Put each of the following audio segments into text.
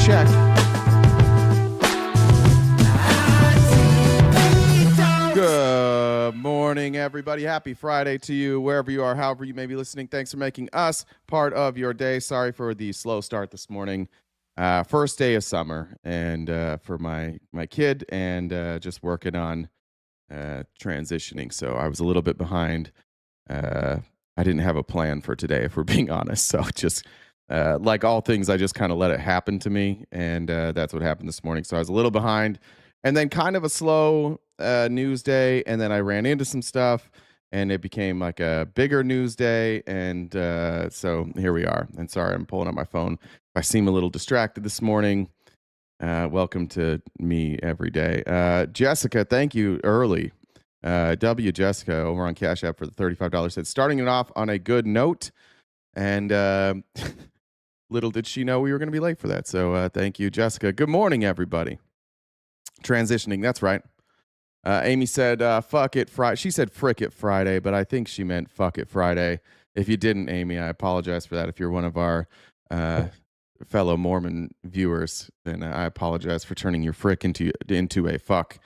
check. Good morning, everybody. Happy Friday to you, wherever you are, however you may be listening. Thanks for making us part of your day. Sorry for the slow start this morning. First day of summer, and for my kid, and just working on transitioning. So I was a little bit behind. I didn't have a plan for today, if we're being honest. So just like all things, I just kind of let it happen to me, and that's what happened this morning. So I was a little behind, and then kind of a slow news day, and then I ran into some stuff, and it became like a bigger news day, and so here we are. And sorry, I'm pulling up my phone. If I seem a little distracted this morning, welcome to me every day. Jessica, thank you early. W. Jessica over on Cash App for the $35 said, starting it off on a good note, and little did she know we were going to be late for that. So thank you, Jessica. Good morning, everybody. Transitioning, that's right. Amy said, fuck it Friday. She said frick it Friday, but I think she meant fuck it Friday. If you didn't, Amy, I apologize for that. If you're one of our fellow Mormon viewers, then I apologize for turning your frick into a fuck.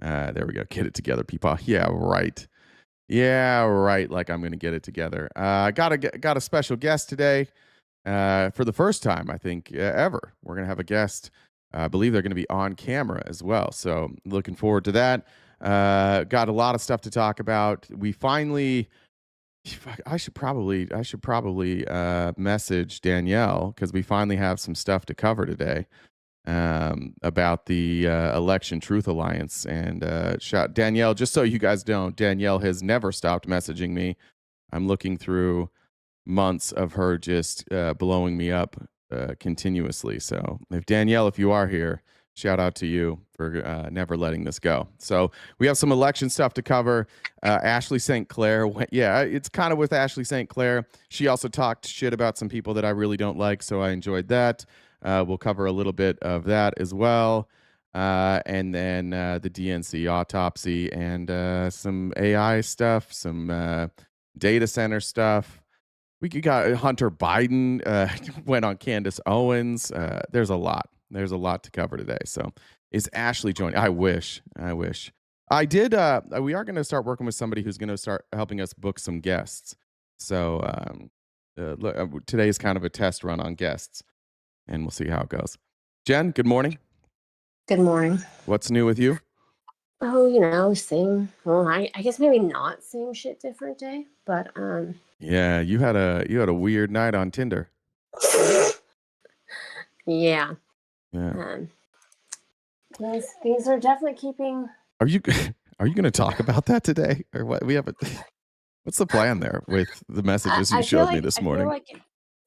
There we go. Get it together, people. Yeah, right. Yeah, right. Like I'm going to get it together. Got a special guest today. For the first time, I think, ever. We're going to have a guest. I believe they're going to be on camera as well. So looking forward to that. Got a lot of stuff to talk about. We finally, I should probably message Danielle, because we finally have some stuff to cover today about the Election Truth Alliance. And shout Danielle, just so you guys don't, Danielle has never stopped messaging me. I'm looking through months of her just blowing me up continuously. So if Danielle, if you are here, shout out to you for never letting this go. So we have some election stuff to cover. Ashley St. Clair, it's kind of with Ashley St. Clair. She also talked shit about some people that I really don't like, so I enjoyed that. We'll cover a little bit of that as well. And then the DNC autopsy, and some AI stuff, some data center stuff. We got Hunter Biden, went on Candace Owens. There's a lot. There's a lot to cover today. So is Ashley joining? I wish. I did. We are going to start working with somebody who's going to start helping us book some guests. So today is kind of a test run on guests, and we'll see how it goes. Jen, good morning. Good morning. What's new with you? Oh, same. Well, I guess maybe not same shit, different day. But yeah, you had a weird night on Tinder. Yeah. Things are definitely keeping. Are you going to talk about that today, or what? What's the plan there with the messages you showed me this morning?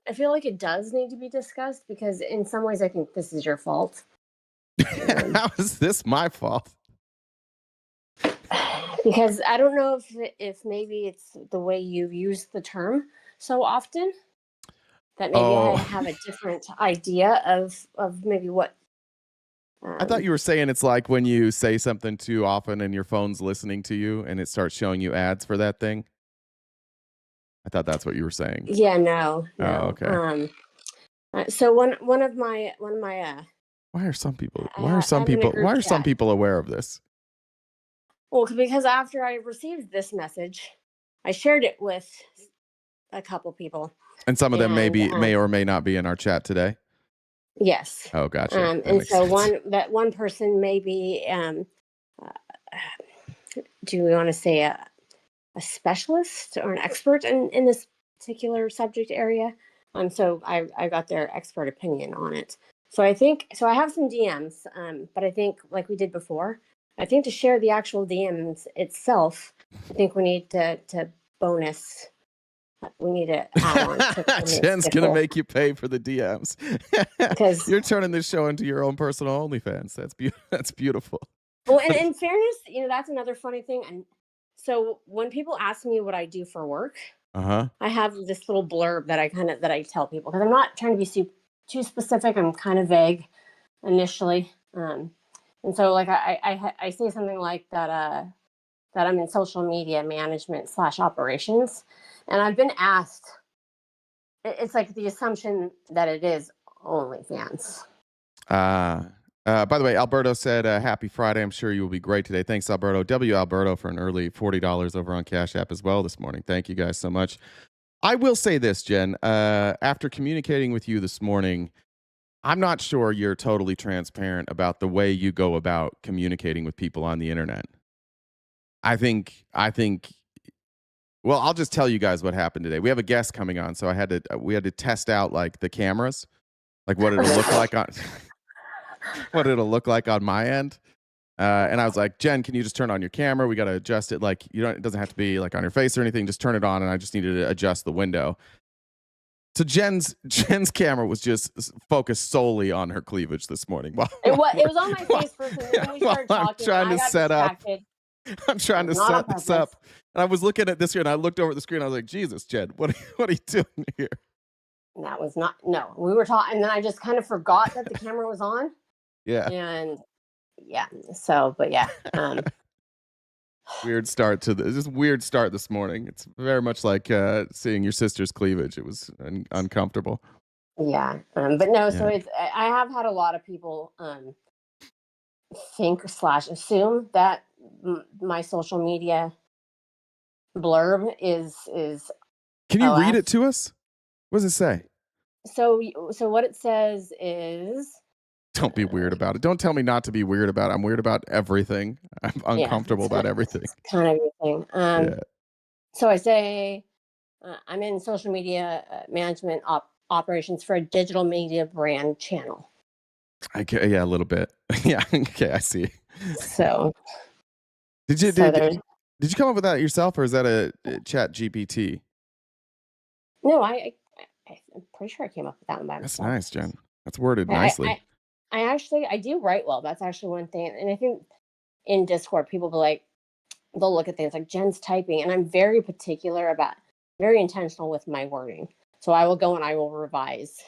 I feel like it does need to be discussed, because in some ways I think this is your fault. How is this my fault? Because I don't know if maybe it's the way you've used the term so often that maybe I have a different idea of maybe what. I thought you were saying it's like when you say something too often and your phone's listening to you and it starts showing you ads for that thing. I thought that's what you were saying. Yeah, no. Oh, okay. So one of my why are some people aware of this? Well, because after I received this message, I shared it with a couple people. And some of them may or may not be in our chat today. Yes. Oh, gotcha. And so one person may be, do we want to say a specialist or an expert in this particular subject area? So I got their expert opinion on it. So I have some DMs, but I think, like we did before, I think to share the actual DMs itself, I think we need to bonus. We need to add on to Jen's going to make you pay for the DMs. Because you're turning this show into your own personal OnlyFans. That's beautiful. Well, and in fairness, that's another funny thing. And so when people ask me what I do for work, I have this little blurb that I tell people, because I'm not trying to be too specific. I'm kind of vague initially. And so, like, I say something like that I'm in social media management / operations. And I've been asked, it's like the assumption that it is OnlyFans. By the way, Alberto said, happy Friday. I'm sure you will be great today. Thanks, Alberto. W. Alberto for an early $40 over on Cash App as well this morning. Thank you guys so much. I will say this, Jen. After communicating with you this morning, I'm not sure you're totally transparent about the way you go about communicating with people on the internet. I think, well, I'll just tell you guys what happened today. We have a guest coming on, so we had to test out like the cameras, like what it'll look like on what it'll look like on my end. And I was like, Jen, can you just turn on your camera? We got to adjust it. Like, it doesn't have to be like on your face or anything. Just turn it on. And I just needed to adjust the window. So Jen's camera was just focused solely on her cleavage this morning. It was on my face first, and then we started talking. I'm trying to set this up. And I was looking at this here, and I looked over at the screen. I was like, Jesus, Jen, what are you doing here? That was not, no. We were talking, and then I just kind of forgot that the camera was on. Yeah. And yeah. So, but yeah. Weird start to this weird start this morning. It's very much like seeing your sister's cleavage. It was uncomfortable. Yeah. But no, so I have had a lot of people think / assume that my social media blurb is Can you read it to us? What does it say? So what it says is, don't be weird about it. Don't tell me not to be weird about it. I'm weird about everything. I'm uncomfortable about everything. Kind of everything. So I say I'm in social media management operations for a digital media brand channel. Yeah, a little bit. Yeah. Okay, I see. So did you come up with that yourself, or is that a Chat GPT? No, I'm pretty sure I came up with that one by myself. That's nice, Jen. That's worded nicely. I do write well. That's actually one thing. And I think in Discord, people they'll look at things like Jen's typing, and I'm very particular very intentional with my wording. So I will go and I will revise.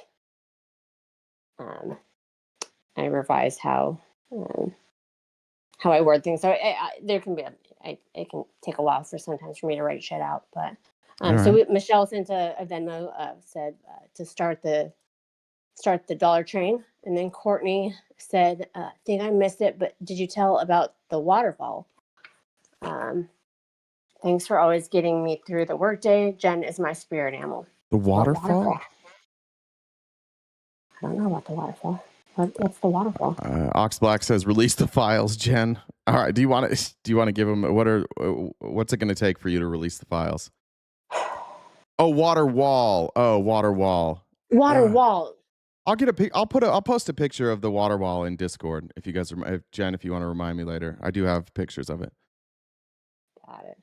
I revise how I word things. So there can be it can take a while sometimes for me to write shit out. But so Michelle sent a Venmo, said to start the dollar train. And then Courtney said, think I missed it, but did you tell about the waterfall? Thanks for always getting me through the workday. Jen is my spirit animal. The waterfall? I don't know about the waterfall. What's the waterfall? Ox Black says, release the files, Jen. All right. Do you want to give them, what's it going to take for you to release the files? Oh, water wall. Water wall. I'll post a picture of the water wall in Discord if you guys Jen, if you want to remind me later. I do have pictures of it. Got it.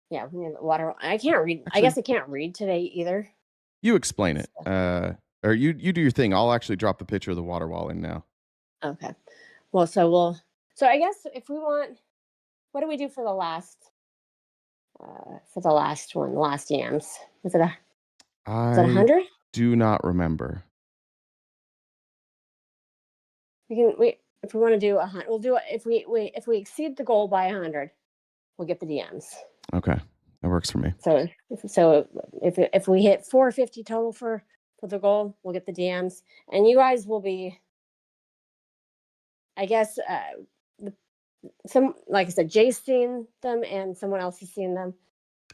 Yeah, we need the water. I can't read. Actually, I guess I can't read today either. You explain it. Or you do your thing. I'll actually drop a picture of the water wall in now. Okay. Well, so I guess if we want, what do we do for the last one, the last DMs? Was it 100? Do not remember. If we want to do 100, we'll do it. If we exceed the goal by 100, we'll get the DMs. Okay, that works for me. So if we hit 450 total for the goal, we'll get the DMs, and you guys will be, I guess, some, like I said, Jay's seen them and someone else has seen them.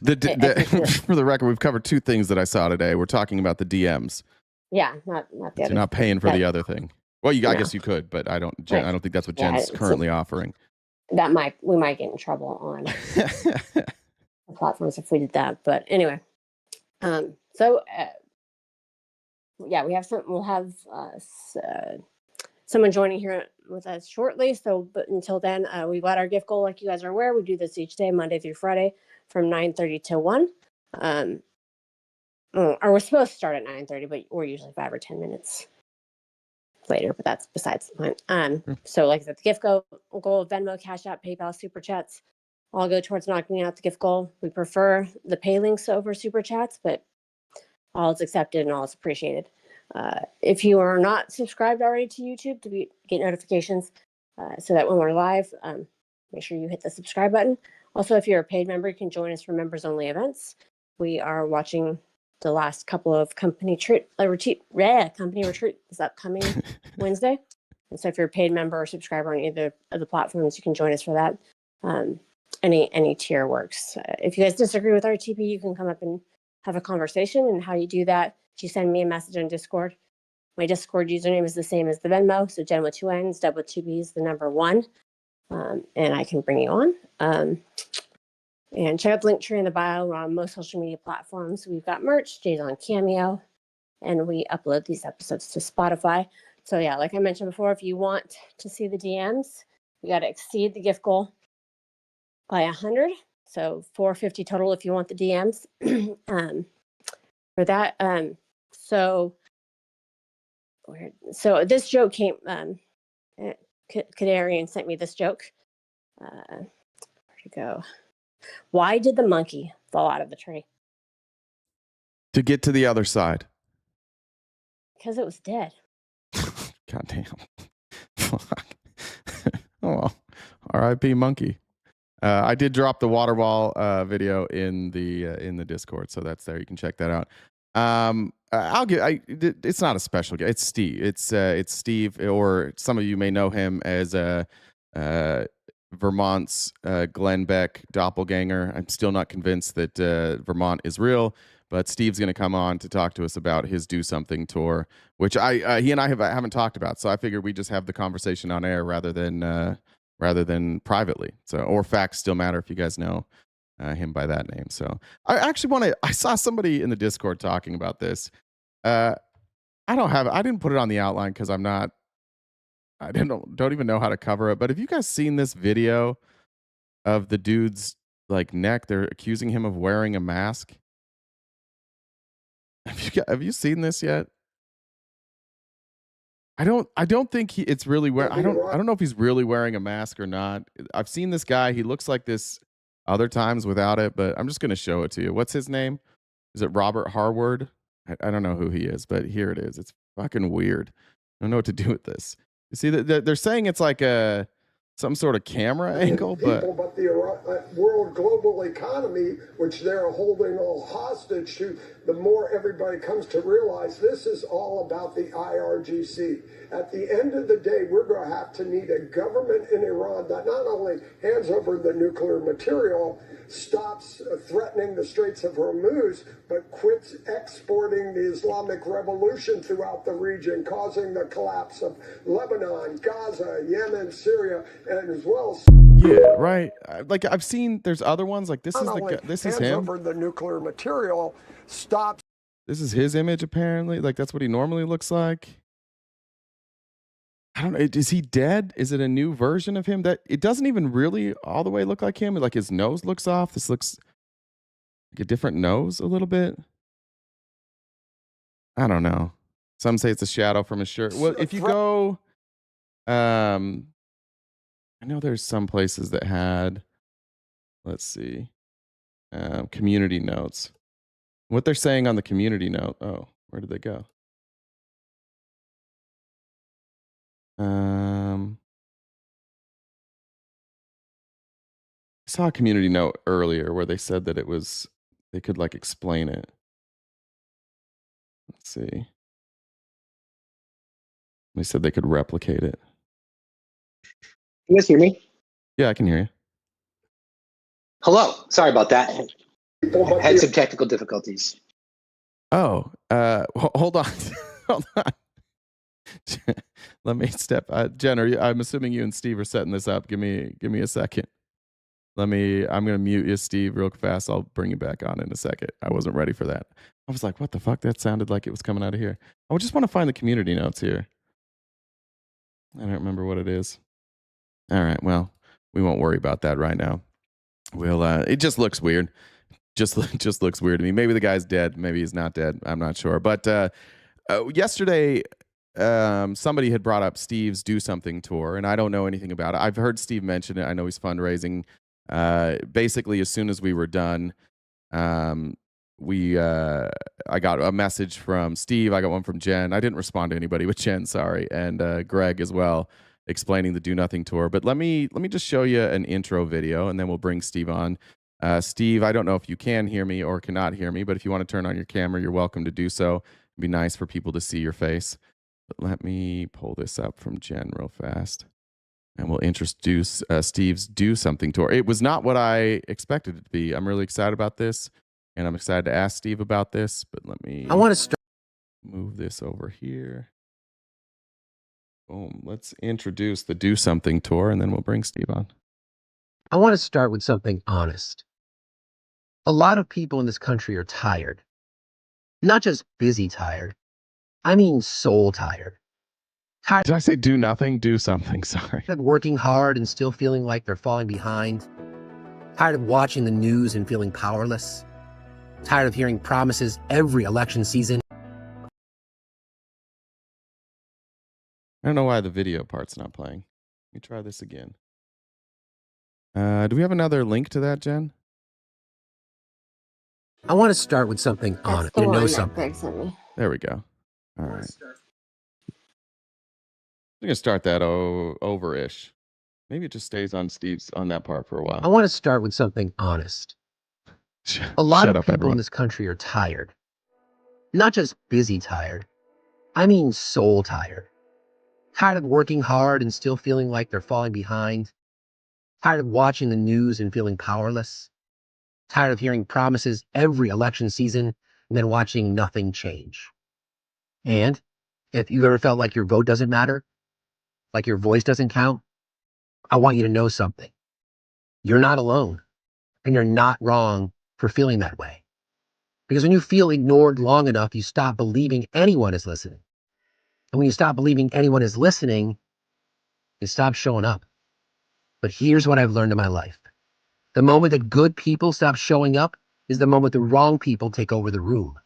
For the record, we've covered two things that I saw today. We're talking about the DMs. Yeah, not the other. You're not paying for the other thing. Well, I guess you could, but I don't. I don't think that's what Jen's currently offering. We might get in trouble on the platforms if we did that. But anyway, we'll have someone joining here with us shortly. So, but until then, we've got our gift goal. Like you guys are aware, we do this each day, Monday through Friday, from 9:30 to 1. Or we're supposed to start at 9:30, but we're usually 5 or 10 minutes later, but that's besides the point. So like I said, the gift goal, Venmo, Cash App, PayPal, Super Chats, all go towards knocking out the gift goal. We prefer the pay links over Super Chats, but all is accepted and all is appreciated. If you are not subscribed already to YouTube to get notifications, so that when we're live, make sure you hit the subscribe button. Also, if you're a paid member, you can join us for members only events. We are watching the last couple of company retreat is upcoming Wednesday. And so if you're a paid member or subscriber on either of the platforms, you can join us for that. Any tier works. If you guys disagree with RTP, you can come up and have a conversation. And how you do that, you send me a message on Discord. My Discord username is the same as the Venmo. So Jen with 2 N's, Deb with 2 B's, the number 1. And I can bring you on. And check out the link tree in the bio. We're on most social media platforms. We've got merch, Jay's on Cameo, and we upload these episodes to Spotify. So yeah, like I mentioned before, if you want to see the DMs, we got to exceed the gift goal by 100. So 450 total if you want the DMs. For that, so this joke came. Canarian sent me this joke. Where'd it go? Why did the monkey fall out of the tree? To get to the other side. Because it was dead. God damn. Fuck. Oh well. R.I.P. monkey. I did drop the water ball video in the Discord, so that's there. You can check that out. It's not a special guy. It's Steve. It's Steve, or some of you may know him as Vermont's Glenn Beck doppelganger. I'm still not convinced that Vermont is real, but Steve's going to come on to talk to us about his Do Something tour, which he and I haven't talked about. So I figured we just have the conversation on air rather than privately. So, or facts still matter if you guys know him by that name. So I actually I saw somebody in the Discord talking about this. I didn't put it on the outline because I don't even know how to cover it. But have you guys seen this video of the dude's like neck? They're accusing him of wearing a mask. Have you seen this yet? I don't think it's really I don't know if he's really wearing a mask or not. I've seen this guy. He looks like this other times without it, but I'm just going to show it to you. What's his name? Is it Robert Harward? I don't know who he is, but here it is. It's fucking weird. I don't know what to do with this. You see that they're saying it's like some sort of camera angle, but the world global economy, which they're holding all hostage to, the more everybody comes to realize this is all about the IRGC. At the end of the day, we're going to have to need a government in Iran that not only hands over the nuclear material, stops threatening the Straits of Hormuz, but quits exporting the Islamic Revolution throughout the region, causing the collapse of Lebanon, Gaza, Yemen, Syria, and as well. Yeah, right. Like I've seen, there's other ones like this is him. Over the nuclear material, stops. This is his image apparently. Like that's what he normally looks like. I don't know. Is he dead? Is it a new version of him? That it doesn't even really all the way look like him. Like his nose looks off. This looks like a different nose a little bit. I don't know. Some say it's a shadow from his shirt. Well, if you go, I know there's some places that had, let's see, community notes. What they're saying on the community note. Oh, where did they go? I saw a community note earlier where they said that they could like explain it. Let's see. They said they could replicate it. Can you guys hear me? Yeah, I can hear you. Hello. Sorry about that. I had some technical difficulties. Oh, hold on. Hold on. Let me step. Jen, I'm assuming you and Steve are setting this up. Give me a second. I'm going to mute you, Steve, real fast. I'll bring you back on in a second. I wasn't ready for that. I was like, what the fuck? That sounded like it was coming out of here. I just want to find the community notes here. I don't remember what it is. All right. Well, we won't worry about that right now. It just looks weird. Just looks weird to me. Maybe the guy's dead. Maybe he's not dead. I'm not sure. But yesterday, somebody had brought up Steve's Do Something tour, and I don't know anything about it. I've heard Steve mention it. I know he's fundraising. Basically, as soon as we were done, I got a message from Steve. I got one from Jen. I didn't respond to anybody but Jen, sorry, and Greg as well, explaining the Do Nothing tour. But let me just show you an intro video, and then we'll bring Steve on. Steve, I don't know if you can hear me or cannot hear me, but if you want to turn on your camera, you're welcome to do so. It'd be nice for people to see your face. But let me pull this up from Jen real fast. And we'll introduce Steve's Do Something tour. It was not what I expected it to be. I'm really excited about this. And I'm excited to ask Steve about this. But let me move this over here. Boom. Let's introduce the Do Something tour, and then we'll bring Steve on. I want to start with something honest. A lot of people in this country are tired. Not just busy tired. I mean soul tired. Tired Did I say do nothing? Do something. Sorry. of working hard and still feeling like they're falling behind. Tired of watching the news and feeling powerless. Tired of hearing promises every election season. I don't know why the video part's not playing. Let me try this again. Do we have another link to that, Jen? I want to start with something That's honest. the You one know that something. Greg sent me. There we go. All right. I'm going to start that over-ish. Maybe it just stays on Steve's on that part for a while. I want to start with something honest. A lot Shut of up, people everyone. in this country are tired. Not just busy tired. I mean soul tired. Tired of working hard and still feeling like they're falling behind. Tired of watching the news and feeling powerless. Tired of hearing promises every election season and then watching nothing change. And if you ever felt like your vote doesn't matter, like your voice doesn't count, I want you to know something. You're not alone, and you're not wrong for feeling that way. Because when you feel ignored long enough, you stop believing anyone is listening. And when you stop believing anyone is listening, you stop showing up. But here's what I've learned in my life. The moment that good people stop showing up is the moment the wrong people take over the room.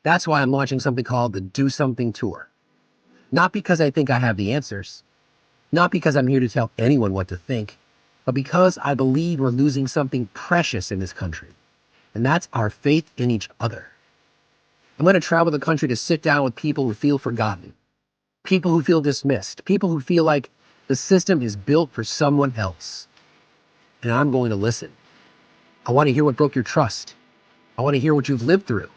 That's why I'm launching something called the Do Something Tour. Not because I think I have the answers, not because I'm here to tell anyone what to think, but because I believe we're losing something precious in this country, and that's our faith in each other. I'm going to travel the country to sit down with people who feel forgotten, people who feel dismissed, people who feel like the system is built for someone else. And I'm going to listen. I want to hear what broke your trust. I want to hear what you've lived through.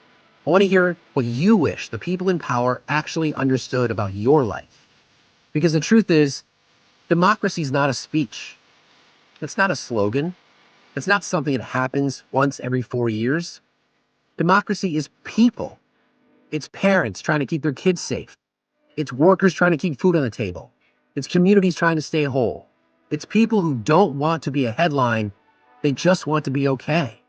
I want to hear what you wish the people in power actually understood about your life. Because the truth is, democracy is not a speech. It's not a slogan. It's not something that happens once every 4 years. Democracy is people. It's parents trying to keep their kids safe. It's workers trying to keep food on the table. It's communities trying to stay whole. It's people who don't want to be a headline. They just want to be okay.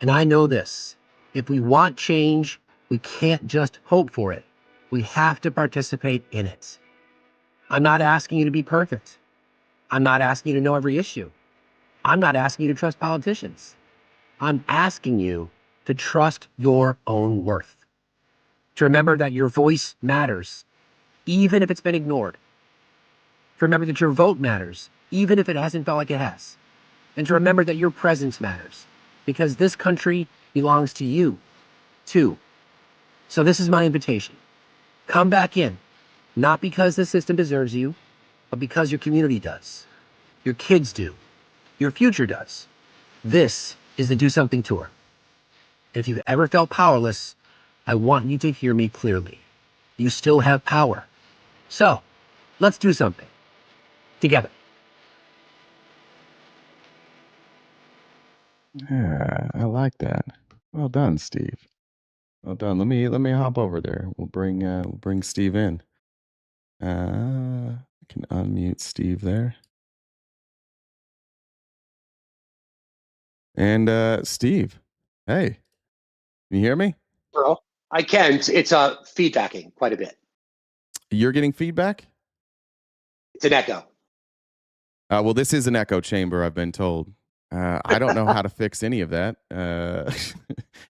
And I know this. If we want change, we can't just hope for it. We have to participate in it. I'm not asking you to be perfect. I'm not asking you to know every issue. I'm not asking you to trust politicians. I'm asking you to trust your own worth. To remember that your voice matters, even if it's been ignored. To remember that your vote matters, even if it hasn't felt like it has. And to remember that your presence matters, because this country belongs to you, too. So this is my invitation. Come back in, not because the system deserves you, but because your community does. Your kids do. Your future does. This is the Do Something Tour. If you've ever felt powerless, I want you to hear me clearly. You still have power. So, let's do something. Together. Yeah, I like that. Well done, Steve. Well done. Let me hop over there. We'll bring Steve in. I can unmute Steve there. And Steve, hey, can you hear me? Bro, I can. It's feedbacking quite a bit. You're getting feedback? It's an echo. Well, this is an echo chamber, I've been told. I don't know how to fix any of that.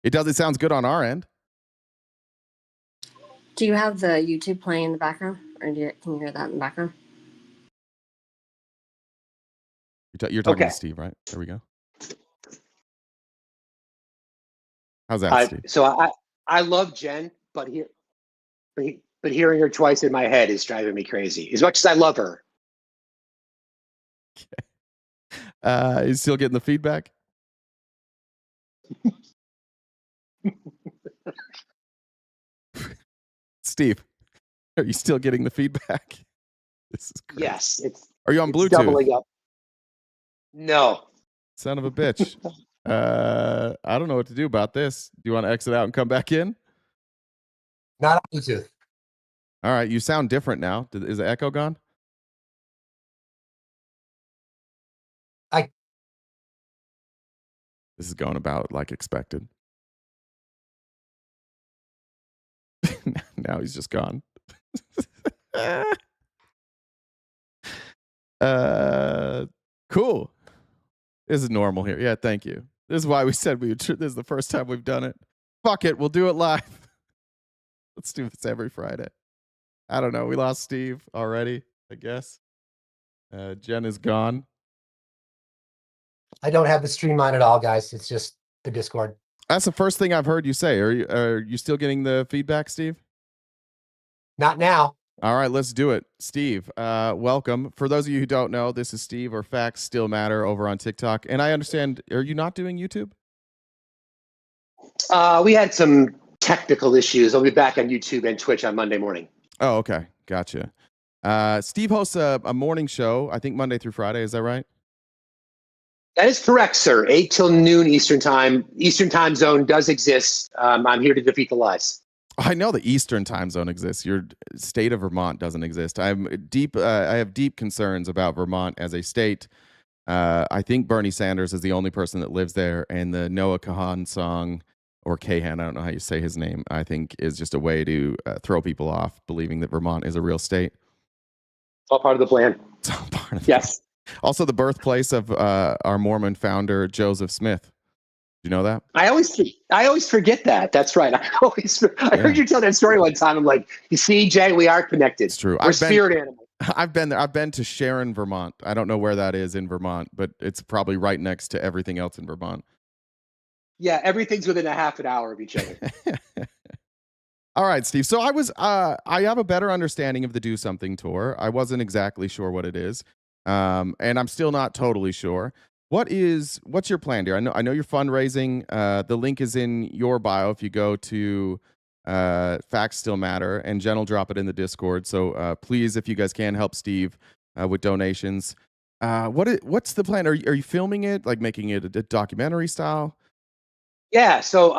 It sounds good on our end. Do you have the YouTube playing in the background, or can you hear that in the background? You're talking Okay. to Steve, right? There we go. How's that, Steve? So I love Jen, but hearing her twice in my head is driving me crazy. As much as I love her. Okay. You still getting the feedback? Steve, Are you still getting the feedback? This is crazy. Yes, Are you on Bluetooth? Doubling up. No. Son of a bitch. I don't know what to do about this. Do you want to exit out and come back in? Not on Bluetooth. All right, you sound different now. Is the echo gone? This is going about like expected. Now he's just gone. Cool. This is normal here. Yeah, thank you. This is why we said this is the first time we've done it. Fuck it, we'll do it live. Let's do this every Friday. I don't know. We lost Steve already, I guess. Jen is gone. I don't have the stream on at all, guys. It's just the Discord. That's the first thing I've heard you say. Are you still getting the feedback, Steve? Not now. All right, let's do it. Steve, welcome. For those of you who don't know, this is Steve, or Facts Still Matter, over on TikTok. And I understand, are you not doing YouTube? We had some technical issues. I'll be back on YouTube and Twitch on Monday morning. Oh, okay. Gotcha. Steve hosts a morning show, I think Monday through Friday. Is that right? That is correct, sir. 8 till noon Eastern time. Eastern time zone does exist. I'm here to defeat the lies. I know the Eastern time zone exists. Your state of Vermont doesn't exist. I have deep concerns about Vermont as a state. I think Bernie Sanders is the only person that lives there, and the Noah Kahan song, or Kahan, I don't know how you say his name, I think is just a way to throw people off believing that Vermont is a real state. It's all part of the plan. It's all part of yes. Also the birthplace of our Mormon founder, Joseph Smith. You know that? I always forget that. That's right. I heard you tell that story one time. I'm like, you see, Jay, we are connected. It's true. We're spirit animals. I've been there. I've been to Sharon, Vermont. I don't know where that is in Vermont, but it's probably right next to everything else in Vermont. Yeah, everything's within a half an hour of each other. All right, Steve. So I have a better understanding of the Do Something tour. I wasn't exactly sure what it is. And I'm still not totally sure. What's your plan, dear? I know you're fundraising. The link is in your bio if you go to Facts Still Matter, and Jen will drop it in the Discord. So please, if you guys can, help Steve with donations. What's the plan? Are you filming it, like making it a documentary style? Yeah. So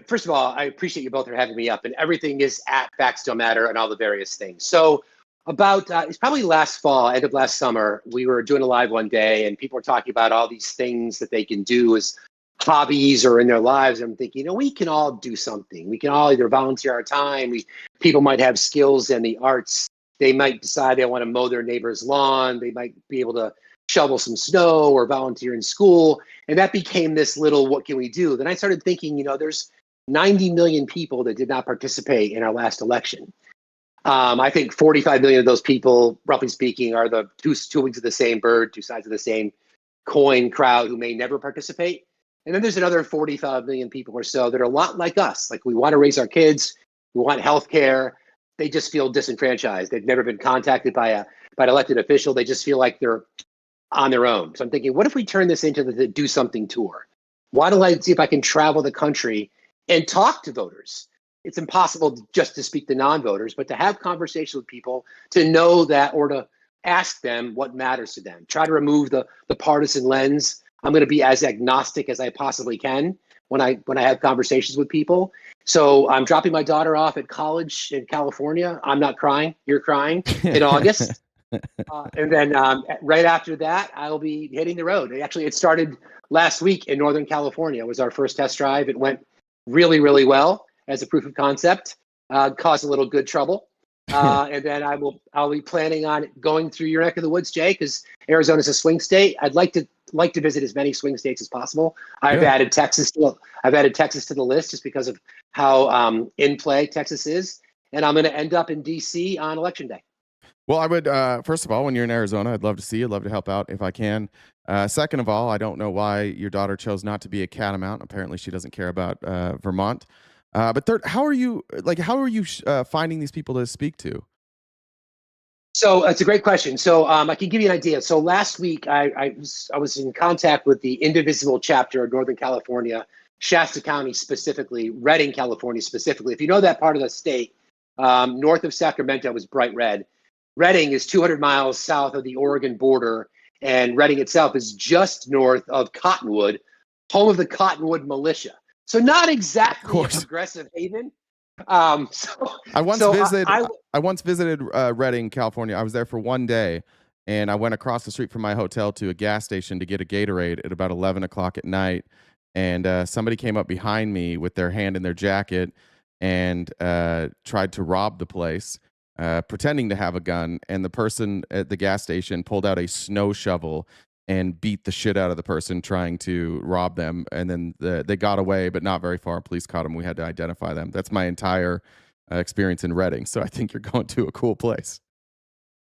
first of all, I appreciate you both for having me up, and everything is at Facts Still Matter and all the various things. So about it's probably last fall, end of last summer, we were doing a live one day, and people were talking about all these things that they can do as hobbies or in their lives. I'm thinking, we can all do something. We can all either volunteer our time. People might have skills in the arts. They might decide they want to mow their neighbor's lawn. They might be able to shovel some snow or volunteer in school. And that became this little, what can we do? Then I started thinking, there's 90 million people that did not participate in our last election. I think 45 million of those people, roughly speaking, are the two wings of the same bird, two sides of the same coin crowd who may never participate. And then there's another 45 million people or so that are a lot like us. Like, we want to raise our kids, we want healthcare. They just feel disenfranchised. They've never been contacted by an elected official. They just feel like they're on their own. So I'm thinking, what if we turn this into the Do Something tour? Why don't I see if I can travel the country and talk to voters? It's impossible just to speak to non-voters, but to have conversations with people, to know that, or to ask them what matters to them. Try to remove the partisan lens. I'm going to be as agnostic as I possibly can when I have conversations with people. So I'm dropping my daughter off at college in California. I'm not crying. You're crying in August. And then right after that, I'll be hitting the road. Actually, it started last week in Northern California. It was our first test drive. It went really, really well as a proof of concept, caused a little good trouble. And then I'll be planning on going through your neck of the woods, Jay, because Arizona is a swing state. I'd like to visit as many swing states as possible. I've added Texas to the list just because of how in play Texas is. And I'm going to end up in DC on election day. Well, I would, first of all, when you're in Arizona, I'd love to see you. I'd love to help out if I can. Second of all, I don't know why your daughter chose not to be a catamount. Apparently she doesn't care about Vermont. But third, how are you finding these people to speak to? So it's a great question. So I can give you an idea. So last week, I was in contact with the Indivisible chapter of Northern California, Shasta County specifically, Redding, California specifically. If you know that part of the state, North of Sacramento was bright red. Redding is 200 miles south of the Oregon border, and Redding itself is just north of Cottonwood, home of the Cottonwood militia. So not exactly a progressive haven. I once visited Redding, California. I was there for one day, and I went across the street from my hotel to a gas station to get a Gatorade at about 11 o'clock at night. And somebody came up behind me with their hand in their jacket and tried to rob the place, pretending to have a gun. And the person at the gas station pulled out a snow shovel and beat the shit out of the person trying to rob them. And then they got away, but not very far. Police caught them. We had to identify them. That's my entire experience in Redding. So I think you're going to a cool place.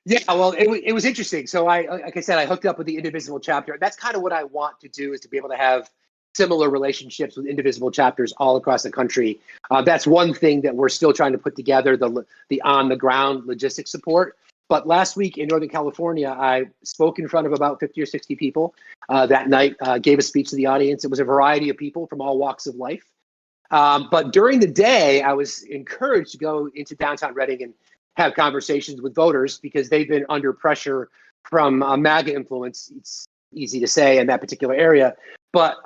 Yeah, well, it was interesting. So like I said, I hooked up with the Indivisible chapter. That's kind of what I want to do, is to be able to have similar relationships with Indivisible chapters all across the country. That's one thing that we're still trying to put together, the on-the-ground logistics support. But last week in Northern California, I spoke in front of about 50 or 60 people that night, gave a speech to the audience. It was a variety of people from all walks of life. But during the day, I was encouraged to go into downtown Redding and have conversations with voters, because they've been under pressure from MAGA influence. It's easy to say in that particular area. But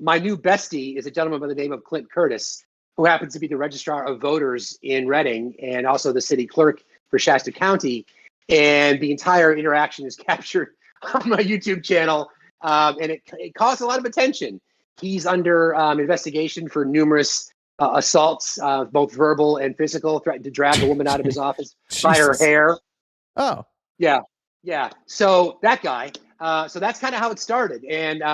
my new bestie is a gentleman by the name of Clint Curtis, who happens to be the registrar of voters in Redding and also the city clerk for Shasta County. And the entire interaction is captured on my YouTube channel, and it caused a lot of attention. He's under investigation for numerous assaults, both verbal and physical, threatened to drag a woman out of his office by her hair. Oh. Yeah. So that guy. So that's kind of how it started. And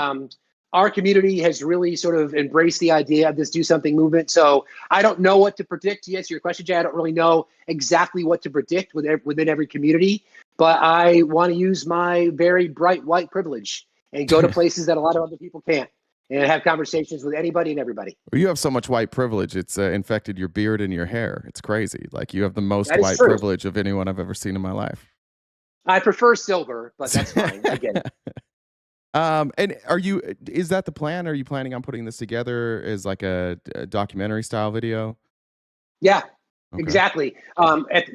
our community has really sort of embraced the idea of this do something movement. So I don't know what to predict. To answer your question, Jay, I don't really know exactly what to predict within every community, but I want to use my very bright white privilege and go to places that a lot of other people can't, and have conversations with anybody and everybody. You have so much white privilege, it's infected your beard and your hair. It's crazy. Like, you have the most white privilege of anyone I've ever seen in my life. I prefer silver, but that's fine. I get it. And is that the plan? Are you planning on putting this together as like a documentary style video? Yeah, okay. Exactly. At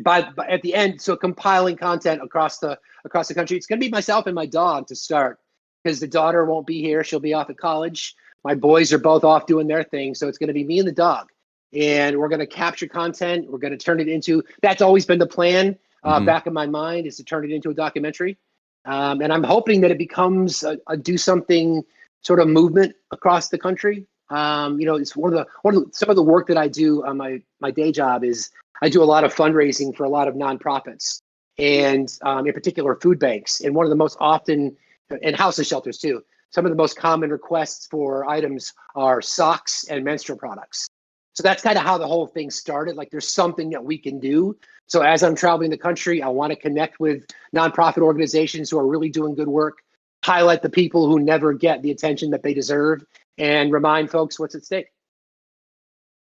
the end, so compiling content across the country. It's going to be myself and my dog to start, because the daughter won't be here. She'll be off at college. My boys are both off doing their thing. So it's going to be me and the dog, and we're going to capture content. We're going to turn it into, that's always been the plan back in my mind, is to turn it into a documentary. And I'm hoping that it becomes a do something sort of movement across the country. It's some of the work that I do on my day job is I do a lot of fundraising for a lot of nonprofits, and in particular food banks. And one of the most often, and homeless shelters too, some of the most common requests for items are socks and menstrual products. So that's kind of how the whole thing started. Like, there's something that we can do. So as I'm traveling the country, I want to connect with nonprofit organizations who are really doing good work, highlight the people who never get the attention that they deserve, and remind folks what's at stake.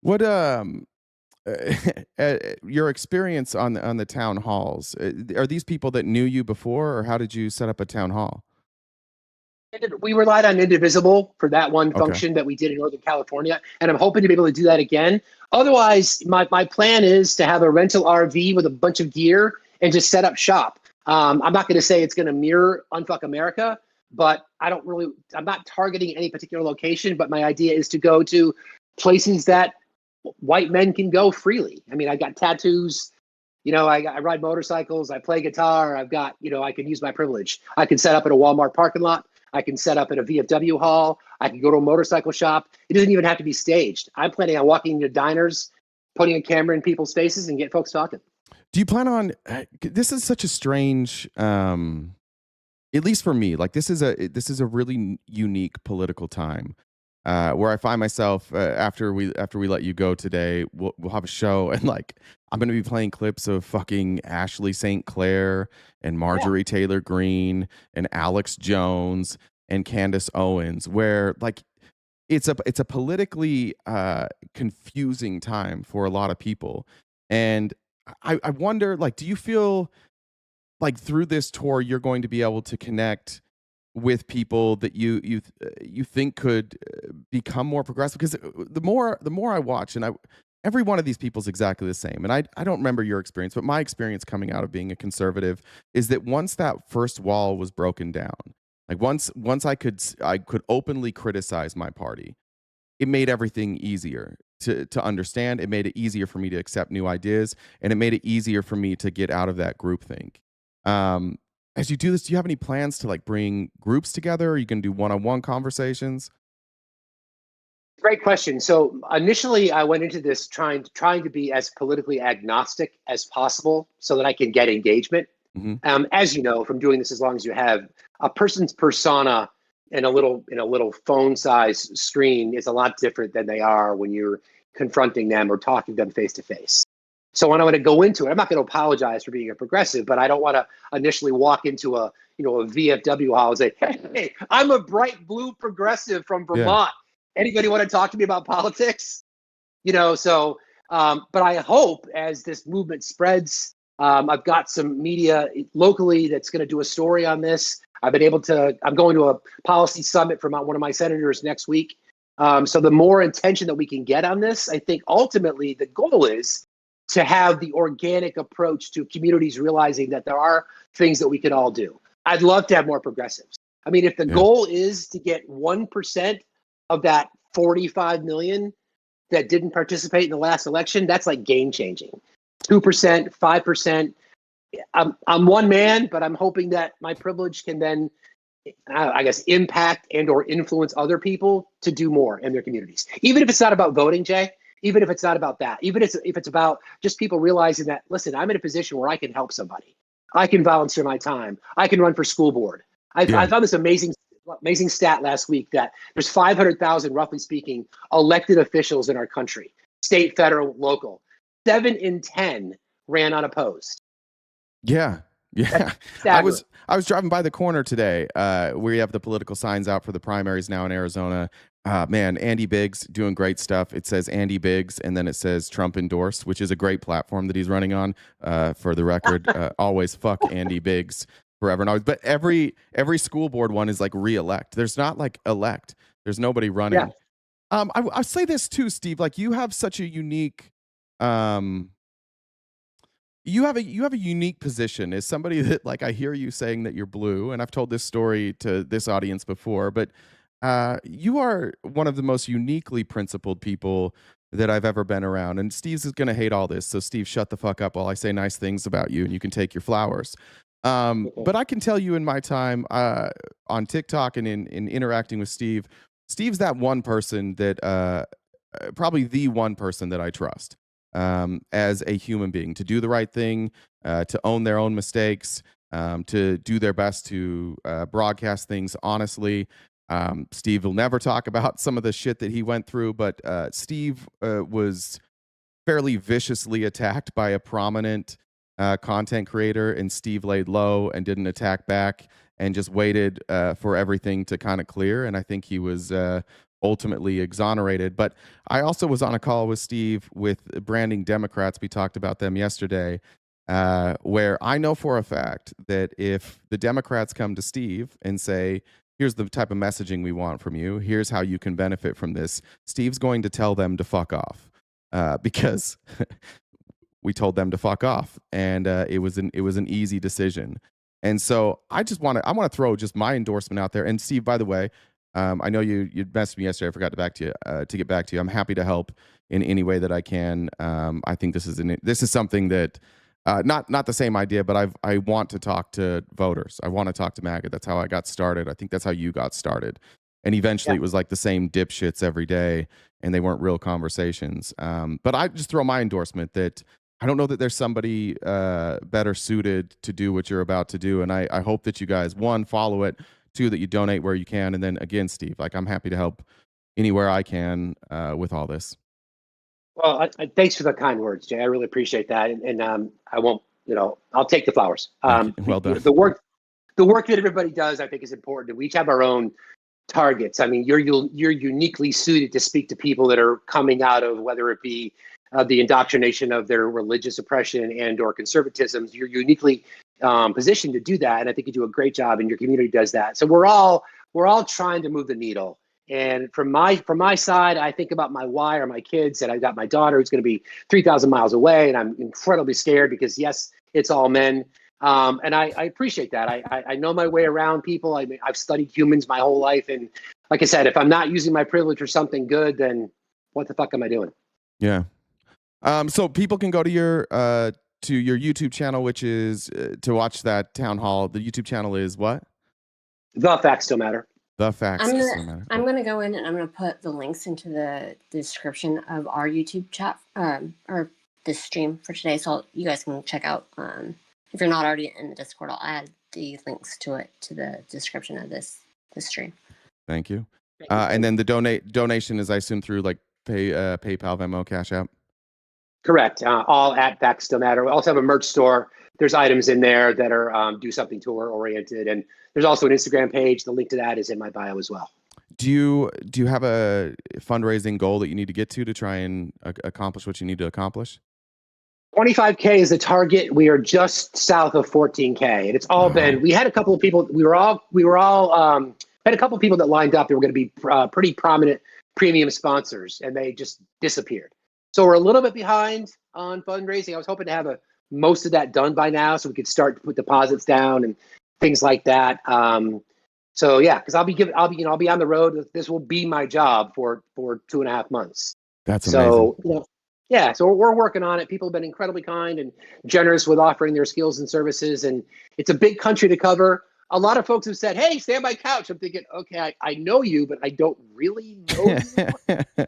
What your experience on the town halls, are these people that knew you before, or how did you set up a town hall? We relied on Indivisible for that one function that we did in Northern California, and I'm hoping to be able to do that again. Otherwise, my plan is to have a rental RV with a bunch of gear and just set up shop. I'm not going to say it's going to mirror Unfuck America, but I'm not targeting any particular location, but my idea is to go to places that white men can go freely. I mean, I got tattoos, I ride motorcycles, I play guitar, I've got, I can use my privilege. I can set up at a Walmart parking lot. I can set up at a VFW hall. I can go to a motorcycle shop. It doesn't even have to be staged. I'm planning on walking into diners, putting a camera in people's faces, and get folks talking. Do you plan on, this is such a strange, at least for me, like this is a really unique political time where I find myself after we let you go today, we'll have a show, and like I'm going to be playing clips of fucking Ashley St. Clair and Marjorie Taylor Greene and Alex Jones and Candace Owens, where like it's a politically confusing time for a lot of people. And I wonder, like, do you feel like through this tour you're going to be able to connect with people that you think could become more progressive? Because the more I watch, and every one of these people is exactly the same. And I don't remember your experience, but my experience coming out of being a conservative is that once that first wall was broken down, like once I could openly criticize my party, it made everything easier to understand. It made it easier for me to accept new ideas, and it made it easier for me to get out of that groupthink. As you do this, do you have any plans to like bring groups together? Are you going to do one-on-one conversations? Great question. So initially, I went into this trying to be as politically agnostic as possible so that I can get engagement. Mm-hmm. As you know, from doing this as long as you have, a person's persona in a little phone-sized screen is a lot different than they are when you're confronting them or talking to them face to face. So when I want to go into it, I'm not going to apologize for being a progressive, but I don't want to initially walk into a VFW hall and say, "Hey, I'm a bright blue progressive from Vermont. Yeah. Anybody want to talk to me about politics?" So, but I hope as this movement spreads, I've got some media locally that's going to do a story on this. I'm going to a policy summit from one of my senators next week. So the more attention that we can get on this, I think ultimately the goal is to have the organic approach to communities realizing that there are things that we can all do. I'd love to have more progressives. I mean, if the goal is to get 1% of that 45 million that didn't participate in the last election, that's like game changing. 2%, 5%. I'm one man, but I'm hoping that my privilege can then, I guess, impact and or influence other people to do more in their communities. Even if it's not about voting, Jay, even if it's not about that, even if it's about just people realizing that, listen, I'm in a position where I can help somebody. I can volunteer my time. I can run for school board. I found this amazing stat last week that there's 500,000, roughly speaking, elected officials in our country, state, federal, local. 7 in 10 ran unopposed. Yeah. I was driving by the corner today where you have the political signs out for the primaries now in Arizona. Man, Andy Biggs doing great stuff. It says Andy Biggs, and then it says Trump endorsed, which is a great platform that he's running on. For the record, always fuck Andy Biggs forever and always. But every school board one is like re-elect. There's not like elect. There's nobody running. Yeah. I say this too, Steve. Like you have such a unique. You have a unique position as somebody that, like, I hear you saying that you're blue, and I've told this story to this audience before, but you are one of the most uniquely principled people that I've ever been around. And Steve's is going to hate all this, so Steve, shut the fuck up while I say nice things about you, and you can take your flowers. But I can tell you in my time on TikTok and in interacting with Steve, Steve's that one person that probably the one person that I trust. As a human being, to do the right thing, to own their own mistakes, to do their best to broadcast things honestly. Steve will never talk about some of the shit that he went through, but Steve was fairly viciously attacked by a prominent content creator, and Steve laid low and didn't attack back and just waited for everything to kind of clear. And I think he was ultimately exonerated. But I also was on a call with Steve with branding Democrats. We talked about them yesterday, where I know for a fact that if the Democrats come to Steve and say, here's the type of messaging we want from you, here's how you can benefit from this, Steve's going to tell them to fuck off because we told them to fuck off, and it was an easy decision. And so I want to throw just my endorsement out there. And Steve, by the way, I know you messaged me yesterday. I forgot to get back to you. I'm happy to help in any way that I can. I think this is something that not the same idea, but I want to talk to voters. I want to talk to MAGA. That's how I got started. I think that's how you got started. And eventually it was like the same dipshits every day, and they weren't real conversations. But I just throw my endorsement that I don't know that there's somebody better suited to do what you're about to do. And I hope that you guys, one, follow it, two, that you donate where you can. And then again, Steve, like, I'm happy to help anywhere I can with all this. Well, thanks for the kind words, Jay. I really appreciate that. And I won't, I'll take the flowers. Well done. The work that everybody does, I think, is important. We each have our own targets. I mean, you're uniquely suited to speak to people that are coming out of, whether it be the indoctrination of their religious oppression and or conservatism. You're uniquely positioned to do that, and I think you do a great job, and your community does that. So we're all trying to move the needle, And from my side, I think about my wife or my kids, and I've got my daughter who's going to be 3,000 miles away, and I'm incredibly scared because yes, it's all men. And I appreciate that. I know my way around people. I've studied humans my whole life, and like I said, if I'm not using my privilege for something good, then what the fuck am I doing? Yeah. So people can go to your YouTube channel, which is to watch that town hall. The YouTube channel is what? The Facts Still Matter. The Facts Still Matter. I'm gonna go in and I'm gonna put the links into the description of our YouTube chat or this stream for today, so you guys can check out. If you're not already in the Discord, I'll add the links to it to the description of this stream. Thank you. And then the donation is, I assume, through like PayPal, Venmo, Cash App. Correct. All at Facts Still Matter. We also have a merch store. There's items in there that are Do Something Tour oriented, and there's also an Instagram page. The link to that is in my bio as well. Do you have a fundraising goal that you need to get to try and accomplish what you need to accomplish? 25K is the target. We are just south of 14K, and it's all been. We had a couple of people. We were all had a couple of people that lined up. They were going to be pretty prominent premium sponsors, and they just disappeared. So we're a little bit behind on fundraising. I was hoping to have most of that done by now, so we could start to put deposits down and things like that. So yeah, because I'll be on the road. This will be my job for 2.5 months. That's amazing. So yeah, so we're working on it. People have been incredibly kind and generous with offering their skills and services, and it's a big country to cover. A lot of folks have said, "Hey, stay on my couch." I'm thinking, okay, I know you, but I don't really know you.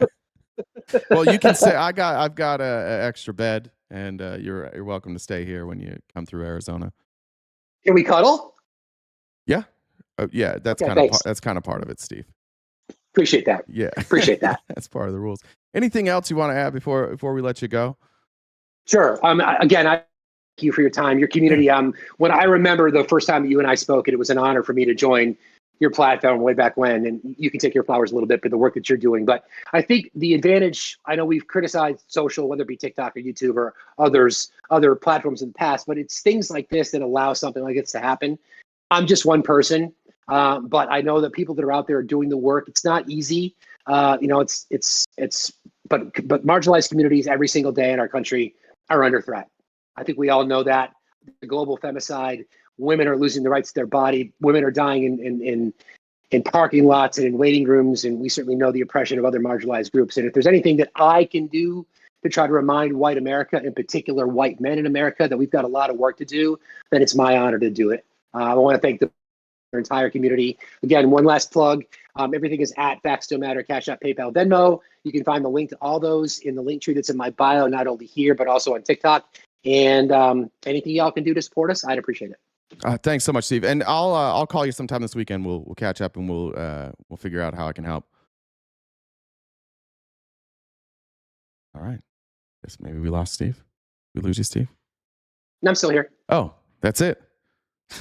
Well, you can say I've got a extra bed, and you're welcome to stay here when you come through Arizona. Can we cuddle? Yeah, yeah. That's kind of part of it, Steve. Appreciate that. Yeah, appreciate that. That's part of the rules. Anything else you want to add before we let you go? Sure. Again, I thank you for your time, your community. When I remember the first time that you and I spoke, and it was an honor for me to join your platform way back when, and you can take your flowers a little bit for the work that you're doing. But I think the advantage, I know we've criticized social, whether it be TikTok or YouTube or other platforms in the past, but it's things like this that allow something like this to happen. I'm just one person, but I know that people that are out there are doing the work. It's not easy. But marginalized communities every single day in our country are under threat. I think we all know that. The global femicide, women are losing the rights to their body. Women are dying in parking lots and in waiting rooms. And we certainly know the oppression of other marginalized groups. And if there's anything that I can do to try to remind white America, in particular white men in America, that we've got a lot of work to do, then it's my honor to do it. I want to thank the entire community. Again, one last plug. Everything is at Facts Still Matter, Cash App, PayPal, Venmo. You can find the link to all those in the link tree that's in my bio, not only here, but also on TikTok. And anything y'all can do to support us, I'd appreciate it. Thanks so much, Steve. And I'll call you sometime this weekend. We'll catch up and we'll figure out how I can help. All right. Guess maybe we lost Steve. We lose you, Steve? No, I'm still here. Oh, that's it.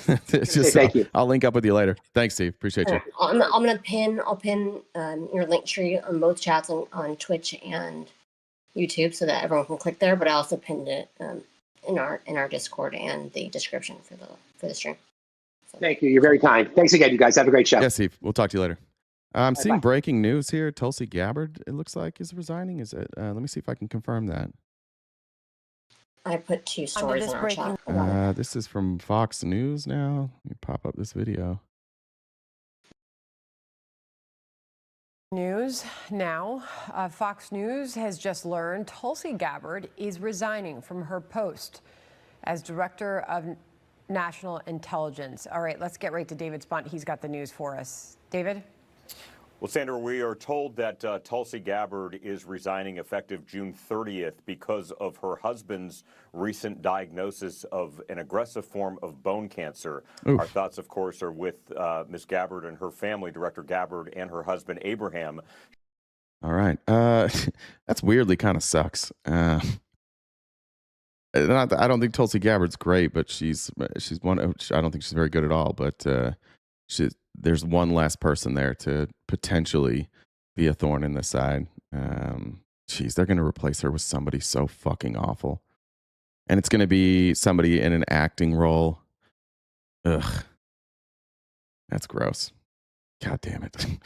It's just, thank you. I'll link up with you later. Thanks, Steve. Appreciate you. I'll pin your link tree on both chats on Twitch and YouTube so that everyone can click there. But I also pinned it in our Discord and the description for the stream. So. Thank you. You're very kind. Thanks again, you guys. Have a great show. Yeah, Steve. We'll talk to you later. I'm seeing Bye. breaking news here. Tulsi Gabbard, it looks like, is resigning. Is it? Let me see if I can confirm that. I put 2 stories in our chat. This is from Fox News now. Let me pop up this video. News now. Fox News has just learned Tulsi Gabbard is resigning from her post as Director of National Intelligence. All right, let's get right to David Spunt. He's got the news for us. David? Well, Sandra, we are told that Tulsi Gabbard is resigning effective June 30th because of her husband's recent diagnosis of an aggressive form of bone cancer. Oof. Our thoughts, of course, are with Ms. Gabbard and her family, Director Gabbard and her husband, Abraham. All right. That's weirdly kind of sucks. I don't think Tulsi Gabbard's great, but she's one. I don't think she's very good at all, but there's one less person there to potentially be a thorn in the side. They're going to replace her with somebody so fucking awful. And it's going to be somebody in an acting role. Ugh. That's gross. God damn it.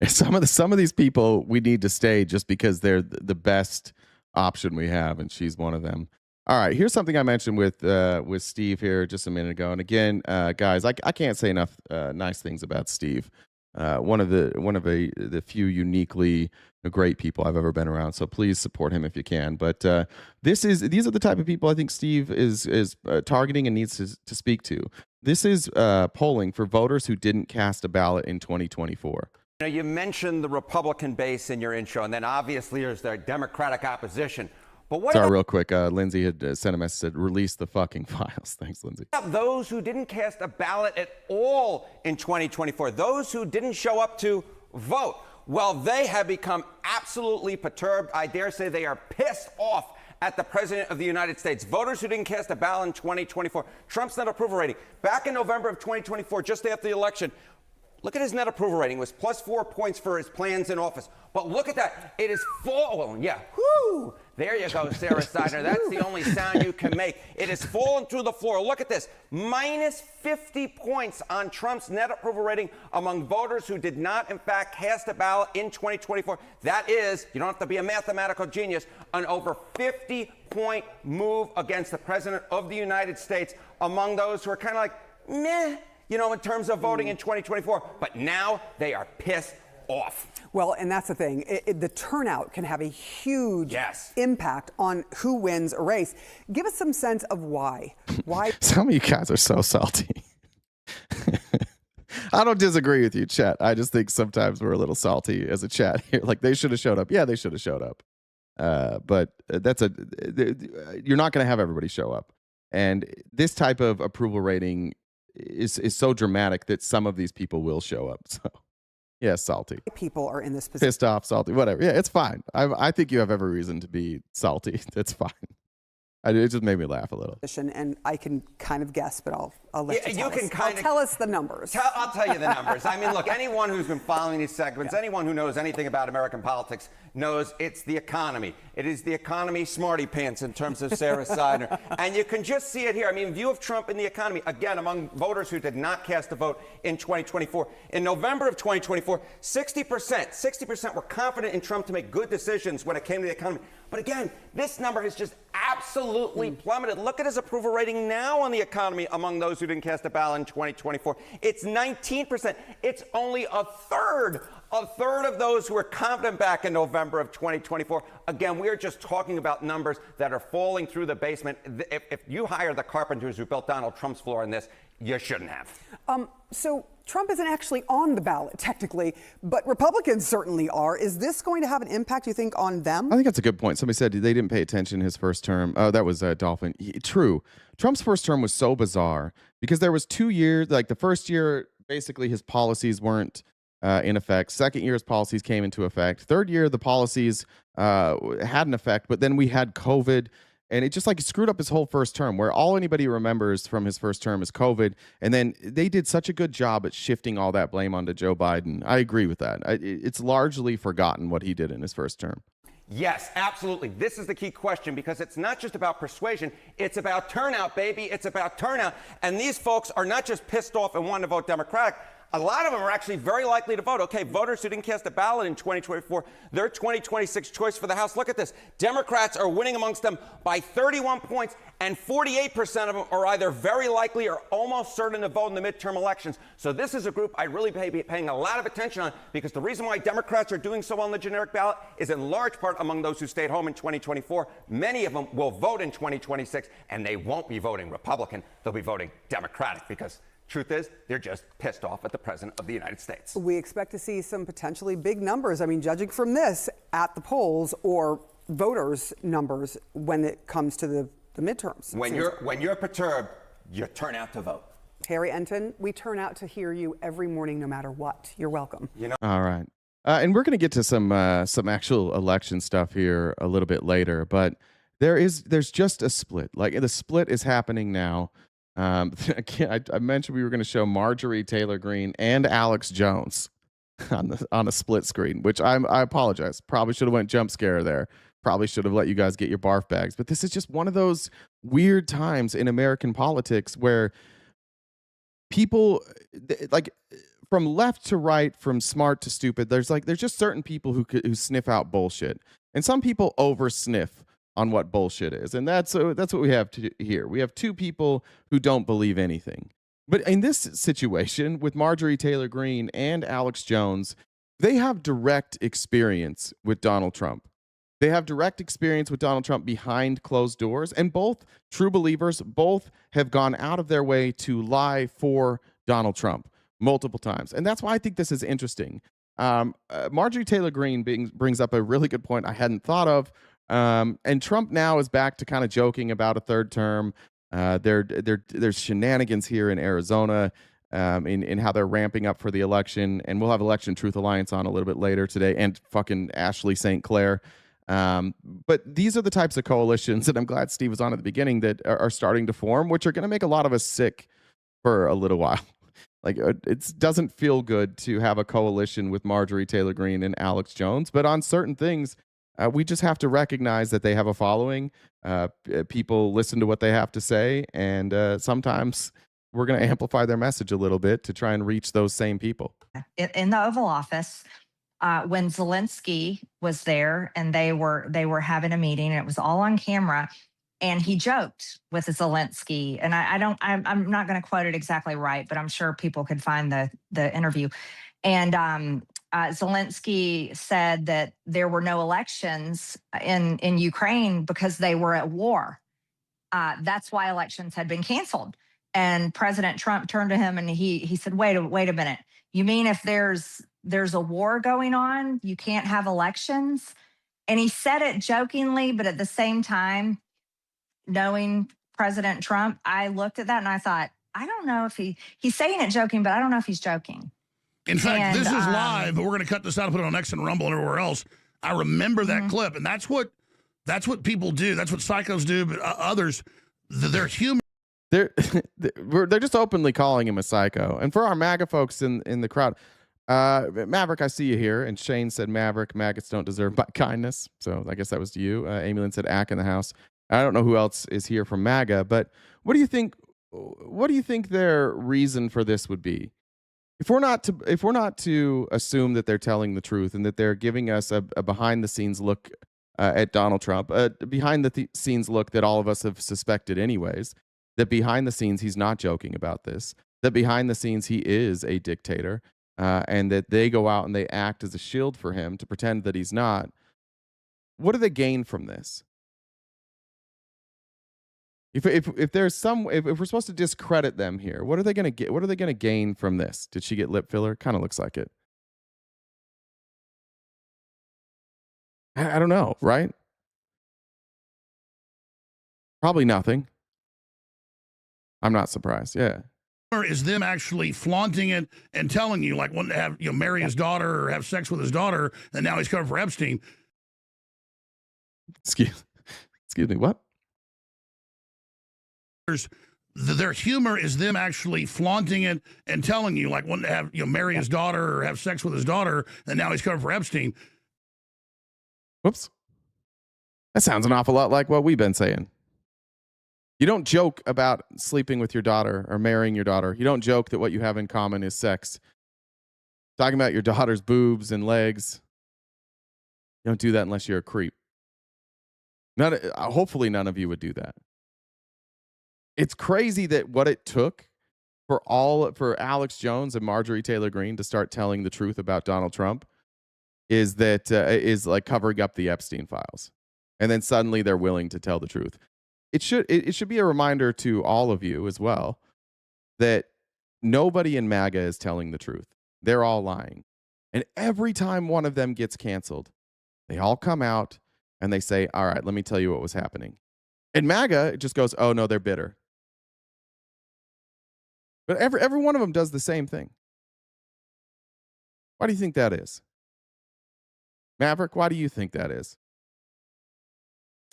some of these people we need to stay just because they're the best option we have, and she's one of them. All right, here's something I mentioned with Steve here just a minute ago. And again, guys, I can't say enough nice things about Steve. One of the few uniquely great people I've ever been around. So please support him if you can. But these are the type of people I think Steve is targeting and needs to speak to. This is polling for voters who didn't cast a ballot in 2024. You mentioned the Republican base in your intro, and then obviously there's the Democratic opposition. But what Sorry, real quick, Lindsay had sent a message, said, release the fucking files. Thanks, Lindsay. Those who didn't cast a ballot at all in 2024, those who didn't show up to vote, well, they have become absolutely perturbed. I dare say they are pissed off at the President of the United States. Voters who didn't cast a ballot in 2024. Trump's net approval rating. Back in November of 2024, just after the election, look at his net approval rating. It was plus 4 points for his plans in office. But look at that. It is fallen. Yeah. Whoo! There you go, Sarah Steiner. That's the only sound you can make. It has fallen through the floor. Look at this. Minus 50 points on Trump's net approval rating among voters who did not, in fact, cast a ballot in 2024. That is, you don't have to be a mathematical genius, an over 50-point move against the President of the United States among those who are kind of like, meh, in terms of voting in 2024. But now they are pissed off. Well, and that's the thing. The turnout can have a huge impact on who wins a race. Give us some sense of why. Why? Some of you guys are so salty. I don't disagree with you, chat. I just think sometimes we're a little salty as a chat here. Like, they should have showed up. Yeah, they should have showed up. But you're not going to have everybody show up. And this type of approval rating is so dramatic that some of these people will show up. So, yeah, salty. People are in this position. Pissed off, salty, whatever. Yeah, it's fine. I think you have every reason to be salty. That's fine. It just made me laugh a little. And I can kind of guess, but I'll let you tell us. Tell us the numbers. I'll tell you the numbers. I mean, look, anyone who's been following these segments, anyone who knows anything about American politics knows it's the economy. It is the economy smarty pants in terms of Sarah Steiner. And you can just see it here. I mean, view of Trump in the economy, again, among voters who did not cast a vote in 2024. In November of 2024, 60% were confident in Trump to make good decisions when it came to the economy. But again, this number has just absolutely plummeted. Look at his approval rating now on the economy among those who didn't cast a ballot in 2024. It's 19%. It's only a third of those who were confident back in November of 2024. Again, we are just talking about numbers that are falling through the basement. If you hire the carpenters who built Donald Trump's floor in this, you shouldn't have. So Trump isn't actually on the ballot technically, but Republicans certainly are. Is this going to have an impact, you think, on them? I think that's a good point. Somebody said they didn't pay attention his first term. Oh, that was Dolphin. True. Trump's first term was so bizarre because there was 2 years, like the first year, basically his policies weren't in effect. Second year, his policies came into effect. Third year, the policies had an effect, but then we had COVID. And it just like screwed up his whole first term, where all anybody remembers from his first term is COVID. And then they did such a good job at shifting all that blame onto Joe Biden. I agree with that. It's largely forgotten what he did in his first term. Yes, absolutely. This is the key question, because it's not just about persuasion. It's about turnout, baby. It's about turnout. And these folks are not just pissed off and want to vote Democratic. A lot of them are actually very likely to vote. Okay, voters who didn't cast a ballot in 2024, their 2026 choice for the House. Look at this. Democrats are winning amongst them by 31 points, and 48% of them are either very likely or almost certain to vote in the midterm elections. So this is a group I'd really be paying a lot of attention on, because the reason why Democrats are doing so well on the generic ballot is in large part among those who stayed home in 2024. Many of them will vote in 2026, and they won't be voting Republican. They'll be voting Democratic, because truth is, they're just pissed off at the President of the United States. We expect to see some potentially big numbers. I mean, judging from this at the polls, or voters' numbers when it comes to the midterms. When you're perturbed, you turn out to vote. Harry Enton, we turn out to hear you every morning, no matter what. You're welcome. All right. And we're going to get to some actual election stuff here a little bit later, but there's just a split. Like, the split is happening now. Again, I mentioned we were going to show Marjorie Taylor Greene and Alex Jones on a split screen, which I apologize. Probably should have went jump scare there. Probably should have let you guys get your barf bags. But this is just one of those weird times in American politics where people, like, from left to right, from smart to stupid, there's just certain people who sniff out bullshit, and some people over sniff on what bullshit is, and that's what we have here. We have two people who don't believe anything. But in this situation with Marjorie Taylor Greene and Alex Jones, they have direct experience with Donald Trump. They have direct experience with Donald Trump behind closed doors, and both true believers, both have gone out of their way to lie for Donald Trump multiple times. And that's why I think this is interesting. Marjorie Taylor Greene brings up a really good point I hadn't thought of. And Trump now is back to kind of joking about a third term. There's shenanigans here in Arizona in how they're ramping up for the election. And we'll have Election Truth Alliance on a little bit later today, and fucking Ashley St. Clair. But these are the types of coalitions, and I'm glad Steve was on at the beginning, that are starting to form, which are going to make a lot of us sick for a little while. Like, it doesn't feel good to have a coalition with Marjorie Taylor Greene and Alex Jones, but on certain things, we just have to recognize that they have a following. People listen to what they have to say, and sometimes we're going to amplify their message a little bit to try and reach those same people. In the Oval Office, when Zelensky was there and they were having a meeting, and it was all on camera, and he joked with Zelensky, and I'm not going to quote it exactly right, but I'm sure people could find the interview. And Zelensky said that there were no elections in Ukraine because they were at war. That's why elections had been canceled. And President Trump turned to him and he said, wait a minute. You mean if there's a war going on, you can't have elections? And he said it jokingly, but at the same time, knowing President Trump, I looked at that and I thought, I don't know if he's saying it joking, but I don't know if he's joking. In fact, this is live, but we're going to cut this out and put it on X and Rumble and everywhere else. I remember that clip, and that's what people do. That's what psychos do, but others, they're human. They're just openly calling him a psycho. And for our MAGA folks in the crowd, Maverick, I see you here. And Shane said, Maverick, maggots don't deserve my kindness. So I guess that was to you. Eminent said, Ack in the house. I don't know who else is here from MAGA, but what do you think? What do you think their reason for this would be? If we're not to assume that they're telling the truth and that they're giving us a behind the scenes look at Donald Trump, behind the scenes look that all of us have suspected anyways, that behind the scenes he's not joking about this, that behind the scenes he is a dictator, and that they go out and they act as a shield for him to pretend that he's not. What do they gain from this? If we're supposed to discredit them here, what are they going to get? What are they going to gain from this? Did she get lip filler? Kind of looks like it. I don't know, right? Probably nothing. I'm not surprised. Yeah. Is them actually flaunting it and telling you, like, wanting to have marry his daughter or have sex with his daughter, and now he's covered for Epstein. Excuse me. What? Their humor is them actually flaunting it and telling you, like, wanting to have marry his daughter or have sex with his daughter, and now he's covered for Epstein. Whoops. That sounds an awful lot like what we've been saying. You don't joke about sleeping with your daughter or marrying your daughter. You don't joke that what you have in common is sex. Talking about your daughter's boobs and legs. You don't do that unless you're a creep. Hopefully none of you would do that. It's crazy that what it took for Alex Jones and Marjorie Taylor Greene to start telling the truth about Donald Trump is like covering up the Epstein files. And then suddenly they're willing to tell the truth. It should be a reminder to all of you as well that nobody in MAGA is telling the truth. They're all lying. And every time one of them gets canceled, they all come out and they say, all right, let me tell you what was happening. And MAGA, it just goes, oh no, they're bitter. But every one of them does the same thing. Why do you think that is? Maverick, why do you think that is?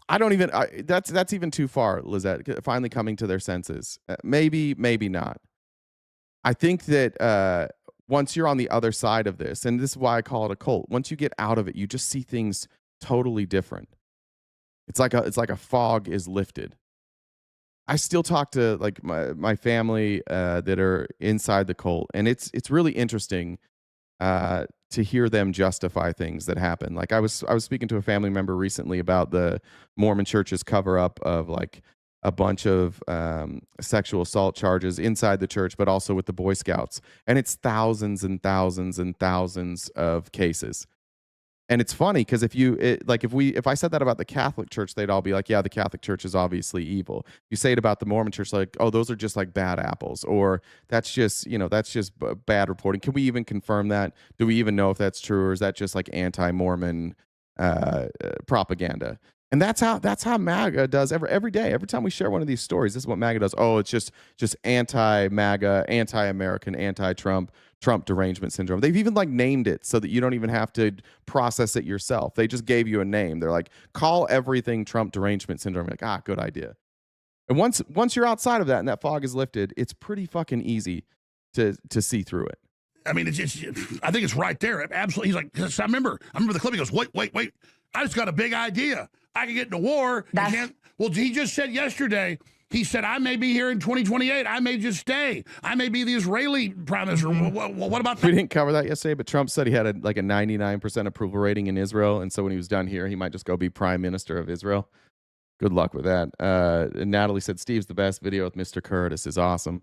I don't even, that's even too far, Lizette, finally coming to their senses. Maybe not. I think that once you're on the other side of this, and this is why I call it a cult, once you get out of it, you just see things totally different. It's like a fog is lifted. I still talk to like my family that are inside the cult, and it's really interesting to hear them justify things that happen. Like I was speaking to a family member recently about the Mormon Church's cover up of like a bunch of sexual assault charges inside the church, but also with the Boy Scouts, and it's thousands and thousands and thousands of cases. And it's funny because if I said that about the Catholic Church, they'd all be like, yeah, the Catholic Church is obviously evil. If you say it about the Mormon Church, like, oh, those are just like bad apples, or that's just bad reporting. Can we even confirm that? Do we even know if that's true, or is that just like anti-Mormon propaganda? And that's how MAGA does every day. Every time we share one of these stories, this is what MAGA does. Oh, it's just anti-MAGA, anti-American, anti-Trump, Trump derangement syndrome. They've even like named it so that you don't even have to process it yourself. They just gave you a name. They're like, call everything Trump derangement syndrome. You're like, good idea. And once you're outside of that and that fog is lifted, it's pretty fucking easy to see through it. I mean, I think it's right there. Absolutely. He's like, I remember the clip. He goes, wait. I just got a big idea. I can get into war. Well, he just said yesterday, he said, I may be here in 2028. I may just stay. I may be the Israeli prime minister. What about that? We didn't cover that yesterday, but Trump said he had a 99% approval rating in Israel. And so when he was done here, he might just go be prime minister of Israel. Good luck with that. Natalie said, Steve's the best. Video with Mr. Curtis is awesome.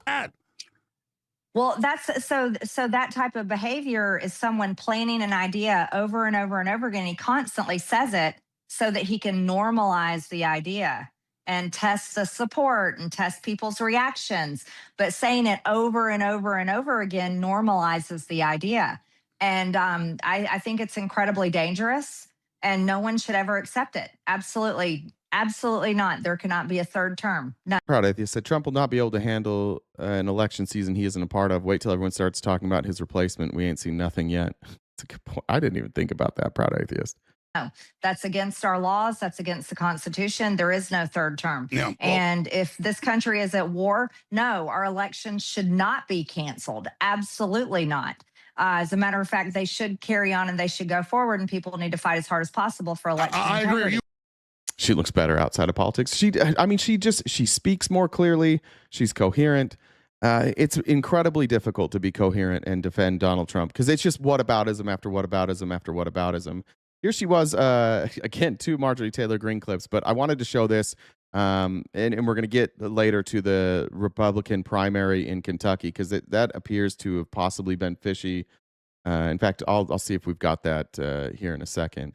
Well, that's so that type of behavior is someone planning an idea over and over and over again. He constantly says it so that he can normalize the idea and test the support and test people's reactions. But saying it over and over and over again normalizes the idea. And I think it's incredibly dangerous, and no one should ever accept it. Absolutely not. There cannot be a third term. No. Proud atheist said Trump will not be able to handle an election season he isn't a part of. Wait till everyone starts talking about his replacement. We ain't seen nothing yet. It's a good point. I didn't even think about that, proud atheist. No, that's against our laws. That's against the Constitution. There is no third term. Yeah, and if this country is at war, no, our elections should not be canceled. Absolutely not. As a matter of fact, they should carry on and they should go forward, and people need to fight as hard as possible for election integrity. Agree. She looks better outside of politics. She speaks more clearly. She's coherent. It's incredibly difficult to be coherent and defend Donald Trump because it's just whataboutism after whataboutism after whataboutism. Here she was, again, 2 Marjorie Taylor Greene clips, but I wanted to show this, and we're going to get later to the Republican primary in Kentucky because that appears to have possibly been fishy. In fact, I'll see if we've got that here in a second.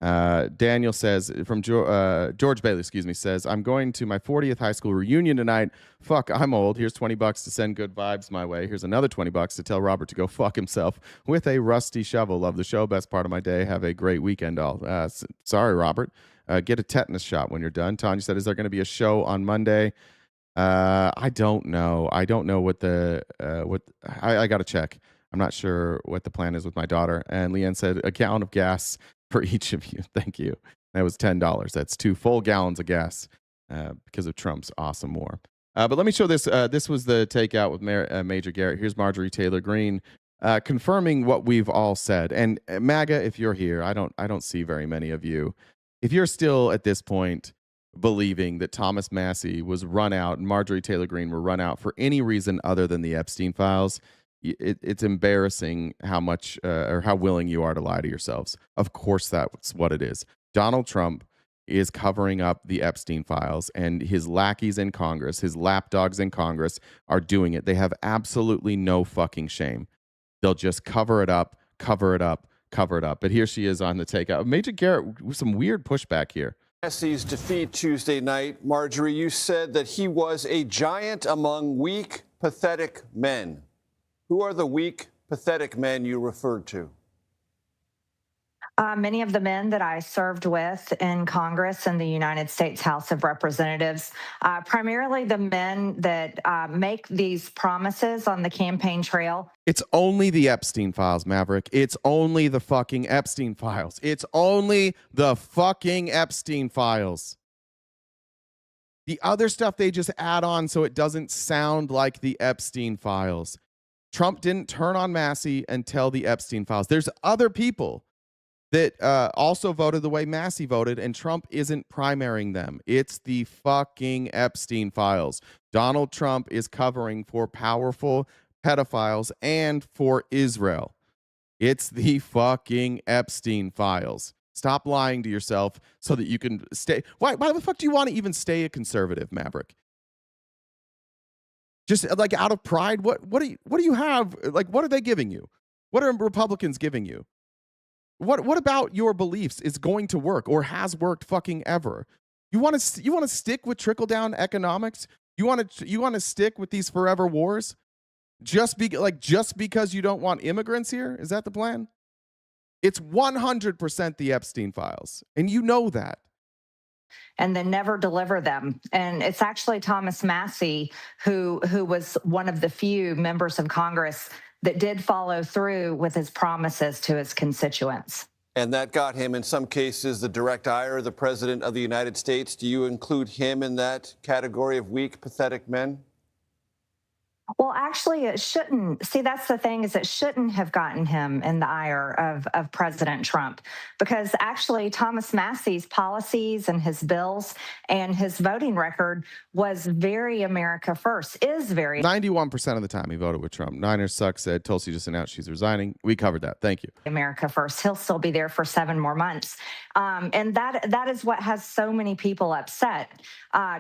Daniel says, from George Bailey, says, I'm going to my 40th high school reunion tonight. Fuck, I'm old. Here's $20 to send good vibes my way. Here's another $20 to tell Robert to go fuck himself with a rusty shovel. Love the show. Best part of my day. Have a great weekend all. Sorry, Robert. Get a tetanus shot when you're done. Tanya said, is there going to be a show on Monday? I don't know. I don't know what I got to check. I'm not sure what the plan is with my daughter. And Leanne said, a gallon of gas for each of you. Thank you. That was $10. That's 2 full gallons of gas because of Trump's awesome war. But let me show this. This was the takeout with Major Garrett. Here's Marjorie Taylor Greene confirming what we've all said. And MAGA, if you're here, I don't see very many of you. If you're still at this point believing that Thomas Massie was run out and Marjorie Taylor Greene were run out for any reason other than the Epstein files, it's embarrassing how much or how willing you are to lie to yourselves. Of course, that's what it is. Donald Trump is covering up the Epstein files, and his lackeys in Congress, his lapdogs in Congress are doing it. They have absolutely no fucking shame. They'll just cover it up, cover it up, cover it up. But here she is on the takeout. Major Garrett with some weird pushback here. Massie's defeat Tuesday night. Marjorie, you said that he was a giant among weak, pathetic men. Who are the weak, pathetic men you referred to? Many of the men that I served with in Congress and the United States House of Representatives, primarily the men that make these promises on the campaign trail. It's only the Epstein files, Maverick. It's only the fucking Epstein files. It's only the fucking Epstein files. The other stuff they just add on so it doesn't sound like the Epstein files. Trump didn't turn on Massie until the Epstein files. There's other people that also voted the way Massey voted, and Trump isn't primarying them. It's the fucking Epstein files. Donald Trump is covering for powerful pedophiles and for Israel. It's the fucking Epstein files. Stop lying to yourself so that you can stay. Why the fuck do you want to even stay a conservative, Maverick? Just like out of pride? What do you have? Like, what are they giving you? What are Republicans giving you? What about your beliefs is going to work or has worked fucking ever? You want to stick with trickle down economics? You want to stick with these forever wars? Just because you don't want immigrants here? Is that the plan? It's 100% the Epstein files, and you know that. And then never deliver them. And it's actually Thomas Massey who was one of the few members of Congress that did follow through with his promises to his constituents. And that got him, in some cases, the direct ire of the President of the United States. Do you include him in that category of weak, pathetic men? Well, actually, it shouldn't. See, that's the thing, is it shouldn't have gotten him in the ire of President Trump, because actually Thomas Massey's policies and his bills and his voting record was very America first, is very. 91% of the time he voted with Trump. Niners suck said Tulsi just announced she's resigning. We covered that. Thank you. America first. He'll still be there for 7 more months. And that is what has so many people upset.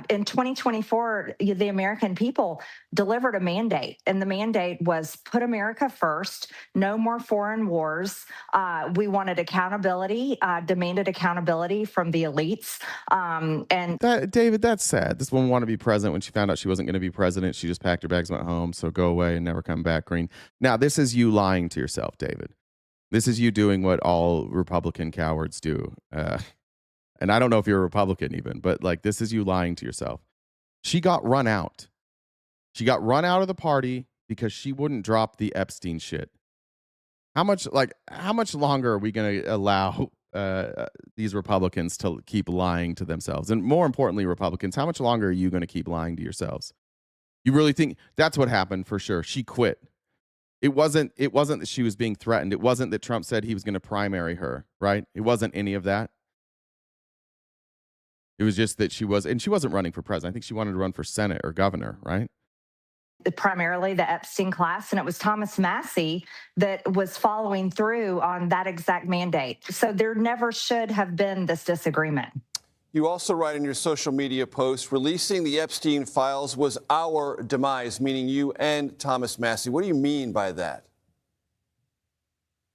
In 2024, the American people delivered a mandate, and the mandate was put America first, no more foreign wars. We wanted accountability, demanded accountability from the elites. David, that's sad. This woman wanted to be president. When she found out she wasn't going to be president, she just packed her bags and went home. So go away and never come back, Green. Now, this is you lying to yourself, David. This is you doing what all Republican cowards do. And I don't know if you're a Republican even, but like, this is you lying to yourself. She got run out. She got run out of the party because she wouldn't drop the Epstein shit. How much longer are we going to allow these Republicans to keep lying to themselves? And more importantly, Republicans, how much longer are you going to keep lying to yourselves? You really think that's what happened? For sure. She quit. It wasn't that she was being threatened. It wasn't that Trump said he was going to primary her, right? It wasn't any of that. It was just that she wasn't running for president. I think she wanted to run for Senate or governor, right? Primarily the Epstein class, and it was Thomas Massey that was following through on that exact mandate. So there never should have been this disagreement. You also write in your social media post, releasing the Epstein files was our demise, meaning you and Thomas Massey. What do you mean by that?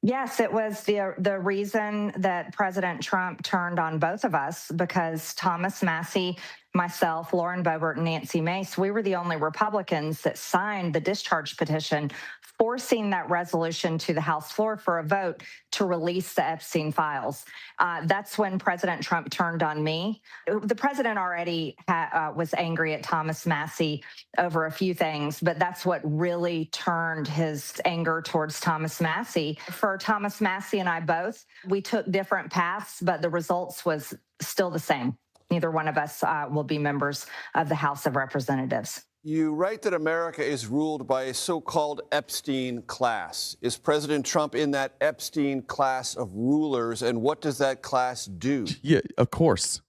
Yes, it was the reason that President Trump turned on both of us, because Thomas Massey, myself, Lauren Boebert, and Nancy Mace, we were the only Republicans that signed the discharge petition forcing that resolution to the House floor for a vote to release the Epstein files. That's when President Trump turned on me. The president already was angry at Thomas Massey over a few things, but that's what really turned his anger towards Thomas Massey. For Thomas Massey and I both, we took different paths, but the results was still the same. Neither one of us will be members of the House of Representatives. You write that America is ruled by a so-called Epstein class. Is President Trump in that Epstein class of rulers, and what does that class do? Yeah, of course.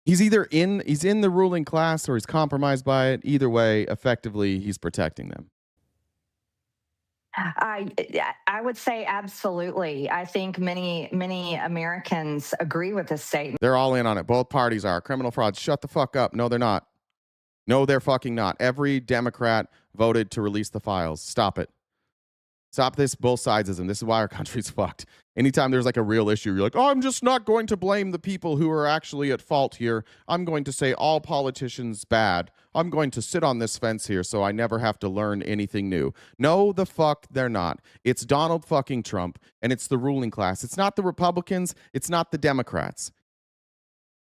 He's either in the ruling class or he's compromised by it. Either way, effectively, he's protecting them. I would say absolutely. I think many Americans agree with this statement. They're all in on it. Both parties are. Criminal frauds. Shut the fuck up. No, they're not. No, they're fucking not. Every Democrat voted to release the files. Stop it. Stop this both sidesism. This is why our country's fucked. Anytime there's like a real issue, you're like, oh, I'm just not going to blame the people who are actually at fault here. I'm going to say all politicians bad. I'm going to sit on this fence here so I never have to learn anything new. No, the fuck they're not. It's Donald fucking Trump, and it's the ruling class. It's not the Republicans. It's not the Democrats.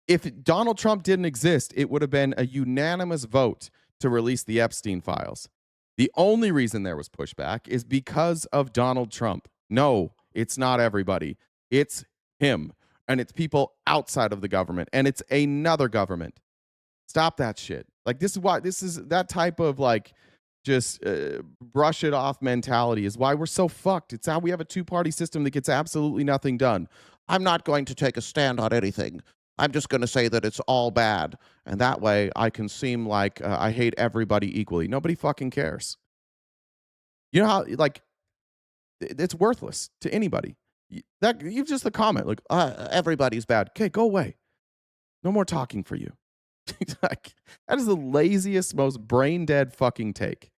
If Donald Trump didn't exist, it would have been a unanimous vote to release the Epstein files. The only reason there was pushback is because of Donald Trump. No, it's not everybody. It's him. And it's people outside of the government. And it's another government. Stop that shit. Like, this is that type of like just brush it off mentality is why we're so fucked. It's how we have a two-party system that gets absolutely nothing done. I'm not going to take a stand on anything. I'm just going to say that it's all bad. And that way I can seem like I hate everybody equally. Nobody fucking cares. You know how, like, it's worthless to anybody. That you've just a comment like, everybody's bad. Okay, go away. No more talking for you. Like, that is the laziest, most brain dead fucking take.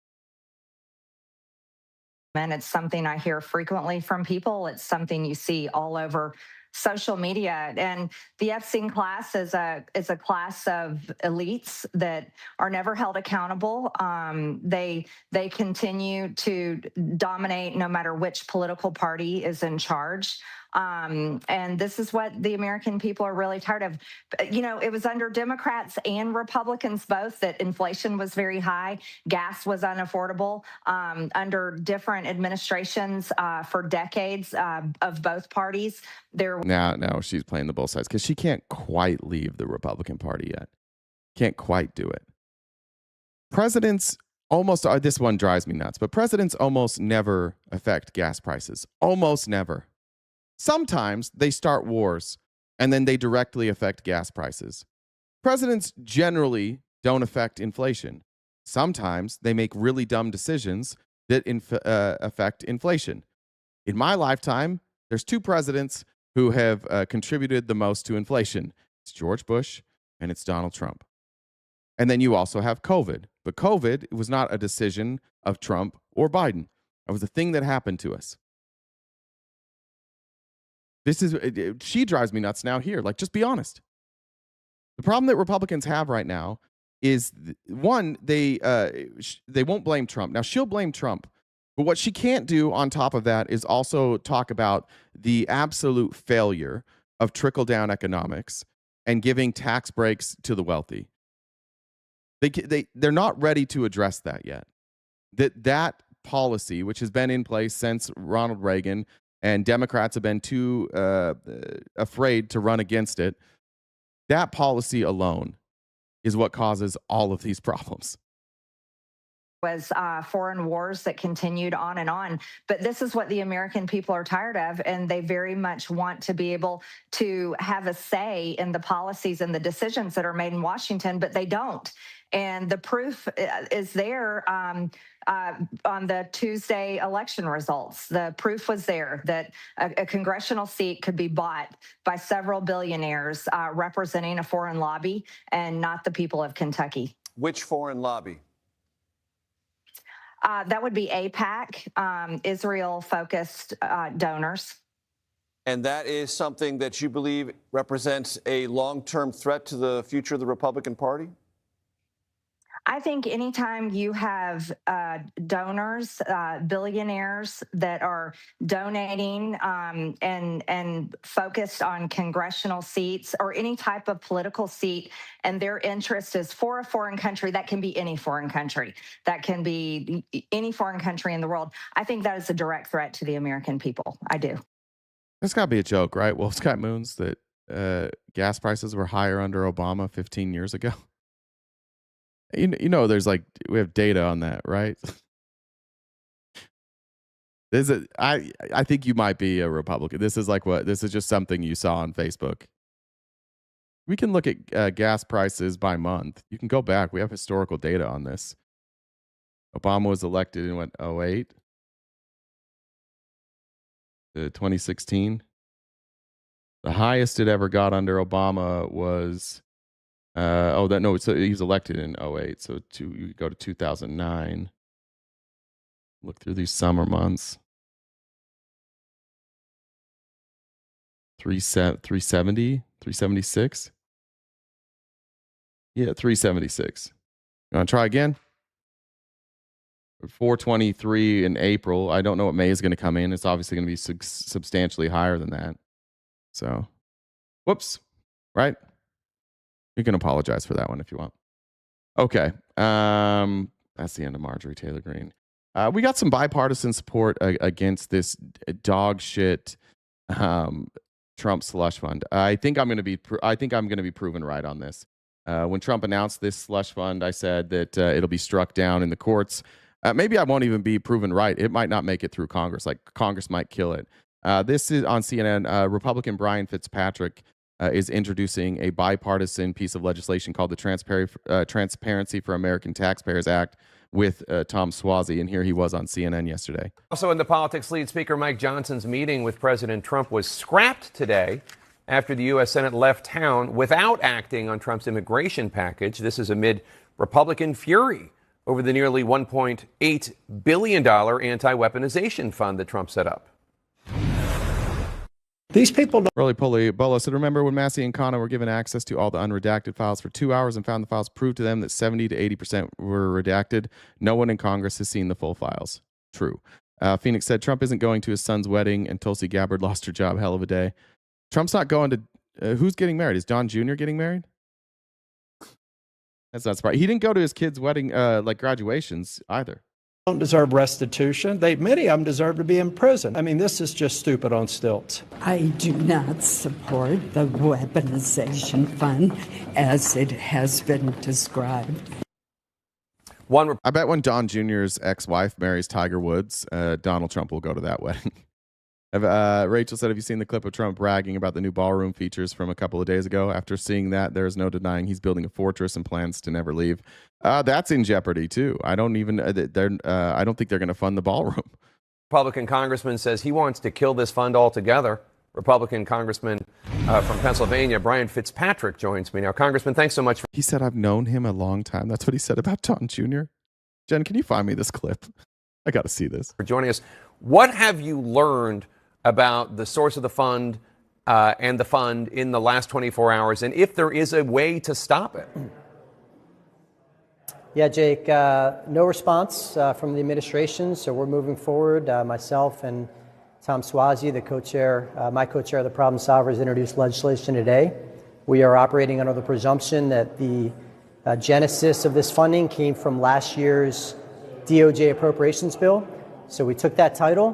And it's something I hear frequently from people. It's something you see all over social media. And the Epstein class is a class of elites that are never held accountable. They continue to dominate no matter which political party is in charge. And this is what the American people are really tired of. You know, it was under Democrats and Republicans both that inflation was very high, gas was unaffordable under different administrations for decades of both parties. Now she's playing the both sides because she can't quite leave the Republican Party yet. Can't quite do it. Presidents almost, this one drives me nuts, but presidents almost never affect gas prices. Almost never. Sometimes they start wars and then they directly affect gas prices. Presidents generally don't affect inflation. Sometimes they make really dumb decisions that affect inflation. In my lifetime, there's two presidents who have contributed the most to inflation. It's George Bush and it's Donald Trump. And then you also have COVID. But COVID was not a decision of Trump or Biden. It was a thing that happened to us. She drives me nuts now here. Like, just be honest. The problem that Republicans have right now is, one, they won't blame Trump. Now, she'll blame Trump. But what she can't do on top of that is also talk about the absolute failure of trickle-down economics and giving tax breaks to the wealthy. They're not ready to address that yet. That policy, which has been in place since Ronald Reagan, and Democrats have been too afraid to run against it, that policy alone is what causes all of these problems. Was foreign wars that continued on and on. But this is what the American people are tired of, and they very much want to be able to have a say in the policies and the decisions that are made in Washington, but they don't. And the proof is there on the Tuesday election results. The proof was there that a congressional seat could be bought by several billionaires representing a foreign lobby and not the people of Kentucky. Which foreign lobby? That would be AIPAC, Israel-focused donors. And that is something that you believe represents a long-term threat to the future of the Republican Party? I think anytime you have donors, billionaires that are donating and focused on congressional seats or any type of political seat, and their interest is for a foreign country, that can be any foreign country, that can be any foreign country in the world. I think that is a direct threat to the American people. I do. It's got to be a joke, right? Well, Scott Moons, that gas prices were higher under Obama 15 years ago. You know, there's we have data on that, right? I think you might be a Republican. This is just something you saw on Facebook. We can look at gas prices by month. You can go back. We have historical data on this. Obama was elected in 2008 to 2016. The highest it ever got under Obama was so he was elected in 2008. So you go to 2009. Look through these summer months. 370, 376. Yeah, 376. You want to try again? 423 in April. I don't know what May is going to come in. It's obviously going to be substantially higher than that. So, whoops, right? You can apologize for that one if you want. Okay. That's the end of Marjorie Taylor Greene. We got some bipartisan support against this dog shit Trump slush fund. I think I'm going to be proven right on this. When Trump announced this slush fund, I said that it'll be struck down in the courts. Maybe I won't even be proven right. It might not make it through Congress. Like Congress might kill it. This is on CNN. Republican Brian Fitzpatrick is introducing a bipartisan piece of legislation called the Transparency for American Taxpayers Act with Tom Suozzi. And here he was on CNN yesterday. Also in the politics lead, Speaker Mike Johnson's meeting with President Trump was scrapped today after the U.S. Senate left town without acting on Trump's immigration package. This is amid Republican fury over the nearly $1.8 billion anti-weaponization fund that Trump set up. These people don't really Bolo said, remember when Massey and Khanna were given access to all the unredacted files for 2 hours and found the files proved to them that 70 to 80% were redacted? No one in Congress has seen the full files. True. Phoenix said Trump isn't going to his son's wedding and Tulsi Gabbard lost her job. Hell of a day. Trump's not going to... who's getting married? Is Don Jr. getting married? That's not surprising. He didn't go to his kid's wedding, like graduations either. Don't deserve restitution. Many of them deserve to be in prison. I mean, this is just stupid on stilts. I do not support the weaponization fund as it has been described. I bet when Don Jr.'s ex-wife marries Tiger Woods, Donald Trump will go to that wedding. Rachel said, have you seen the clip of Trump bragging about the new ballroom features from a couple of days ago? After seeing that, there's no denying he's building a fortress and plans to never leave. That's in jeopardy, too. I don't think they're going to fund the ballroom. Republican congressman says he wants to kill this fund altogether. Republican congressman from Pennsylvania, Brian Fitzpatrick, joins me now. Congressman, thanks so much. He said, I've known him a long time. That's what he said about Don Jr. Jen, can you find me this clip? I got to see this. For joining us. What have you learned about the source of the fund and the fund in the last 24 hours, and if there is a way to stop it? Yeah, Jake, no response from the administration, so we're moving forward. Myself and Tom Suozzi, the co-chair, my co-chair of the Problem Solvers, introduced legislation today. We are operating under the presumption that the genesis of this funding came from last year's DOJ appropriations bill. So we took that title.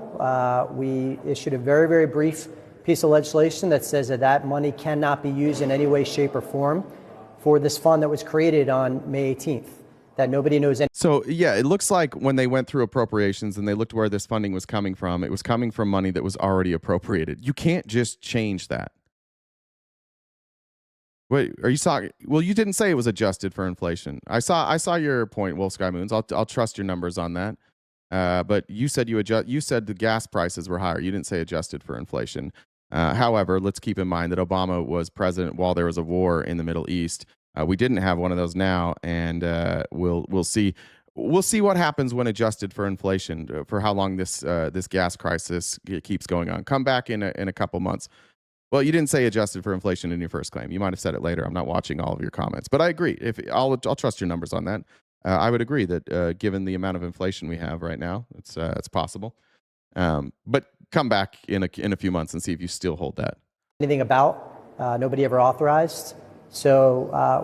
We issued a very, very brief piece of legislation that says that money cannot be used in any way, shape, or form for this fund that was created on May 18th. That nobody knows. So, yeah, it looks like when they went through appropriations and they looked where this funding was coming from, it was coming from money that was already appropriated. You can't just change that. Wait, are you talking? Well, you didn't say it was adjusted for inflation. I saw your point, Wolf Sky Moons. I'll trust your numbers on that. But you said you said the gas prices were higher. You didn't say adjusted for inflation. However, let's keep in mind that Obama was president while there was a war in the Middle East. We didn't have one of those now, and we'll see. We'll see what happens when adjusted for inflation. For how long this gas crisis keeps going on. Come back in a couple months. Well, you didn't say adjusted for inflation in your first claim. You might have said it later. I'm not watching all of your comments, but I agree. I'll trust your numbers on that. I would agree that given the amount of inflation we have right now, it's possible. But come back in a few months and see if you still hold that. Anything about nobody ever authorized. So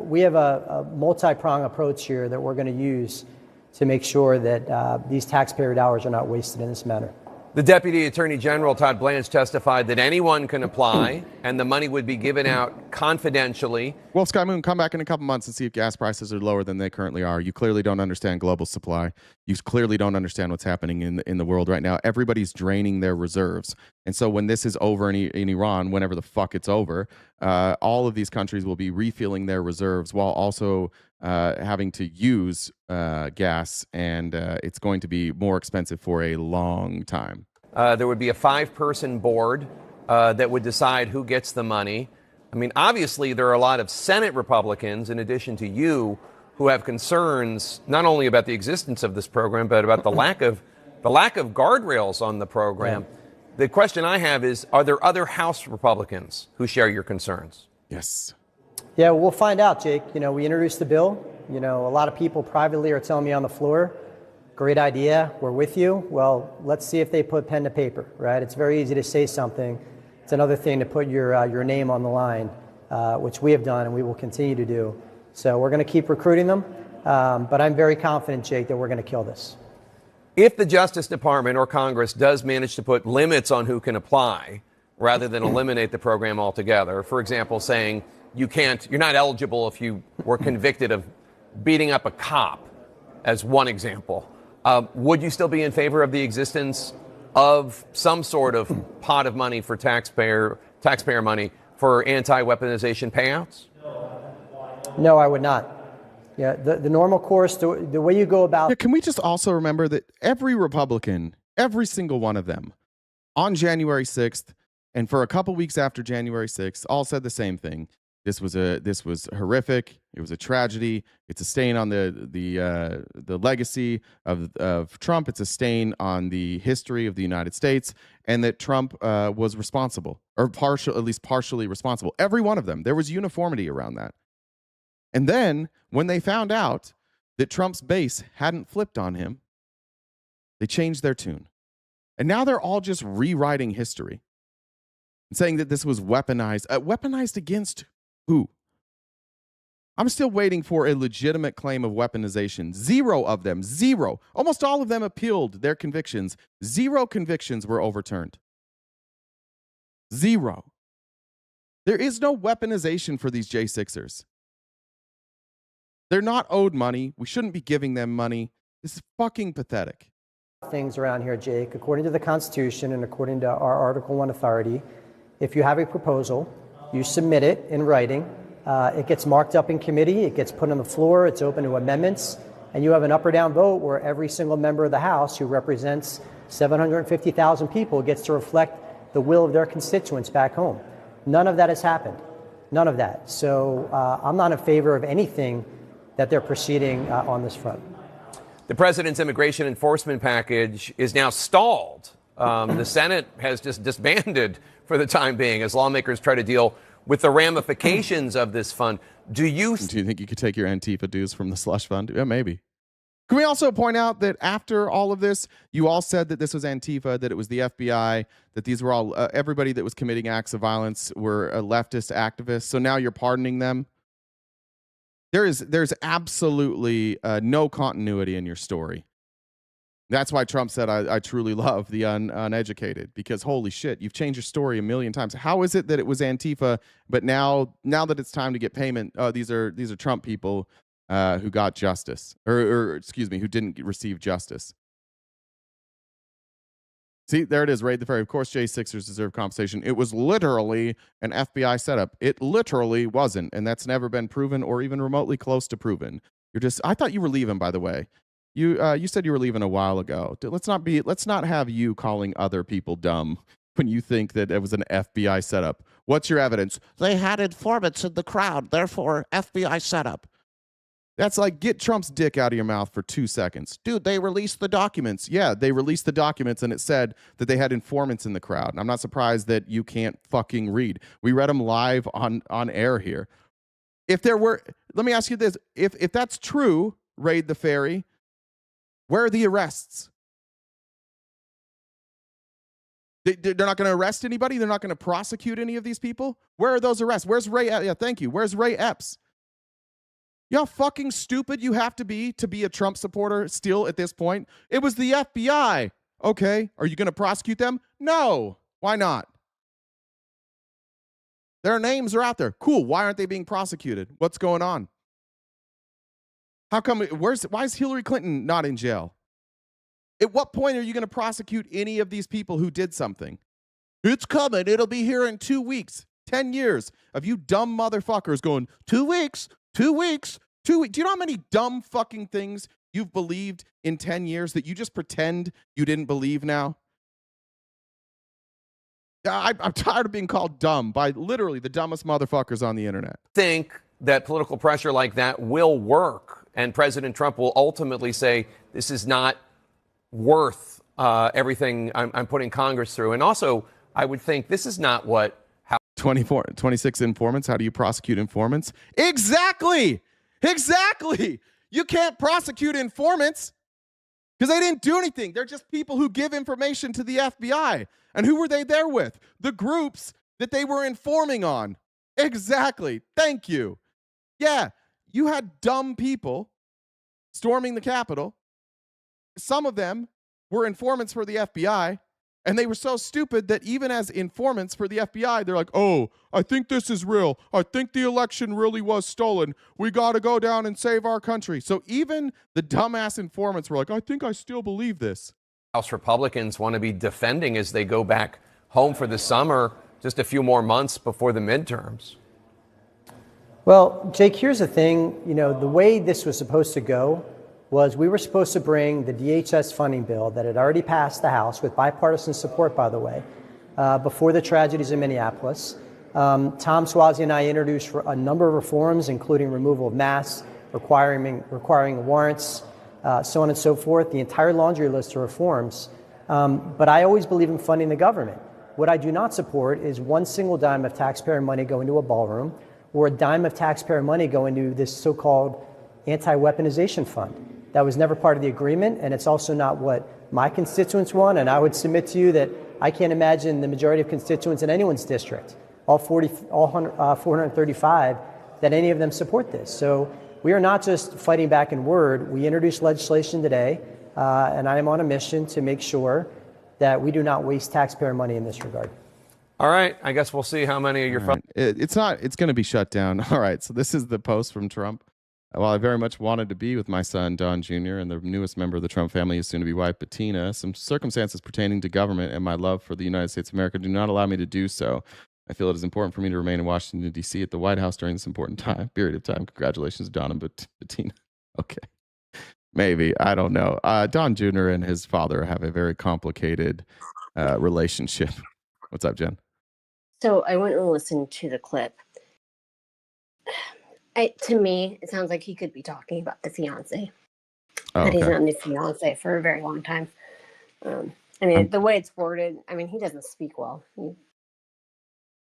we have a multi-pronged approach here that we're going to use to make sure that these taxpayer dollars are not wasted in this manner. The Deputy Attorney General, Todd Blanche, testified that anyone can apply and the money would be given out confidentially. Well, Sky Moon, come back in a couple months and see if gas prices are lower than they currently are. You clearly don't understand global supply. You clearly don't understand what's happening in the world right now. Everybody's draining their reserves. And so when this is over in Iran, whenever the fuck it's over, all of these countries will be refilling their reserves while also having to use gas, and it's going to be more expensive for a long time. There would be a 5-person board that would decide who gets the money. I mean, obviously, there are a lot of Senate Republicans, in addition to you, who have concerns not only about the existence of this program, but about the lack of guardrails on the program. Yeah. The question I have is, are there other House Republicans who share your concerns? Yes. Yeah, we'll find out, Jake. We introduced the bill. A lot of people privately are telling me on the floor, great idea, we're with you. Well, let's see if they put pen to paper, right? It's very easy to say something. It's another thing to put your name on the line, which we have done and we will continue to do. So we're going to keep recruiting them. But I'm very confident, Jake, that we're going to kill this. If the Justice Department or Congress does manage to put limits on who can apply, rather than eliminate the program altogether, for example, saying you're not eligible if you were convicted of beating up a cop, as one example. Would you still be in favor of the existence of some sort of pot of money for taxpayer money for anti-weaponization payouts? No, I would not. Yeah, the normal course, the way you go about. Yeah, can we just also remember that every Republican, every single one of them, on January 6th, and for a couple weeks after January 6th, all said the same thing. This was horrific. It was a tragedy. It's a stain on the legacy of Trump. It's a stain on the history of the United States, and that Trump was responsible, or at least partially responsible. Every one of them. There was uniformity around that. And then when they found out that Trump's base hadn't flipped on him, they changed their tune, and now they're all just rewriting history and saying that this was weaponized. Weaponized against who? I'm still waiting for a legitimate claim of weaponization. Zero of them. Zero. Almost all of them appealed their convictions. 0 convictions were overturned. 0. There is no weaponization for these J6ers. They're not owed money. We shouldn't be giving them money. This is fucking pathetic. Things around here, Jake, according to the Constitution and according to our Article 1 authority, if you have a proposal, you submit it in writing. It gets marked up in committee. It gets put on the floor. It's open to amendments. And you have an up or down vote where every single member of the House who represents 750,000 people gets to reflect the will of their constituents back home. None of that has happened. None of that. So I'm not in favor of anything that they're proceeding on this front. The president's immigration enforcement package is now stalled. The Senate has just disbanded for the time being as lawmakers try to deal with the ramifications of this fund. Do you think you could take your Antifa dues from the slush fund? Yeah, maybe. Can we also point out that after all of this, you all said that this was Antifa, that it was the FBI, that these were all, everybody that was committing acts of violence were leftist activists. So now you're pardoning them. There's absolutely no continuity in your story. That's why Trump said, I truly love the uneducated, because holy shit, you've changed your story a million times. How is it that it was Antifa, but now that it's time to get payment, these are Trump people who got justice, or excuse me, who didn't receive justice? See, there it is, Raid the Ferry. Of course, J6ers deserve compensation. It was literally an FBI setup. It literally wasn't, and that's never been proven or even remotely close to proven. I thought you were leaving, by the way. You said you were leaving a while ago. Let's not have you calling other people dumb when you think that it was an FBI setup. What's your evidence? They had informants in the crowd, therefore FBI setup. That's like, get Trump's dick out of your mouth for 2 seconds. Dude, they released the documents. Yeah, they released the documents and it said that they had informants in the crowd. And I'm not surprised that you can't fucking read. We read them live on air here. If there were, let me ask you this. If that's true, Raid the Ferry, where are the arrests? They're not going to arrest anybody? They're not going to prosecute any of these people? Where are those arrests? Where's Ray? Yeah, thank you. Where's Ray Epps? You know how fucking stupid you have to be a Trump supporter still at this point? It was the FBI. Okay, are you going to prosecute them? No. Why not? Their names are out there. Cool. Why aren't they being prosecuted? What's going on? How come? Why is Hillary Clinton not in jail? At what point are you going to prosecute any of these people who did something? It's coming. It'll be here in 2 weeks. 10 years of you dumb motherfuckers going, 2 weeks, 2 weeks, 2 weeks. Do you know how many dumb fucking things you've believed in 10 years that you just pretend you didn't believe now? I'm tired of being called dumb by literally the dumbest motherfuckers on the internet. Think that political pressure like that will work, and President Trump will ultimately say, this is not worth everything I'm putting Congress through. And also, I would think this is not what... 26 informants. How do you prosecute informants? Exactly. You can't prosecute informants because they didn't do anything. They're just people who give information to the FBI. And who were they there with? The groups that they were informing on. Exactly. Thank you. Yeah, you had dumb people storming the Capitol. Some of them were informants for the FBI. And they were so stupid that even as informants for the FBI, they're like, oh, I think this is real. I think the election really was stolen. We got to go down and save our country. So even the dumbass informants were like, I think I still believe this. House Republicans want to be defending as they go back home for the summer, just a few more months before the midterms. Well, Jake, here's the thing. You know, the way this was supposed to go was we were supposed to bring the DHS funding bill that had already passed the House with bipartisan support, by the way, before the tragedies in Minneapolis. Tom Suozzi and I introduced a number of reforms, including removal of masks, requiring warrants, so on and so forth, the entire laundry list of reforms. But I always believe in funding the government. What I do not support is one single dime of taxpayer money going to a ballroom or a dime of taxpayer money going to this so-called anti-weaponization fund. That was never part of the agreement, and it's also not what my constituents want. And I would submit to you that I can't imagine the majority of constituents in anyone's district, all 435, that any of them support this. So we are not just fighting back in word. We introduced legislation today, and I am on a mission to make sure that we do not waste taxpayer money in this regard. All right, I guess we'll see how many of your... Right. It's going to be shut down. All right, so this is the post from Trump. While I very much wanted to be with my son, Don Jr., and the newest member of the Trump family, his soon-to-be wife, Bettina, some circumstances pertaining to government and my love for the United States of America do not allow me to do so. I feel it is important for me to remain in Washington, D.C. at the White House during this important period of time. Congratulations, Don and Bettina. Okay. Maybe. I don't know. Don Jr. and his father have a very complicated relationship. What's up, Jen? So I went and listened to the clip. To me, it sounds like he could be talking about the fiance. Oh, that he's okay. known the fiance for a very long time. I mean, the way it's worded, I mean, he doesn't speak well.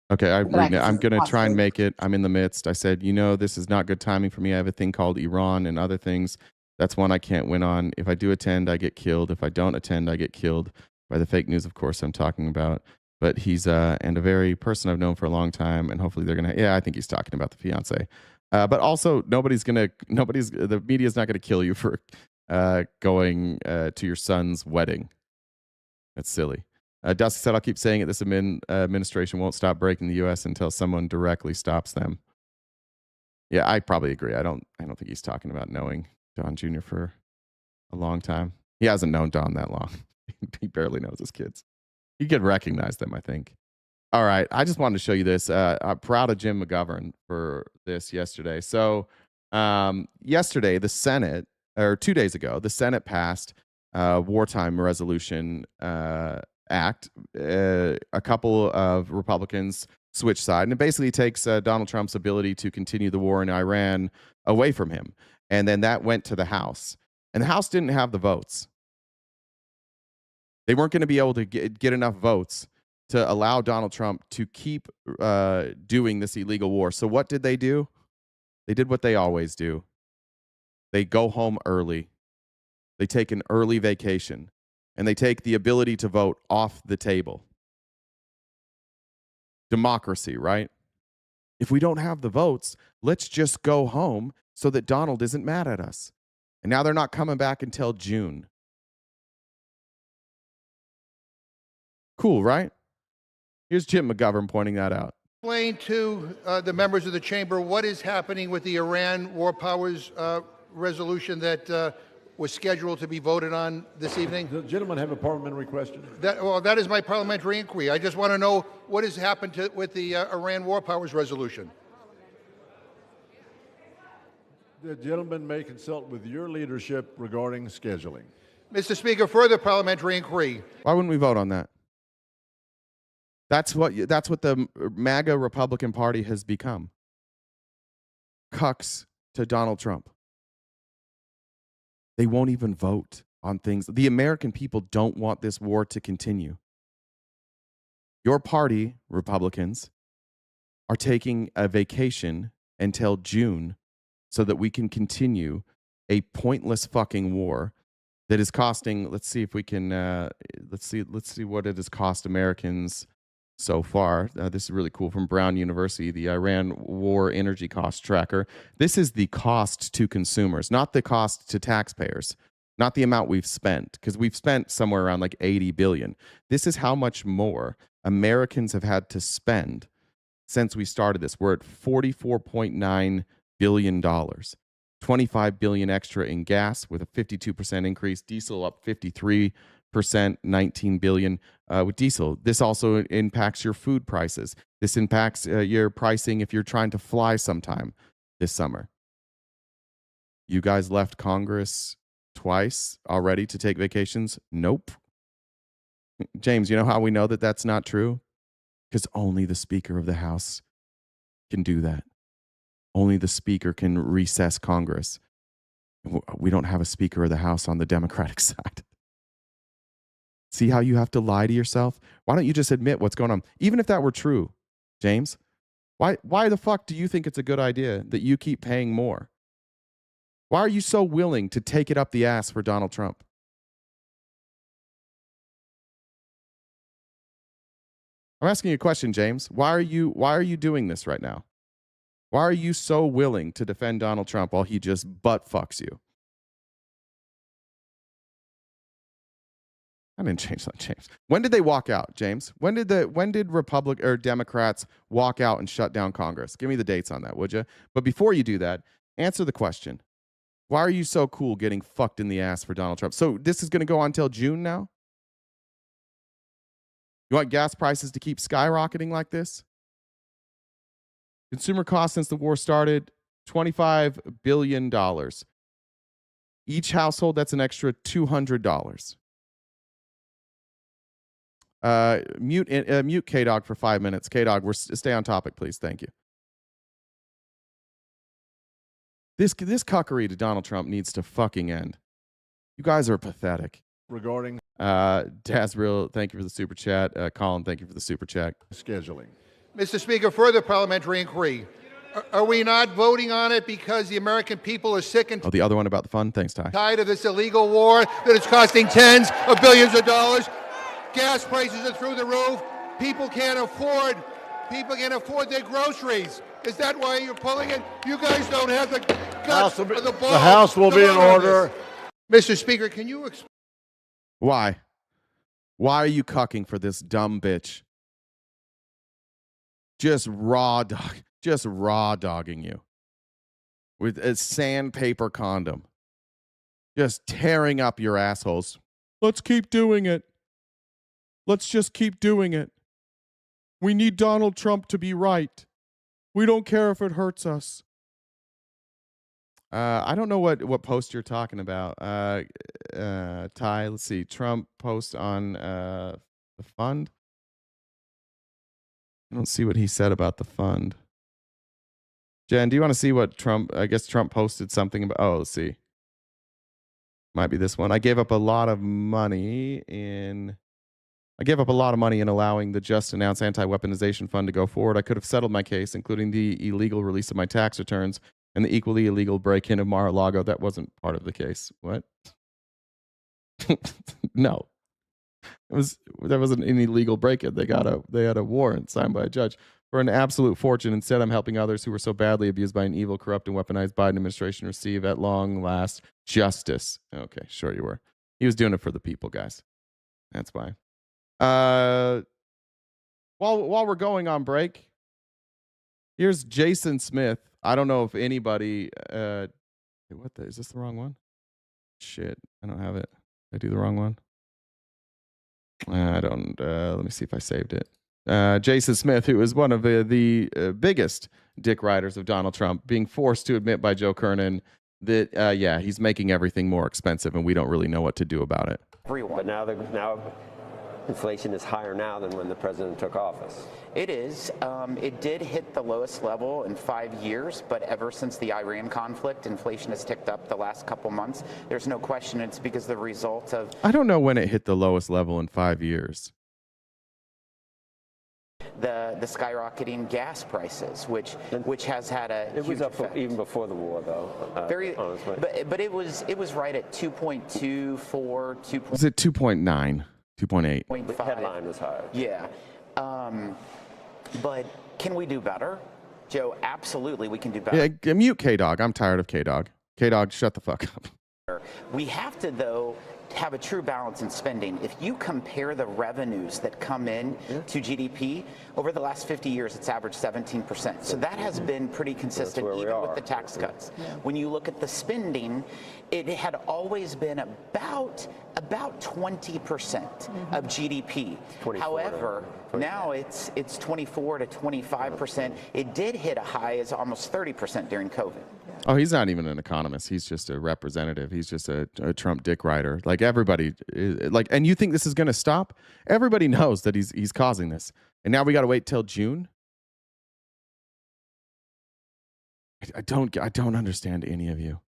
Okay, I'm going to try and make it. I'm in the midst. I said, this is not good timing for me. I have a thing called Iran and other things. That's one I can't win on. If I do attend, I get killed. If I don't attend, I get killed by the fake news, of course, I'm talking about. But he's and a very person I've known for a long time, and hopefully they're going to, I think he's talking about the fiance. But also, the media's not going to kill you for going to your son's wedding. That's silly. Dusty said, I'll keep saying it. This administration won't stop breaking the U.S. until someone directly stops them. Yeah, I probably agree. I don't think he's talking about knowing Don Jr. for a long time. He hasn't known Don that long. He barely knows his kids. He could recognize them, I think. All right, I just wanted to show you this. I'm proud of Jim McGovern for this yesterday. So yesterday, the Senate, or 2 days ago, the Senate passed Wartime Resolution Act. A couple of Republicans switched side, and it basically takes Donald Trump's ability to continue the war in Iran away from him. And then that went to the House. And the House didn't have the votes. They weren't going to be able to get enough votes to allow Donald Trump to keep doing this illegal war. So what did they do? They did what they always do. They go home early. They take an early vacation. And they take the ability to vote off the table. Democracy, right? If we don't have the votes, let's just go home so that Donald isn't mad at us. And now they're not coming back until June. Cool, right? Here's Jim McGovern pointing that out. Explain to the members of the chamber what is happening with the Iran War Powers resolution that was scheduled to be voted on this evening. The gentleman have a parliamentary question. That is my parliamentary inquiry. I just want to know what has happened with the Iran War Powers resolution. The gentleman may consult with your leadership regarding scheduling. Mr. Speaker, further parliamentary inquiry. Why wouldn't we vote on that? That's what the MAGA Republican Party has become. Cucks to Donald Trump. They won't even vote on things. The American people don't want this war to continue. Your party, Republicans, are taking a vacation until June so that we can continue a pointless fucking war that is costing, let's see what it has cost Americans so far. This is really cool from Brown University, the Iran War Energy Cost Tracker. This is the cost to consumers, not the cost to taxpayers. not the amount we've spent, because we've spent somewhere around like 80 billion. This is how much more Americans have had to spend since we started this. We're at $44.9 billion, 25 billion extra in gas with a 52% increase, diesel up 53%, 19 billion with diesel. This also impacts your food prices. This impacts your pricing if you're trying to fly sometime this summer. You guys left Congress twice already to take vacations? Nope. James, you know how we know that that's not true? Because only the Speaker of the House can do that. Only the Speaker can recess Congress. We don't have a Speaker of the House on the Democratic side. See how you have to lie to yourself? Why don't you just admit what's going on? Even if that were true, James, why the fuck do you think it's a good idea that you keep paying more? Why are you so willing to take it up the ass for Donald Trump? I'm asking you a question, James. Why are you doing this right now? Why are you so willing to defend Donald Trump while he just butt fucks you? I didn't change that, James. When did they walk out, James? When did Republican or Democrats walk out and shut down Congress? Give me the dates on that, would you? But before you do that, answer the question. Why are you so cool getting fucked in the ass for Donald Trump? So this is going to go on until June now? You want gas prices to keep skyrocketing like this? Consumer costs since the war started, $25 billion. Each household, that's an extra $200. Mute K-Dog for 5 minutes. K-Dog, stay on topic, please. Thank you. This cuckery to Donald Trump needs to fucking end. You guys are pathetic. Regarding Dazreal, thank you for the super chat. Colin, thank you for the super chat. Scheduling. Mr. Speaker, further parliamentary inquiry. Are we not voting on it because the American people are sick and the other one about the fund? Thanks, Ty. tired of this illegal war that is costing tens of billions of dollars? Gas prices are through the roof. People can't afford their groceries. Is that why you're pulling it? You guys don't have the guts or the balls. The House will be in order. Mr. Speaker, can you explain? Why? Why are you cucking for this dumb bitch? Just raw dogging you with a sandpaper condom. Just tearing up your assholes. Let's keep doing it. Let's just keep doing it. We need Donald Trump to be right. We don't care if it hurts us. I don't know what post you're talking about. Ty, let's see. Trump post on the fund. I don't see what he said about the fund. Jen, do you want to see what Trump, I guess Trump posted something about, let's see. Might be this one. I gave up a lot of money in allowing the just announced anti-weaponization fund to go forward. I could have settled my case, including the illegal release of my tax returns and the equally illegal break-in of Mar-a-Lago. That wasn't part of the case. What? No. There wasn't any illegal break-in. They had a warrant signed by a judge for an absolute fortune. Instead, I'm helping others who were so badly abused by an evil, corrupt, and weaponized Biden administration receive at long last justice. Okay, sure you were. He was doing it for the people, guys. That's why. While we're going on break, here's Jason Smith. I don't know if anybody. Is this the wrong one? Shit, I don't have it. Did I do the wrong one? I don't. Let me see if I saved it. Jason Smith, who is one of the biggest dick riders of Donald Trump, being forced to admit by Joe Kernan that he's making everything more expensive, and we don't really know what to do about it. But now inflation is higher now than when the president took office. It is. It did hit the lowest level in 5 years, but ever since the Iran conflict, inflation has ticked up the last couple months. There's no question it's because the result of... I don't know when it hit the lowest level in 5 years. The skyrocketing gas prices, which has had a It was huge up effect. even before the war, though. Honestly. But it was right at 2.24, 2. Was it 2.9, 2.8? The headline was higher. Yeah. But can we do better? Joe, absolutely we can do better. Yeah, mute K-Dog. I'm tired of K-Dog. K-Dog, shut the fuck up. We have to, though, have a true balance in spending. If you compare the revenues that come in to GDP, over the last 50 years, it's averaged 17%. So that has been pretty consistent, even with the tax cuts. When you look at the spending, it had always been about 20% of GDP. However, now it's 24 to 25%. It did hit a high as almost 30% during COVID. Oh, he's not even an economist. He's just a representative. He's just a Trump dick rider. Like everybody, and you think this is going to stop? Everybody knows that he's causing this, and now we got to wait till June. I don't understand any of you.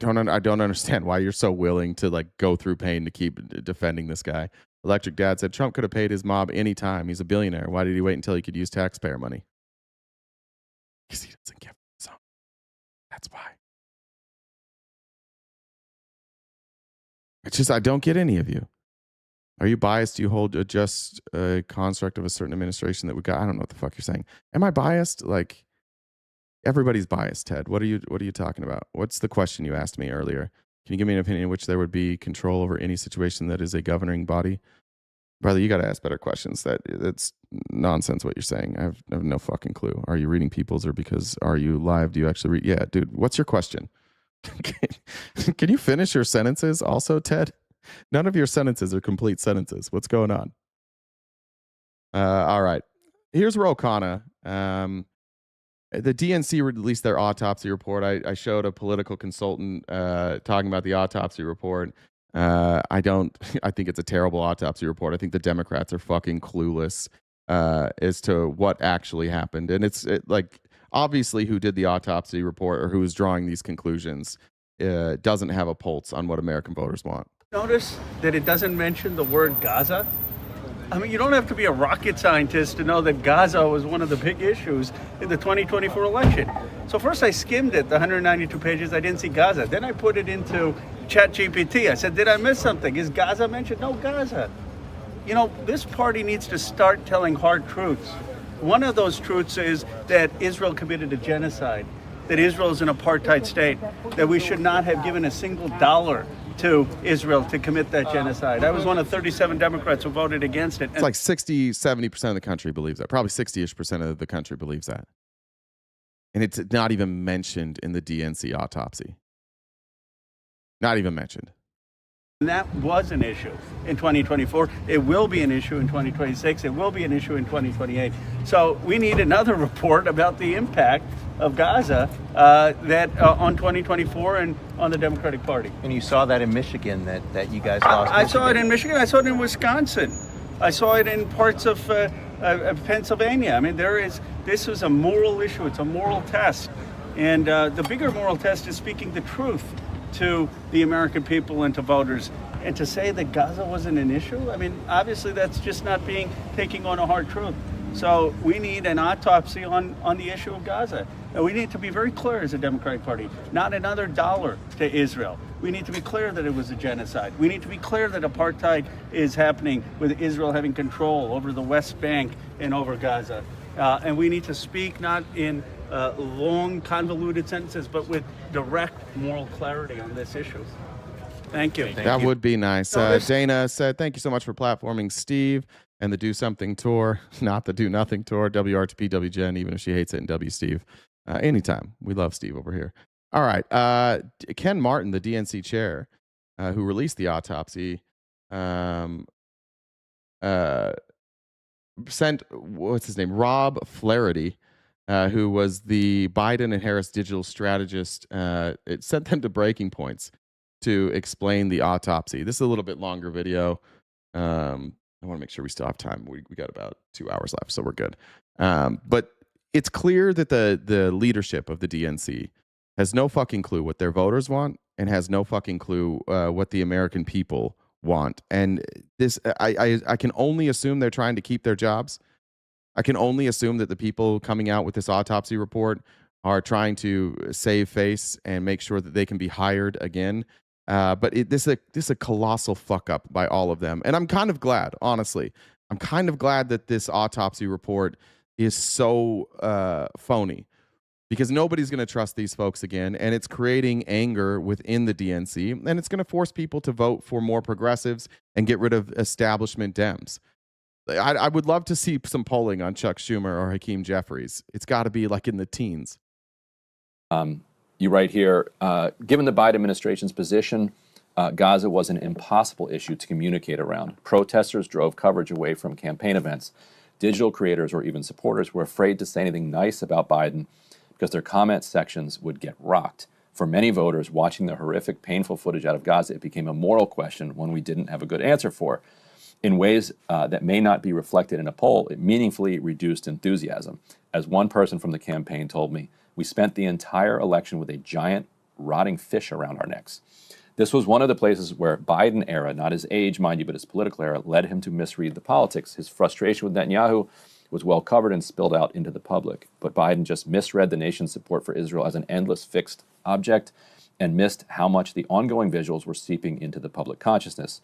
I don't understand why you're so willing to like go through pain to keep defending this guy. Electric Dad said Trump could have paid his mob any time. He's a billionaire. Why did he wait until he could use taxpayer money? Because he doesn't give some. That's why. It's just I don't get any of you. Are you biased? Do you hold just a construct of a certain administration that we got? I don't know what the fuck you're saying. Am I biased? Like everybody's biased, Ted. What are you talking about? What's the question you asked me earlier? Can you give me an opinion in which there would be control over any situation that is a governing body? Brother, you got to ask better questions. That's nonsense what you're saying. I have no fucking clue. Are you reading People's or because are you live? Do you actually read? Yeah, dude, what's your question? Can you finish your sentences also, Ted? None of your sentences are complete sentences. What's going on? All right. Here's Ro Khanna. The DNC released their autopsy report. I showed a political consultant talking about the autopsy report. I think it's a terrible autopsy report. I think the Democrats are fucking clueless as to what actually happened. And it's like, obviously who did the autopsy report or who is drawing these conclusions doesn't have a pulse on what American voters want. Notice that it doesn't mention the word Gaza. I mean, you don't have to be a rocket scientist to know that Gaza was one of the big issues in the 2024 election. So first I skimmed it, the 192 pages, I didn't see Gaza. Then I put it into ChatGPT. I said, did I miss something? Is Gaza mentioned? No, Gaza. You know, this party needs to start telling hard truths. One of those truths is that Israel committed a genocide, that Israel is an apartheid state, that we should not have given a single dollar to Israel to commit that genocide. I was one of 37 Democrats who voted against it. It's like 60-70% of the country believes that. Probably 60-ish% of the country believes that. And it's not even mentioned in the DNC autopsy. Not even mentioned. And that was an issue in 2024. It will be an issue in 2026. It will be an issue in 2028. So we need another report about the impact of Gaza on 2024 and on the Democratic Party. And you saw that in Michigan, that you guys lost. I saw it in Michigan. I saw it in Wisconsin. I saw it in parts of Pennsylvania. I mean, this is a moral issue. It's a moral test. And the bigger moral test is speaking the truth to the American people and to voters. And to say that Gaza wasn't an issue, I mean, obviously that's just not taking on a hard truth. So we need an autopsy on the issue of Gaza. And we need to be very clear as a Democratic Party, not another dollar to Israel. We need to be clear that it was a genocide. We need to be clear that apartheid is happening with Israel having control over the West Bank and over Gaza. And we need to speak not in long, convoluted sentences, but with direct moral clarity on this issue. Thank you. That would be nice. Dana said, thank you so much for platforming Steve and the Do Something tour, not the Do Nothing tour, WRTP, WGen, even if she hates it, and W Steve. Anytime. We love Steve over here. All right. Ken Martin, the DNC chair, who released the autopsy, sent, what's his name, Rob Flaherty, who was the Biden and Harris digital strategist. It sent them to breaking points to explain the autopsy. This is a little bit longer video. I want to make sure we still have time. We got about 2 hours left, so we're good. But it's clear that the leadership of the DNC has no fucking clue what their voters want and has no fucking clue what the American people want. And this, I can only assume they're trying to keep their jobs. I can only assume that the people coming out with this autopsy report are trying to save face and make sure that they can be hired again. But this is a colossal fuck up by all of them. And I'm kind of glad, honestly. I'm kind of glad that this autopsy report is so phony. because nobody's going to trust these folks again, and it's creating anger within the DNC, and it's going to force people to vote for more progressives and get rid of establishment Dems. I would love to see some polling on Chuck Schumer or Hakeem Jeffries. It's got to be like in the teens. You write here, given the Biden administration's position, Gaza was an impossible issue to communicate around. Protesters drove coverage away from campaign events. Digital creators or even supporters were afraid to say anything nice about Biden because their comment sections would get rocked. For many voters watching the horrific, painful footage out of Gaza, it became a moral question, one we didn't have a good answer for. In ways that may not be reflected in a poll, it meaningfully reduced enthusiasm. As one person from the campaign told me, we spent the entire election with a giant, rotting fish around our necks. This was one of the places where Biden era, not his age, mind you, but his political era, led him to misread the politics. His frustration with Netanyahu was well covered and spilled out into the public. But Biden just misread the nation's support for Israel as an endless fixed object and missed how much the ongoing visuals were seeping into the public consciousness.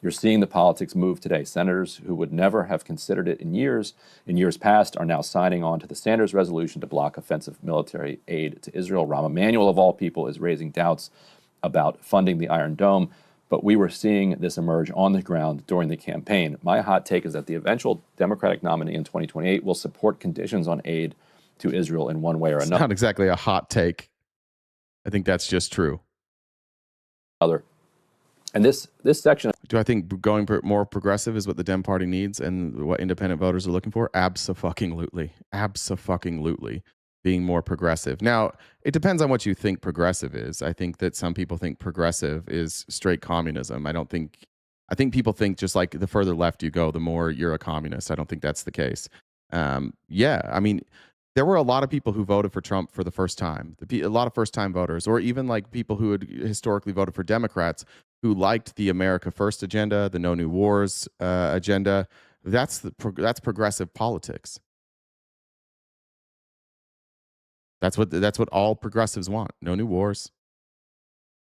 You're seeing the politics move today. Senators who would never have considered it in years past, are now signing on to the Sanders resolution to block offensive military aid to Israel. Rahm Emanuel, of all people, is raising doubts about funding the Iron Dome. But we were seeing this emerge on the ground during the campaign. My hot take is that the eventual Democratic nominee in 2028 will support conditions on aid to Israel in one way or another. It's not exactly a hot take. I think that's just true. And this section... Do I think going more progressive is what the Dem Party needs and what independent voters are looking for? Abso-fucking-lutely. Abso-fucking-lutely. Being more progressive. Now, it depends on what you think progressive is. I think that some people think progressive is straight communism. I think people think just like the further left you go, the more you're a communist. I don't think that's the case. Yeah, I mean, there were a lot of people who voted for Trump for the first time. A lot of first-time voters, or even like people who had historically voted for Democrats who liked the America First agenda, the No New Wars agenda. That's progressive politics. That's what all progressives want. No new wars.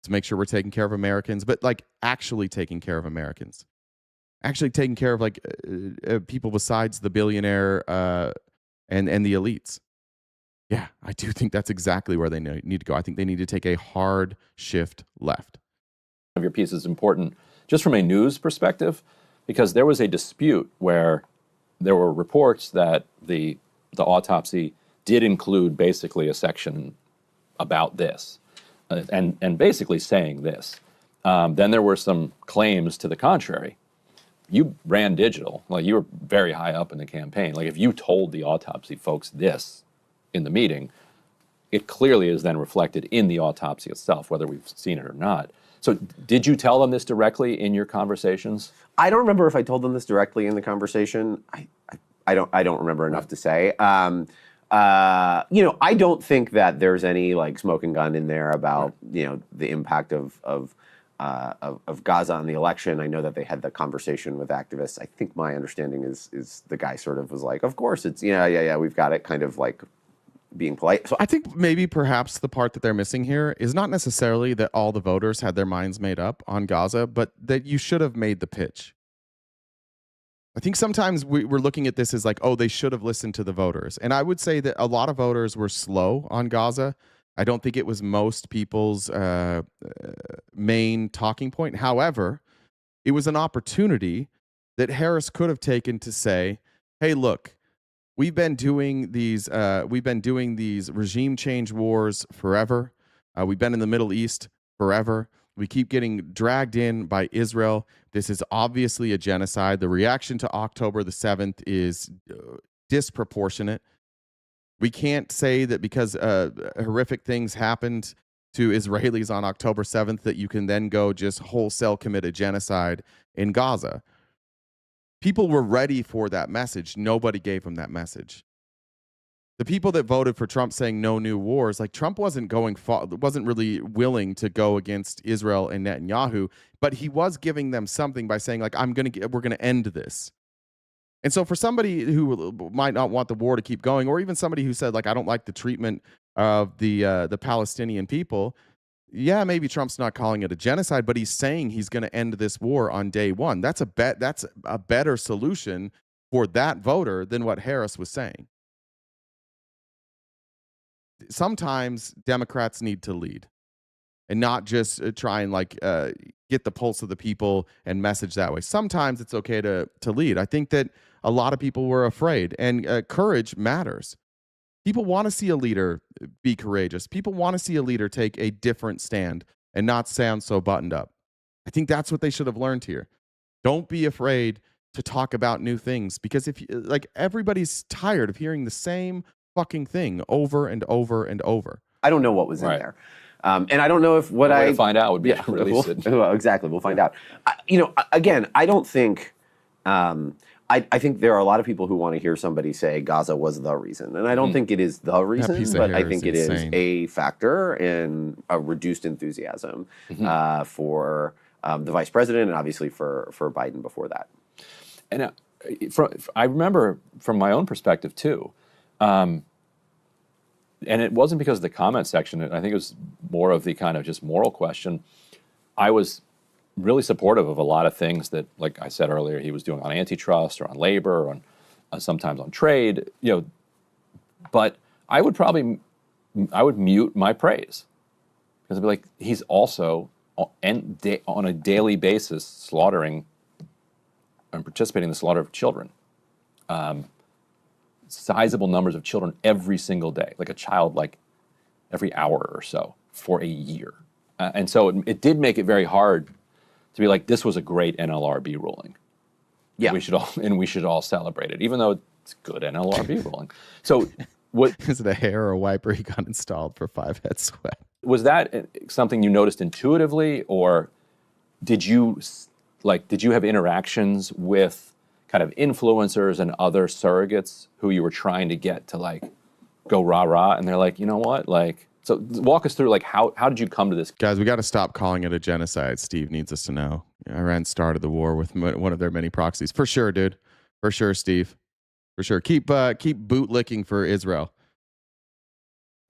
To make sure we're taking care of Americans, but like actually taking care of Americans. Actually taking care of like people besides the billionaire and the elites. Yeah, I do think that's exactly where they need to go. I think they need to take a hard shift left. Of your piece is important just from a news perspective, because there was a dispute where there were reports that the autopsy did include basically a section about this and basically saying this. Then there were some claims to the contrary. You ran digital, like you were very high up in the campaign. Like if you told the autopsy folks this in the meeting, it clearly is then reflected in the autopsy itself, whether we've seen it or not. So did you tell them this directly in your conversations? I don't remember if I told them this directly in the conversation. I don't remember enough to say. I don't think that there's any like smoking gun in there about the impact of Gaza on the election. I know that they had the conversation with activists. I think my understanding is the guy sort of was like, of course it's yeah we've got it, kind of like being polite. So I think maybe perhaps the part that they're missing here is not necessarily that all the voters had their minds made up on Gaza, but that you should have made the pitch. I think sometimes we're looking at this as like, oh, they should have listened to the voters. And I would say that a lot of voters were slow on Gaza. I don't think it was most people's main talking point. However, it was an opportunity that Harris could have taken to say, hey, look, we've been doing these regime change wars forever. We've been in the Middle East forever. We keep getting dragged in by Israel. This is obviously a genocide. The reaction to October the 7th is disproportionate. We can't say that because horrific things happened to Israelis on October 7th that you can then go just wholesale commit a genocide in Gaza. People were ready for that message. Nobody gave them that message. The people that voted for Trump saying no new wars, like Trump wasn't really willing to go against Israel and Netanyahu, but he was giving them something by saying like, we're going to end this. And so for somebody who might not want the war to keep going, or even somebody who said like, I don't like the treatment of the Palestinian people, yeah, maybe Trump's not calling it a genocide, but he's saying he's going to end this war on day one. That's a better solution for that voter than what Harris was saying. sometimes Democrats need to lead and not just try and get the pulse of the people and message that way. Sometimes it's okay to lead. I think that a lot of people were afraid, and courage matters. People want to see a leader be courageous. People want to see a leader take a different stand and not sound so buttoned up. I think that's what they should have learned here. Don't be afraid to talk about new things, because if everybody's tired of hearing the same fucking thing over and over and over. I don't know what was in there. And I don't know if what The way I to find out would be to release it. Exactly, we'll find out. Again, I don't think. I think there are a lot of people who want to hear somebody say Gaza was the reason, and I don't think it is the reason, but I think it is a factor in a reduced enthusiasm for the vice president, and obviously for Biden before that. And I remember from my own perspective too. And it wasn't because of the comment section. I think it was more of the kind of just moral question. I was really supportive of a lot of things that, like I said earlier, he was doing on antitrust or on labor, or on sometimes on trade. But I would mute my praise, because I'd be like, he's also on a daily basis slaughtering and participating in the slaughter of children. Sizable numbers of children every single day, like a child, like every hour or so for a year. And so it did make it very hard to be like, this was a great NLRB ruling. Yeah. We should all celebrate it, even though it's good NLRB ruling. So what is it, a hair or a wiper he got installed for 5 head sweat? Was that something you noticed intuitively, or did you have interactions with kind of influencers and other surrogates who you were trying to get to go rah-rah, and they're like, you know what, so walk us through, how did you come to this? Guys, we got to stop calling it a genocide. Steve needs us to know. Iran started the war with one of their many proxies. For sure, dude. For sure, Steve. For sure. Keep bootlicking for Israel.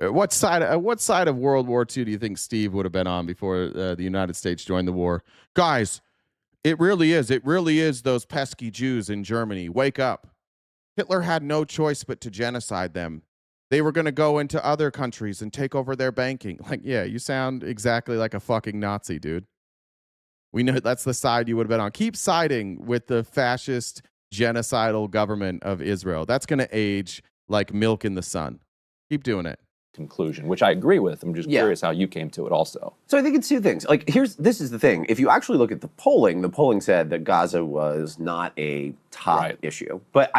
What side of World War II do you think Steve would have been on before the United States joined the war? Guys, it really is those pesky Jews in Germany. Wake up. Hitler had no choice but to genocide them. They were going to go into other countries and take over their banking. You sound exactly like a fucking Nazi, dude. We know that's the side you would have been on. Keep siding with the fascist, genocidal government of Israel. That's going to age like milk in the sun. Keep doing it. Conclusion, which I agree with. I'm just curious how you came to it also. So I think it's two things. This is the thing. If you actually look at the polling said that Gaza was not a top issue. But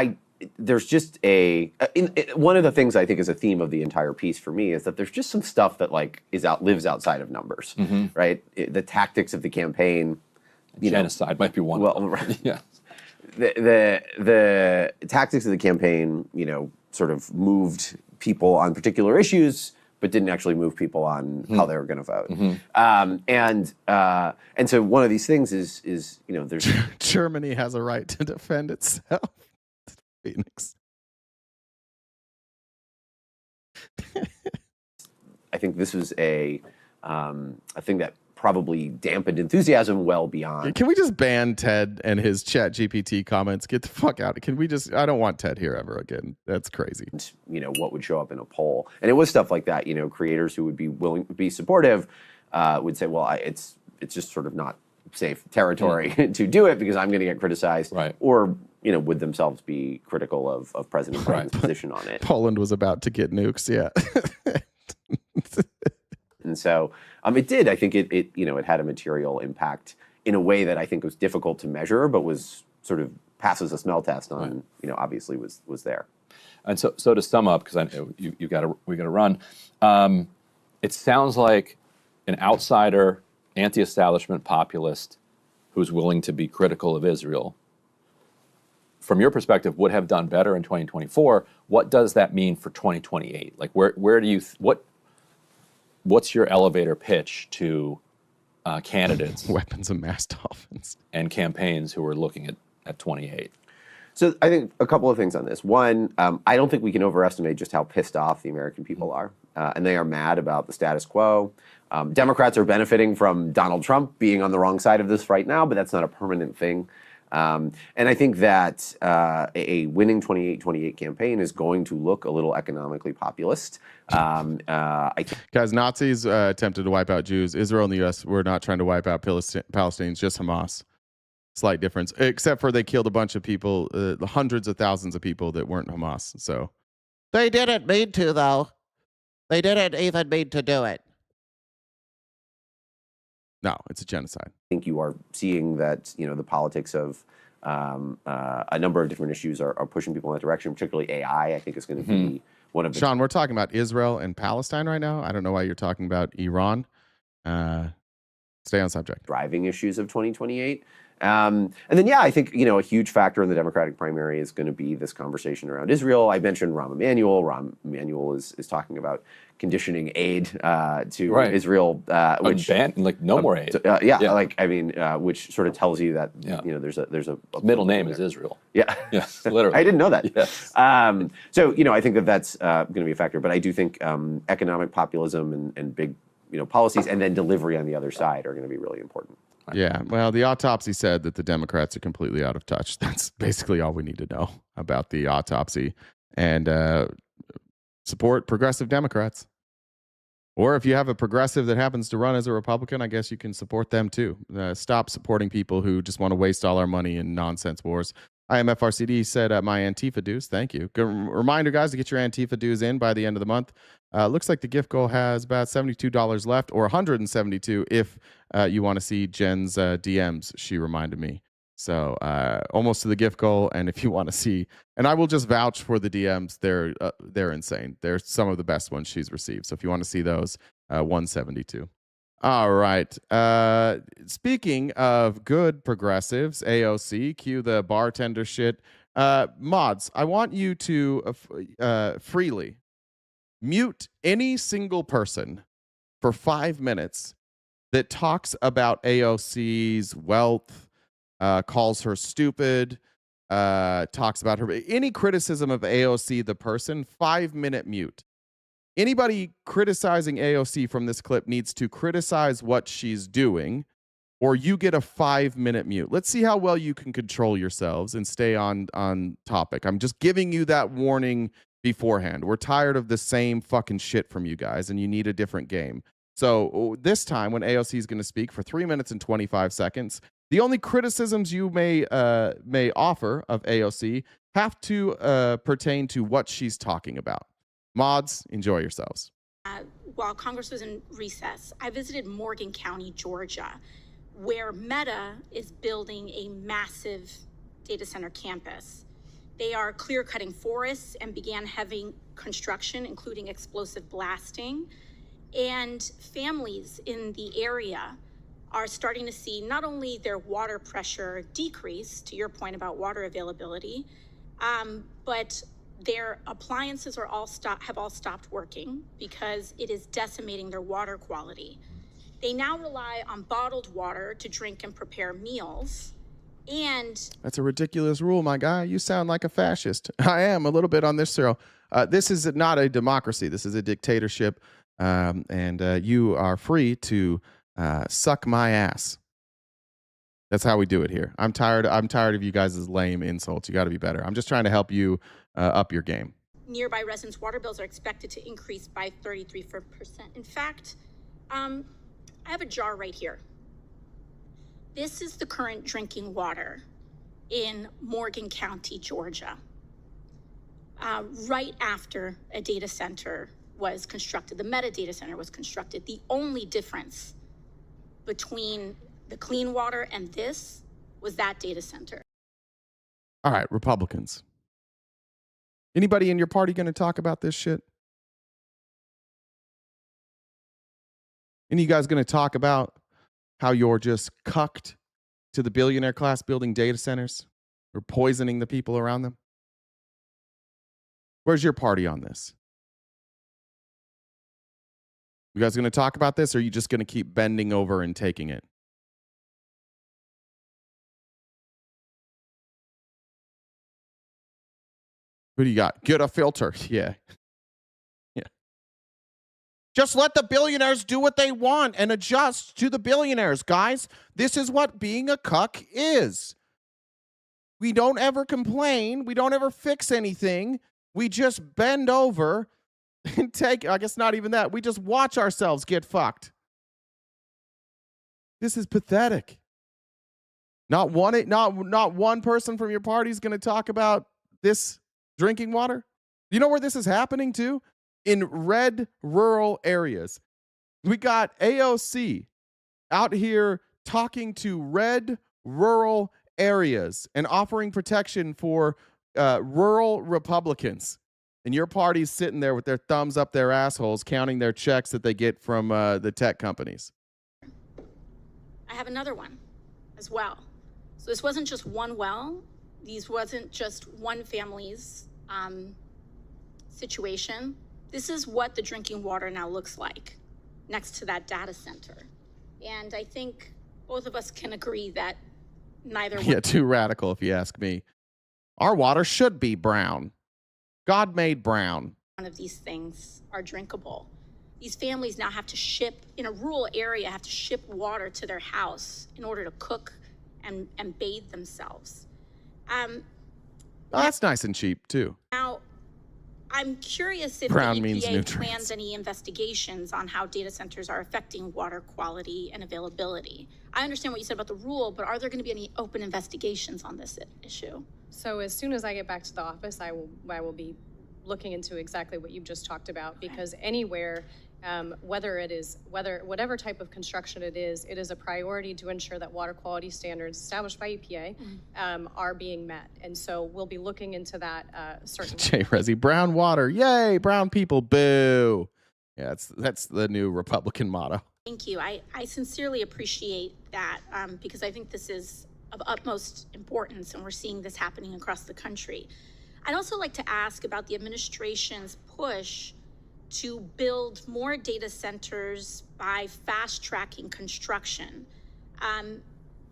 there's just one of the things I think is a theme of the entire piece for me is that there's just some stuff that lives outside of numbers, right? The tactics of the campaign. Genocide might be one. Well, right. Yeah. The tactics of the campaign, sort of moved people on particular issues, but didn't actually move people on how they were going to vote. And so one of these things is there's Germany has a right to defend itself. Phoenix. I think this was a thing that probably dampened enthusiasm well beyond. Can we just ban Ted and his ChatGPT comments? Get the fuck out. Can we just, I don't want Ted here ever again. That's crazy. What would show up in a poll. And it was stuff like that, creators who would be willing to be supportive would say, well, it's just sort of not safe territory to do it because I'm going to get criticized. Right. Or, would themselves be critical of President Biden's position on it. Poland was about to get nukes, yeah. And so it did. I think it had a material impact in a way that I think was difficult to measure, but was sort of passes a smell test on, obviously was there. And so to sum up, because I know we got to run. It sounds like an outsider, anti-establishment populist who's willing to be critical of Israel, from your perspective, would have done better in 2024. What does that mean for 2028? Where do you what's your elevator pitch to candidates, weapons of mass dolphins, and campaigns who are looking at 28? So I think a couple of things on this. One, I don't think we can overestimate just how pissed off the American people are, and they are mad about the status quo. Democrats are benefiting from Donald Trump being on the wrong side of this right now, but that's not a permanent thing. And I think that a winning 28-28 campaign is going to look a little economically populist. Guys, Nazis attempted to wipe out Jews. Israel and the U.S. were not trying to wipe out Palestinians, just Hamas. Slight difference, except for they killed a bunch of people, hundreds of thousands of people that weren't Hamas. So they didn't mean to, though. They didn't even mean to do it. No, it's a genocide. I think you are seeing that, the politics of a number of different issues are pushing people in that direction, particularly AI. I think is going to be one of the... Sean, we're talking about Israel and Palestine right now. I don't know why you're talking about Iran. Stay on subject. Driving issues of 2028. And then, I think, a huge factor in the Democratic primary is going to be this conversation around Israel. I mentioned Rahm Emanuel. Rahm Emanuel is talking about conditioning aid to Israel, which no more aid. Which sort of tells you that there's a middle name is Israel. Yeah, yes, literally. I didn't know that. Yes. I think that's going to be a factor. But I do think economic populism and big policies and then delivery on the other side are going to be really important. Yeah, well, the autopsy said that the Democrats are completely out of touch. That's basically all we need to know about the autopsy. And support progressive Democrats. Or if you have a progressive that happens to run as a Republican, I guess you can support them too. Stop supporting people who just want to waste all our money in nonsense wars. IMFRCD said my Antifa dues. Thank you. Good reminder, guys, to get your Antifa dues in by the end of the month. Looks like the gift goal has about $72 left, or $172 if you want to see Jen's DMs. She reminded me. So almost to the gift goal. And if you want to see, and I will just vouch for the DMs, they're insane. They're some of the best ones she's received. So if you want to see those, 172. All right. Speaking of good progressives, AOC, cue the bartender shit. Mods, I want you to freely mute any single person for 5 minutes that talks about AOC's wealth, calls her stupid, talks about her, any criticism of AOC, the person, 5-minute mute. Anybody criticizing AOC from this clip needs to criticize what she's doing, or you get a 5-minute mute. Let's see how well you can control yourselves and stay on topic. I'm just giving you that warning beforehand. We're tired of the same fucking shit from you guys, and you need a different game. So this time, when AOC is going to speak for 3 minutes and 25 seconds, the only criticisms you may offer of AOC have to pertain to what she's talking about. Mods, enjoy yourselves. While Congress was in recess, I visited Morgan County, Georgia, where Meta is building a massive data center campus. They are clear-cutting forests and began heavy construction, including explosive blasting. And families in the area are starting to see not only their water pressure decrease, to your point about water availability, but their appliances are have all stopped working because it is decimating their water quality. They now rely on bottled water to drink and prepare meals. And that's a ridiculous rule, my guy. You sound like a fascist. I am a little bit on this show. This is not a democracy. This is a dictatorship. And you are free to suck my ass. That's how we do it here. I'm tired of you guys' lame insults. You got to be better. I'm just trying to help you up your game. Nearby residents' water bills are expected to increase by 33%. In fact, I have a jar right here. This is the current drinking water in Morgan County, Georgia, right after a data center was constructed. The Meta data center was constructed. The only difference between the clean water and this was that data center. All right, Republicans. Anybody in your party going to talk about this shit? Any of you guys going to talk about how you're just cucked to the billionaire class building data centers or poisoning the people around them? Where's your party on this? You guys going to talk about this, or are you just going to keep bending over and taking it? Who do you got? Get a filter. Yeah. Yeah. Just let the billionaires do what they want and adjust to the billionaires, guys. This is what being a cuck is. We don't ever complain. We don't ever fix anything. We just bend over and take, I guess not even that. We just watch ourselves get fucked. This is pathetic. Not one person from your party is going to talk about this drinking water. You know where this is happening too? In red rural areas. We got AOC out here talking to red rural areas and offering protection for rural Republicans. And your party's sitting there with their thumbs up their assholes, counting their checks that they get from the tech companies. I have another one as well. So this wasn't just one well. These wasn't just one family's situation. This is what the drinking water now looks like next to that data center. And I think both of us can agree that neither one. Yeah, too radical if you ask me. Our water should be brown. God made brown. One of these things are drinkable. These families now have to ship, in a rural area, have to ship water to their house in order to cook and bathe themselves. That's nice and cheap, too. Now, I'm curious if brown the means EPA nutrients. plans any investigations on how data centers are affecting water quality and availability. I understand what you said about the rule, but are there going to be any open investigations on this issue? So as soon as I get back to the office, I will be looking into exactly what you've just talked about, because anywhere, whatever type of construction it is a priority to ensure that water quality standards established by EPA are being met. And so we'll be looking into that certainly. Jay Resi, brown water, yay, brown people, boo. Yeah, that's the new Republican motto. Thank you. I sincerely appreciate that because I think this is of utmost importance, and we're seeing this happening across the country. I'd also like to ask about the administration's push to build more data centers by fast-tracking construction,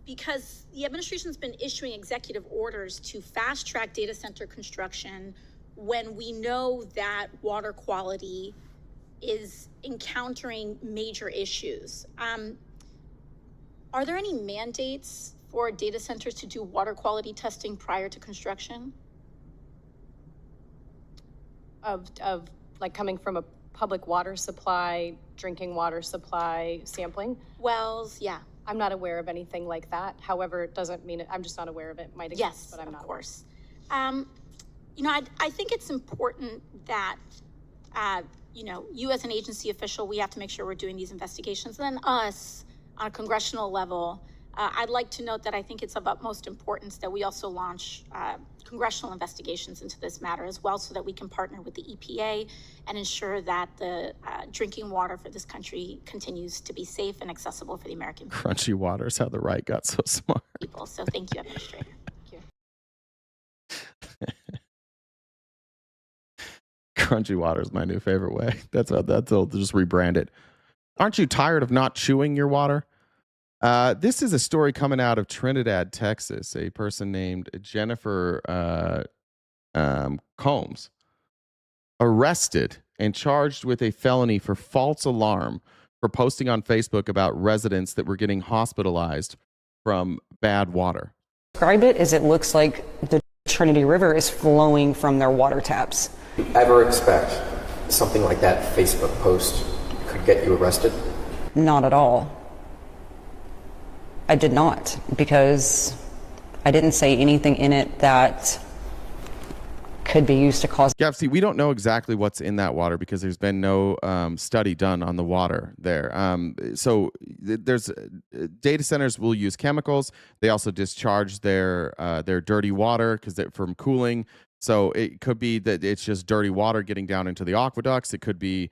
because the administration's been issuing executive orders to fast-track data center construction when we know that water quality is encountering major issues. Are there any mandates for data centers to do water quality testing prior to construction? Of like coming from a public water supply, drinking water supply sampling? Wells, yeah. I'm not aware of anything like that. However, it doesn't mean I'm just not aware of it. Might exist, yes, but I'm not. Of course. I think it's important that, you as an agency official, we have to make sure we're doing these investigations. And then us, on a congressional level, I'd like to note that I think it's of utmost importance that we also launch congressional investigations into this matter as well, so that we can partner with the EPA and ensure that the drinking water for this country continues to be safe and accessible for the American people. Crunchy water is how the right got so smart. So thank you, Administrator. Thank you. Crunchy water is my new favorite way. That's they'll just rebrand it. Aren't you tired of not chewing your water? This is a story coming out of Trinidad, Texas. A person named Jennifer Combs arrested and charged with a felony for false alarm for posting on Facebook about residents that were getting hospitalized from bad water. Describe it as it looks like the Trinity River is flowing from their water taps. Do you ever expect something like that Facebook post could get you arrested? Not at all. I did not, because I didn't say anything in it that could be used to cause. Yeah, see, we don't know exactly what's in that water because there's been no study done on the water there. There's data centers will use chemicals. They also discharge their dirty water because they're from cooling. So it could be that it's just dirty water getting down into the aqueducts. It could be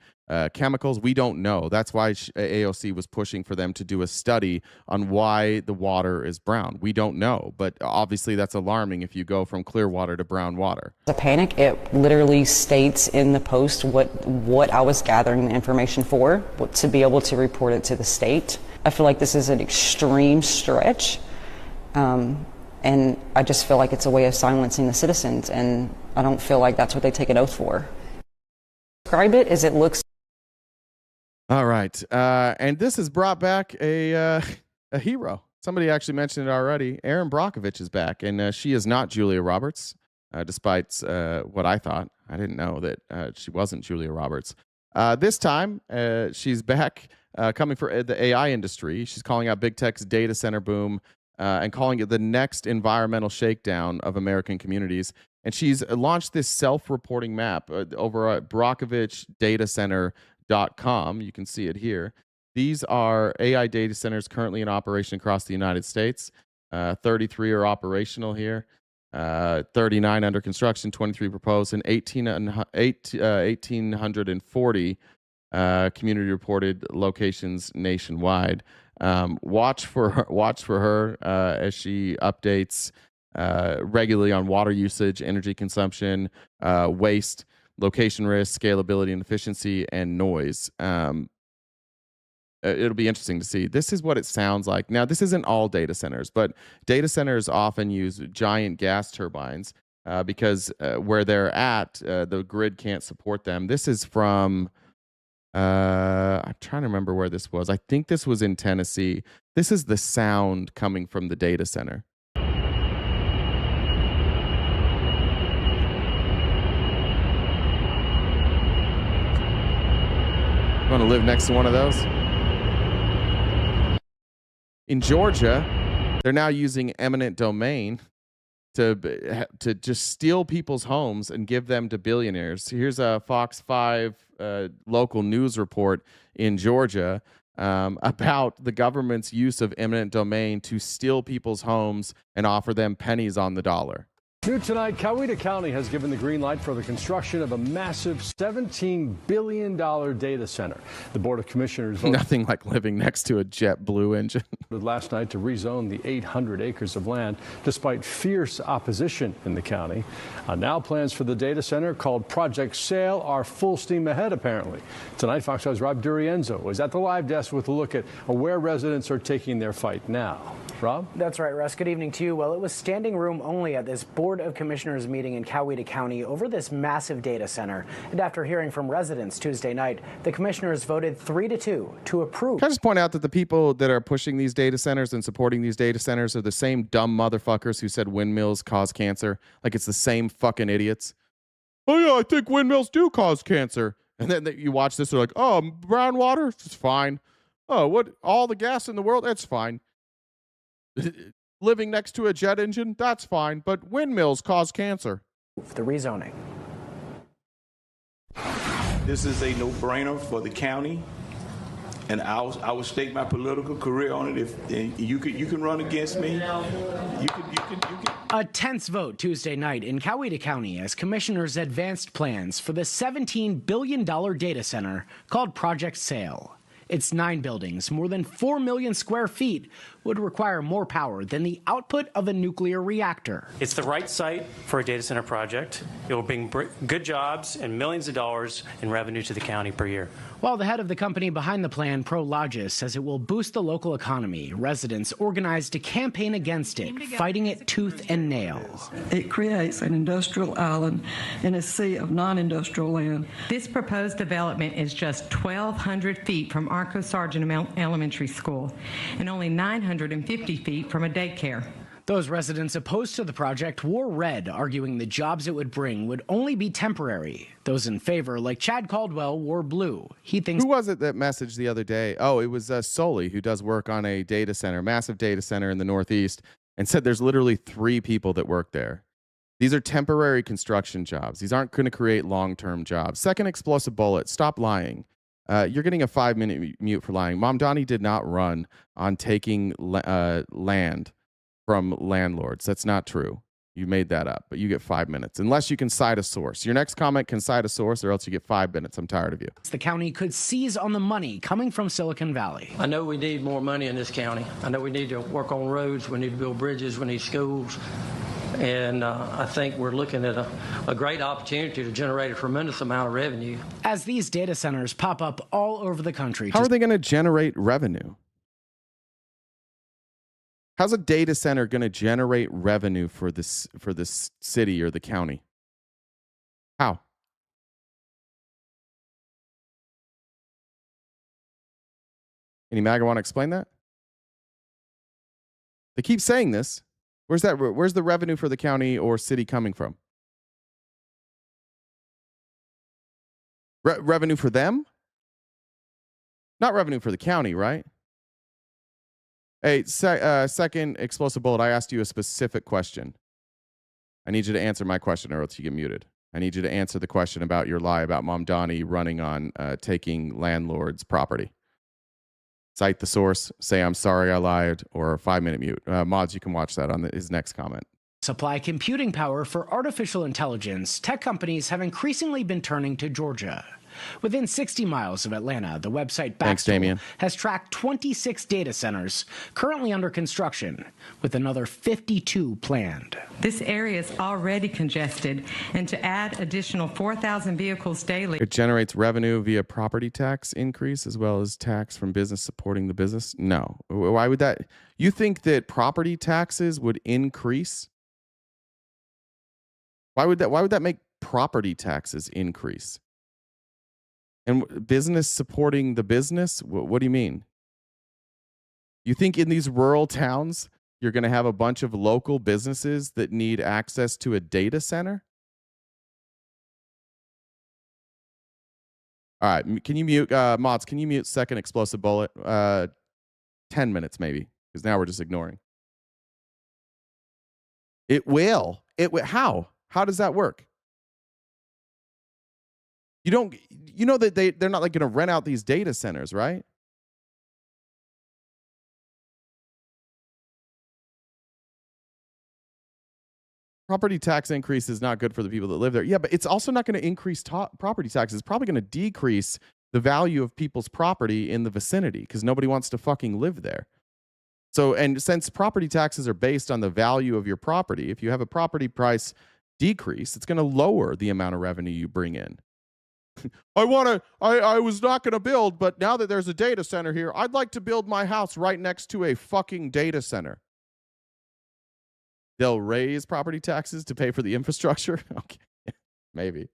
chemicals. We don't know. That's why AOC was pushing for them to do a study on why the water is brown. We don't know, but obviously that's alarming if you go from clear water to brown water. The panic, it literally states in the post what I was gathering the information for, to be able to report it to the state. I feel like this is an extreme stretch. And I just feel like it's a way of silencing the citizens, and I don't feel like that's what they take an oath for. Describe it as it looks. All right. And this has brought back a hero. Somebody actually mentioned it already. Erin Brockovich is back, and she is not Julia Roberts, despite what I thought. I didn't know that she wasn't Julia Roberts. This time, she's back coming for the AI industry. She's calling out big tech's data center boom and calling it the next environmental shakedown of American communities. And she's launched this self-reporting map over at BrockovichDataCenter.com. You can see it here. These are AI data centers currently in operation across the United States. 33 are operational here, 39 under construction, 23 proposed, and 1,840 community reported locations nationwide. Watch for her as she updates regularly on water usage, energy consumption, waste, location risk, scalability and efficiency, and noise. It'll be interesting to see. This is what it sounds like. Now, this isn't all data centers, but data centers often use giant gas turbines because where they're at, the grid can't support them. This is from, I'm trying to remember where this was. I think this was in Tennessee. This is the sound coming from the data center. You want to live next to one of those? In Georgia, they're now using eminent domain to just steal people's homes and give them to billionaires. Here's a Fox 5 local news report in Georgia about the government's use of eminent domain to steal people's homes and offer them pennies on the dollar. New tonight, Coweta County has given the green light for the construction of a massive $17 billion data center. The Board of Commissioners voted nothing like living next to a JetBlue engine. Last night to rezone the 800 acres of land, despite fierce opposition in the county. Now plans for the data center, called Project Sail, are full steam ahead, apparently. Tonight, Fox 5's Rob Durienzo is at the live desk with a look at where residents are taking their fight now. Rob? That's right, Russ. Good evening to you. Well, it was standing room only at this Board of Commissioners meeting in Coweta County over this massive data center. And after hearing from residents Tuesday night, the commissioners voted 3-2 to approve. Can I just point out that the people that are pushing these data centers and supporting these data centers are the same dumb motherfuckers who said windmills cause cancer? Like it's the same fucking idiots. Oh yeah, I think windmills do cause cancer. And then you watch this, they're like, oh, brown water, it's fine. Oh, what? All the gas in the world, it's fine. Living next to a jet engine, that's fine, but windmills cause cancer. The rezoning. This is a no-brainer for the county, and I would stake my political career on it. If you can run against me, you can. A tense vote Tuesday night in Coweta County as commissioners advanced plans for the $17 billion data center called Project Sail. Its 9 buildings, more than 4 million square feet, would require more power than the output of a nuclear reactor. It's the right site for a data center project. It will bring good jobs and millions of dollars in revenue to the county per year. While the head of the company behind the plan, Prologis, says it will boost the local economy, residents organized a campaign against it, fighting it tooth and nail. It creates an industrial island in a sea of non-industrial land. This proposed development is just 1,200 feet from Arco Sargent Elementary School and only 950 feet from a daycare. Those residents opposed to the project wore red, arguing the jobs it would bring would only be temporary. Those in favor, like Chad Caldwell, wore blue. He thinks. Who was it that messaged the other day? Oh, it was Soli, who does work on a data center, massive data center in the Northeast, and said there's literally 3 people that work there. These are temporary construction jobs. These aren't going to create long-term jobs. Second explosive bullet. Stop lying. You're getting a 5-minute mute for lying. Mom Donnie did not run on taking land from landlords. That's not true. You made that up, but you get 5 minutes, unless you can cite a source. Your next comment can cite a source, or else you get 5 minutes. I'm tired of you. The county could seize on the money coming from Silicon Valley. I know we need more money in this county. I know we need to work on roads. We need to build bridges. We need schools. And I think we're looking at a great opportunity to generate a tremendous amount of revenue. As these data centers pop up all over the country. How are they going to generate revenue? How's a data center going to generate revenue for this city or the county? How? Any MAGA want to explain that? They keep saying this. Where's the revenue for the county or city coming from? Revenue for them? Not revenue for the county, right? Hey, second explosive bullet, I asked you a specific question. I need you to answer my question or else you get muted. I need you to answer the question about your lie about Mamdani running on taking landlords' property. Cite the source, say I'm sorry I lied, or a 5-minute mute. Mods, you can watch that on his next comment. Supply computing power for artificial intelligence, tech companies have increasingly been turning to Georgia. Within 60 miles of Atlanta, the website Backdoor has tracked 26 data centers currently under construction, with another 52 planned. This area is already congested, and to add additional 4,000 vehicles daily. It generates revenue via property tax increase as well as tax from business supporting the business? No. Why would that? You think that property taxes would increase? Why would that make property taxes increase? And business supporting the business? What do you mean? You think in these rural towns, you're going to have a bunch of local businesses that need access to a data center? All right. Can you mute, Mods, can you mute second explosive bullet? 10 minutes maybe, because now we're just ignoring. It will. How? How does that work? You know that they're not like going to rent out these data centers, right? Property tax increase is not good for the people that live there. Yeah, but it's also not going to increase property taxes. It's probably going to decrease the value of people's property in the vicinity because nobody wants to fucking live there. So, and since property taxes are based on the value of your property, if you have a property price decrease, it's going to lower the amount of revenue you bring in. I was not going to build, but now that there's a data center here, I'd like to build my house right next to a fucking data center. They'll raise property taxes to pay for the infrastructure? Okay, maybe.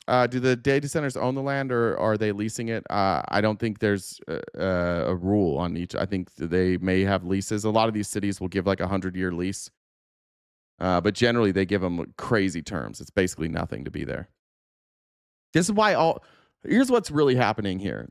Do the data centers own the land or are they leasing it? I don't think there's a rule on each. I think they may have leases. A lot of these cities will give like a 100-year lease. But generally, they give them crazy terms. It's basically nothing to be there. This is why here's what's really happening here.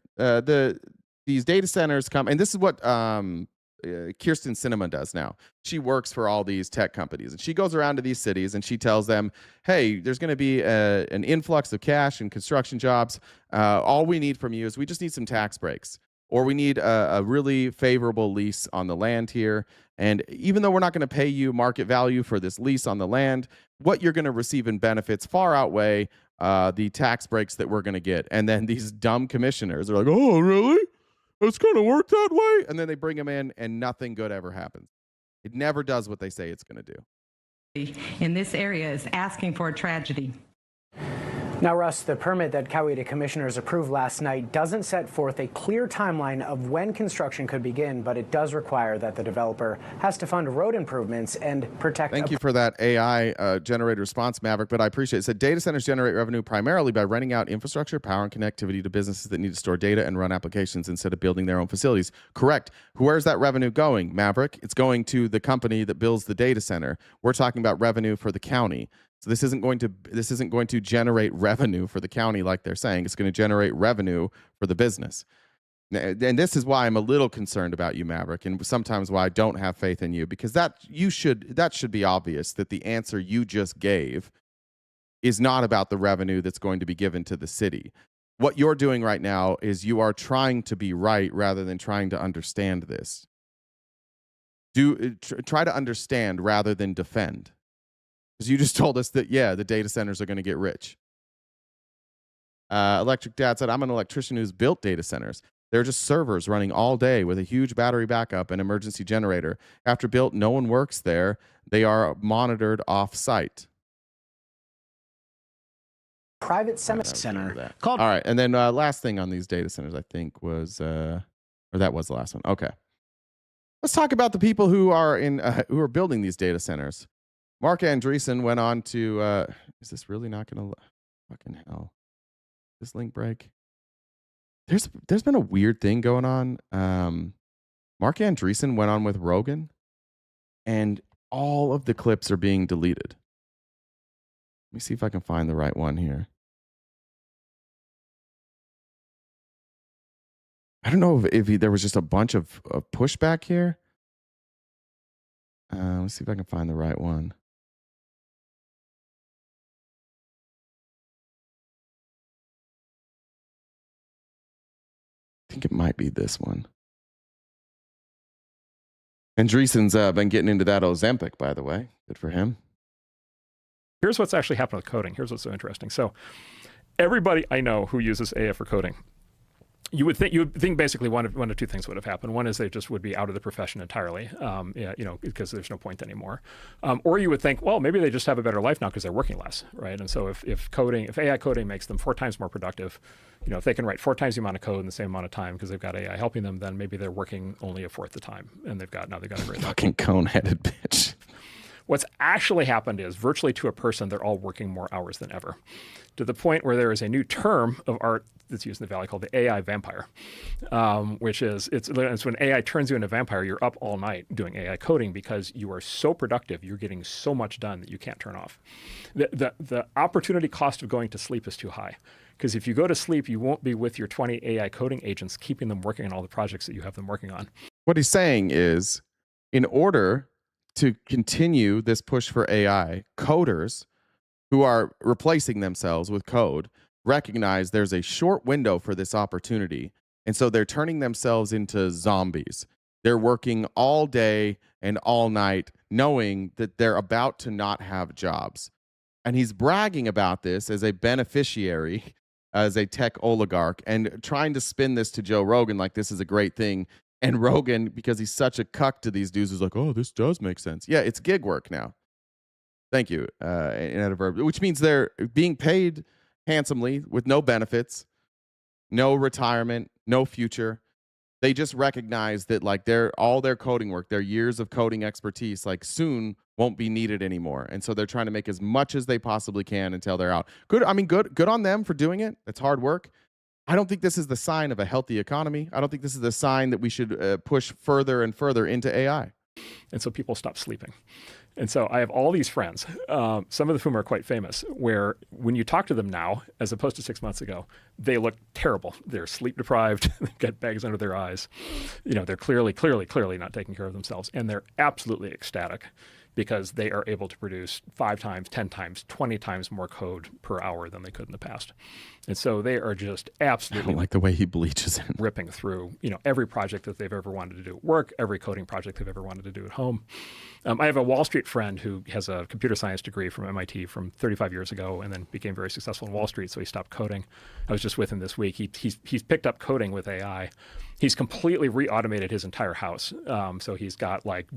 These data centers come, and this is what Kirsten Sinema does now. She works for all these tech companies, and she goes around to these cities, and she tells them, hey, there's going to be an influx of cash and construction jobs. All we need from you is we just need some tax breaks. Or we need a really favorable lease on the land here. And even though we're not going to pay you market value for this lease on the land, what you're going to receive in benefits far outweigh the tax breaks that we're going to get. And then these dumb commissioners are like, oh, really? It's going to work that way? And then they bring them in and nothing good ever happens. It never does what they say it's going to do. In this area is asking for a tragedy. Now, Russ, the permit that Coweta commissioners approved last night doesn't set forth a clear timeline of when construction could begin, but it does require that the developer has to fund road improvements and protect. Thank you for that AI generated response, Maverick, but I appreciate it. It said data centers generate revenue primarily by renting out infrastructure, power, and connectivity to businesses that need to store data and run applications instead of building their own facilities. Correct. Where's that revenue going, Maverick? It's going to the company that builds the data center. We're talking about revenue for the county. So this isn't going to generate revenue for the county like they're saying. It's going to generate revenue for the business. And this is why I'm a little concerned about you, Maverick, and sometimes why I don't have faith in you, because that should be obvious that the answer you just gave is not about the revenue that's going to be given to the city. What you're doing right now is you are trying to be right rather than trying to understand this. Try to understand rather than defend. Because you just told us that, yeah, the data centers are going to get rich. Electric Dad said, I'm an electrician who's built data centers. They're just servers running all day with a huge battery backup and emergency generator. After built, no one works there. They are monitored off-site. Private center called. All right, and then last thing on these data centers, I think, was, or that was the last one. Okay. Let's talk about the people who are building these data centers. Mark Andreessen went on to, is this really not going to, fucking hell, this link break? there's been a weird thing going on. Mark Andreessen went on with Rogan, and all of the clips are being deleted. Let me see if I can find the right one here. I don't know if there was just a bunch of pushback here. Let's see if I can find the right one. I think it might be this one. Andreessen's been getting into that Ozempic, by the way. Good for him. Here's what's actually happened with coding. Here's what's so interesting. So everybody I know who uses AI for coding, you would think basically one of two things would have happened. One is they just would be out of the profession entirely, because there's no point anymore. Or you would think, well, maybe they just have a better life now because they're working less, right? And so if AI coding makes them 4 times more productive, if they can write 4 times the amount of code in the same amount of time because they've got AI helping them, then maybe they're working only 1/4 the time, and they've got a great fucking cone-headed bitch. What's actually happened is virtually to a person, they're all working more hours than ever, to the point where there is a new term of art that's used in the Valley called the AI vampire, which is it's when AI turns you into a vampire. You're up all night doing AI coding because you are so productive, you're getting so much done that you can't turn off. The opportunity cost of going to sleep is too high, because if you go to sleep, you won't be with your 20 AI coding agents, keeping them working on all the projects that you have them working on. What he's saying is, in order to continue this push for AI, coders who are replacing themselves with code recognize there's a short window for this opportunity. And so they're turning themselves into zombies. They're working all day and all night, knowing that they're about to not have jobs. And he's bragging about this as a beneficiary, as a tech oligarch, and trying to spin this to Joe Rogan like this is a great thing. And Rogan, because he's such a cuck to these dudes, is like, oh, this does make sense. Yeah, it's gig work now. Thank you, which means they're being paid handsomely with no benefits, no retirement, no future. They just recognize that like all their coding work, their years of coding expertise, like soon won't be needed anymore. And so they're trying to make as much as they possibly can until they're out. Good on them for doing it. It's hard work. I don't think this is the sign of a healthy economy. I don't think this is the sign that we should push further and further into AI. And so people stop sleeping. And so I have all these friends, some of whom are quite famous, where when you talk to them now, as opposed to 6 months ago, they look terrible. They're sleep deprived. They've got bags under their eyes. They're clearly not taking care of themselves. And they're absolutely ecstatic because they are able to produce 5 times, 10 times, 20 times more code per hour than they could in the past. And so they are just absolutely, I don't like the way he bleaches in, ripping through, every project that they've ever wanted to do at work, every coding project they've ever wanted to do at home. I have a Wall Street friend who has a computer science degree from MIT from 35 years ago and then became very successful in Wall Street, so he stopped coding. I was just with him this week. He's picked up coding with AI. He's completely re-automated his entire house. So he's got like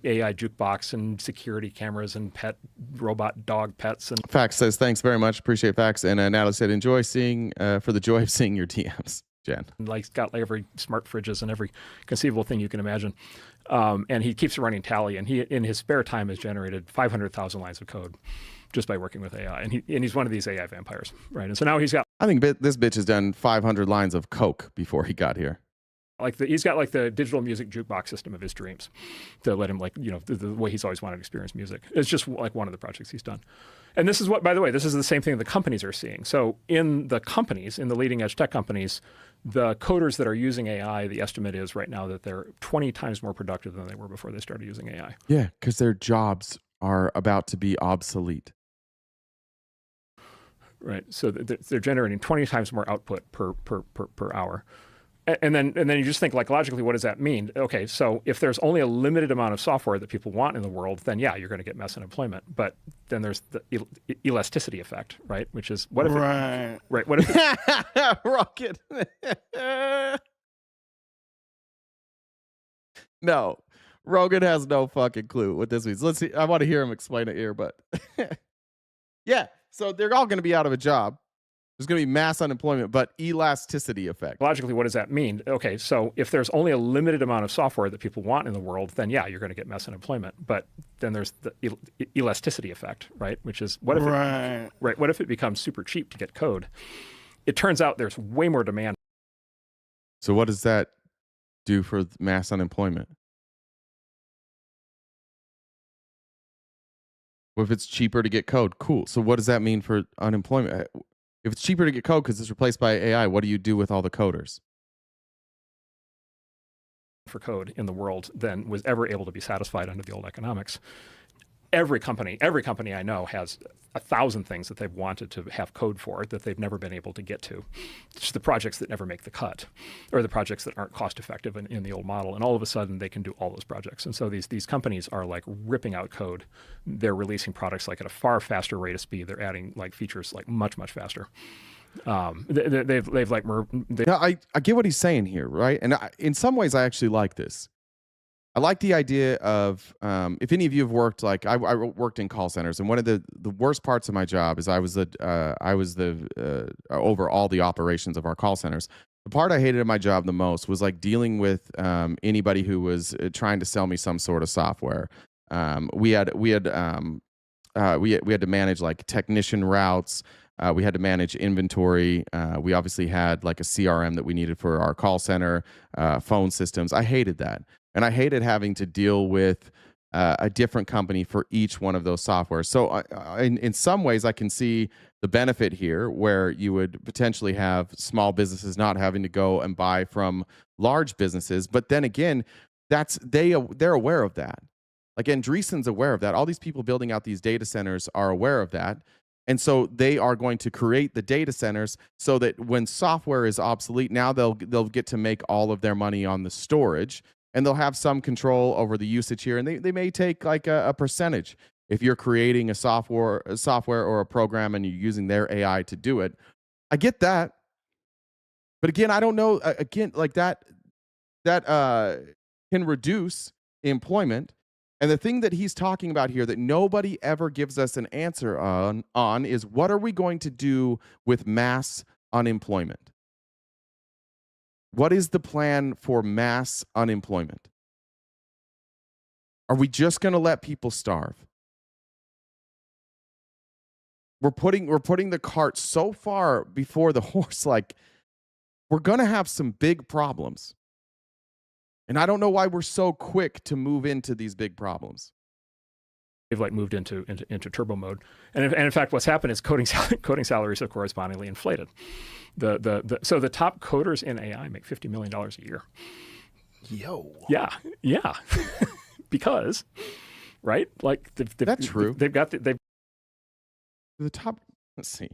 AI jukebox and security cameras and pet robot dog pets. And Fax says, thanks very much. Appreciate Fax. And Natalie said, enjoy seeing, for the joy of seeing your DMs, Jen. Like, got like every smart fridges and every conceivable thing you can imagine. And he keeps running tally. And he, in his spare time, has generated 500,000 lines of code just by working with AI. And he's one of these AI vampires, right? And so now he's got... I think this bitch has done 500 lines of coke before he got here. He's got like the digital music jukebox system of his dreams to let him the way he's always wanted to experience music. It's just like one of the projects he's done. And this is what, by the way, this is the same thing the companies are seeing. So in the companies, in the leading edge tech companies, the coders that are using AI, the estimate is right now that they're 20 times more productive than they were before they started using AI. Yeah, because their jobs are about to be obsolete. Right. So they're generating 20 times more output per hour. And then you just think, like, logically, what does that mean? Okay, so if there's only a limited amount of software that people want in the world, then yeah, you're going to get mass unemployment. But then there's the elasticity effect, right? Which is what if what if Rocket? No, Rogan has no fucking clue what this means. Let's see. I want to hear him explain it here, but yeah. So they're all going to be out of a job. There's going to be mass unemployment, but elasticity effect. Logically, what does that mean? Okay, so if there's only a limited amount of software that people want in the world, then yeah, you're going to get mass unemployment. But then there's the elasticity effect, right? Which is what if what if it becomes super cheap to get code? It turns out there's way more demand. So what does that do for mass unemployment? Well, if it's cheaper to get code, cool. So what does that mean for unemployment? If it's cheaper to get code because it's replaced by AI, what do you do with all the coders? For code in the world than was ever able to be satisfied under the old economics. Every company I know has 1,000 things that they've wanted to have code for that they've never been able to get to. It's the projects that never make the cut, or the projects that aren't cost effective in the old model. And all of a sudden they can do all those projects. And so these companies are like ripping out code. They're releasing products like at a far faster rate of speed. They're adding like features like much faster. They've like I get what he's saying here, right? And in some ways I actually like this. I like the idea of if any of you have worked, like I worked in call centers, and one of the worst parts of my job is I was the over all the operations of our call centers. The part I hated of my job the most was like dealing with anybody who was trying to sell me some sort of software. We had to manage like technician routes. We had to manage inventory. We obviously had like a CRM that we needed for our call center, phone systems. I hated that. And I hated having to deal with a different company for each one of those softwares. So in some ways, I can see the benefit here where you would potentially have small businesses not having to go and buy from large businesses. But then again, they're aware of that. Like Andreessen's aware of that. All these people building out these data centers are aware of that. And so they are going to create the data centers so that when software is obsolete, now they'll get to make all of their money on the storage. And they'll have some control over the usage here, and they may take like a percentage if you're creating a software or a program and you're using their AI to do it. I get that, but again, I don't know. Again, like that can reduce employment. And the thing that he's talking about here that nobody ever gives us an answer on is what are we going to do with mass unemployment? What is the plan for mass unemployment? Are we just going to let people starve? We're putting the cart so far before the horse, like we're going to have some big problems. And I don't know why we're so quick to move into these big problems. They've like moved into turbo mode, and in fact, what's happened is coding salaries have correspondingly inflated. So the top coders in AI make $50 million a year. Yo. Yeah, because, right? Like that's true. They've got the top. Let's see.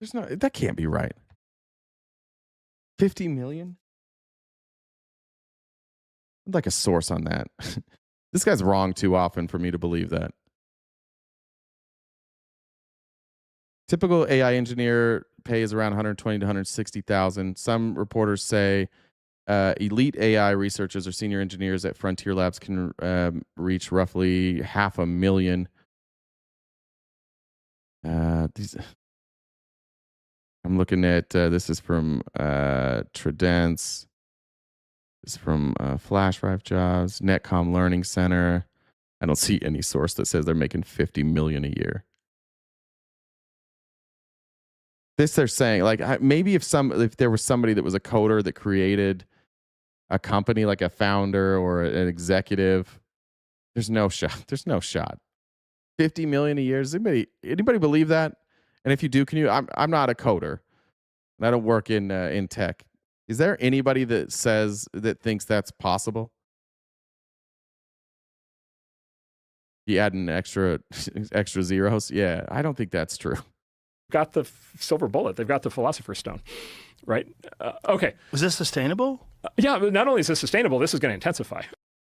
That can't be right. 50 million. I'd like a source on that. This guy's wrong too often for me to believe that. Typical AI engineer pay is around 120 to 160,000. Some reporters say elite AI researchers or senior engineers at Frontier Labs can reach roughly $500,000. I'm looking at this is from Tridence. This is from Flash Drive Jobs, Netcom Learning Center. I don't see any source that says they're making $50 million a year. This they're saying, like maybe if there was somebody that was a coder that created a company, like a founder or an executive, there's no shot. There's no shot. 50 million a year. Does anybody believe that? And if you do, can you? I'm not a coder, and I don't work in tech. Is there anybody that thinks that's possible? You add an extra zeros? Yeah, I don't think that's true. Got the silver bullet. They've got the philosopher's stone, right? Okay. Was this sustainable? Yeah, but not only is this sustainable, this is going to intensify.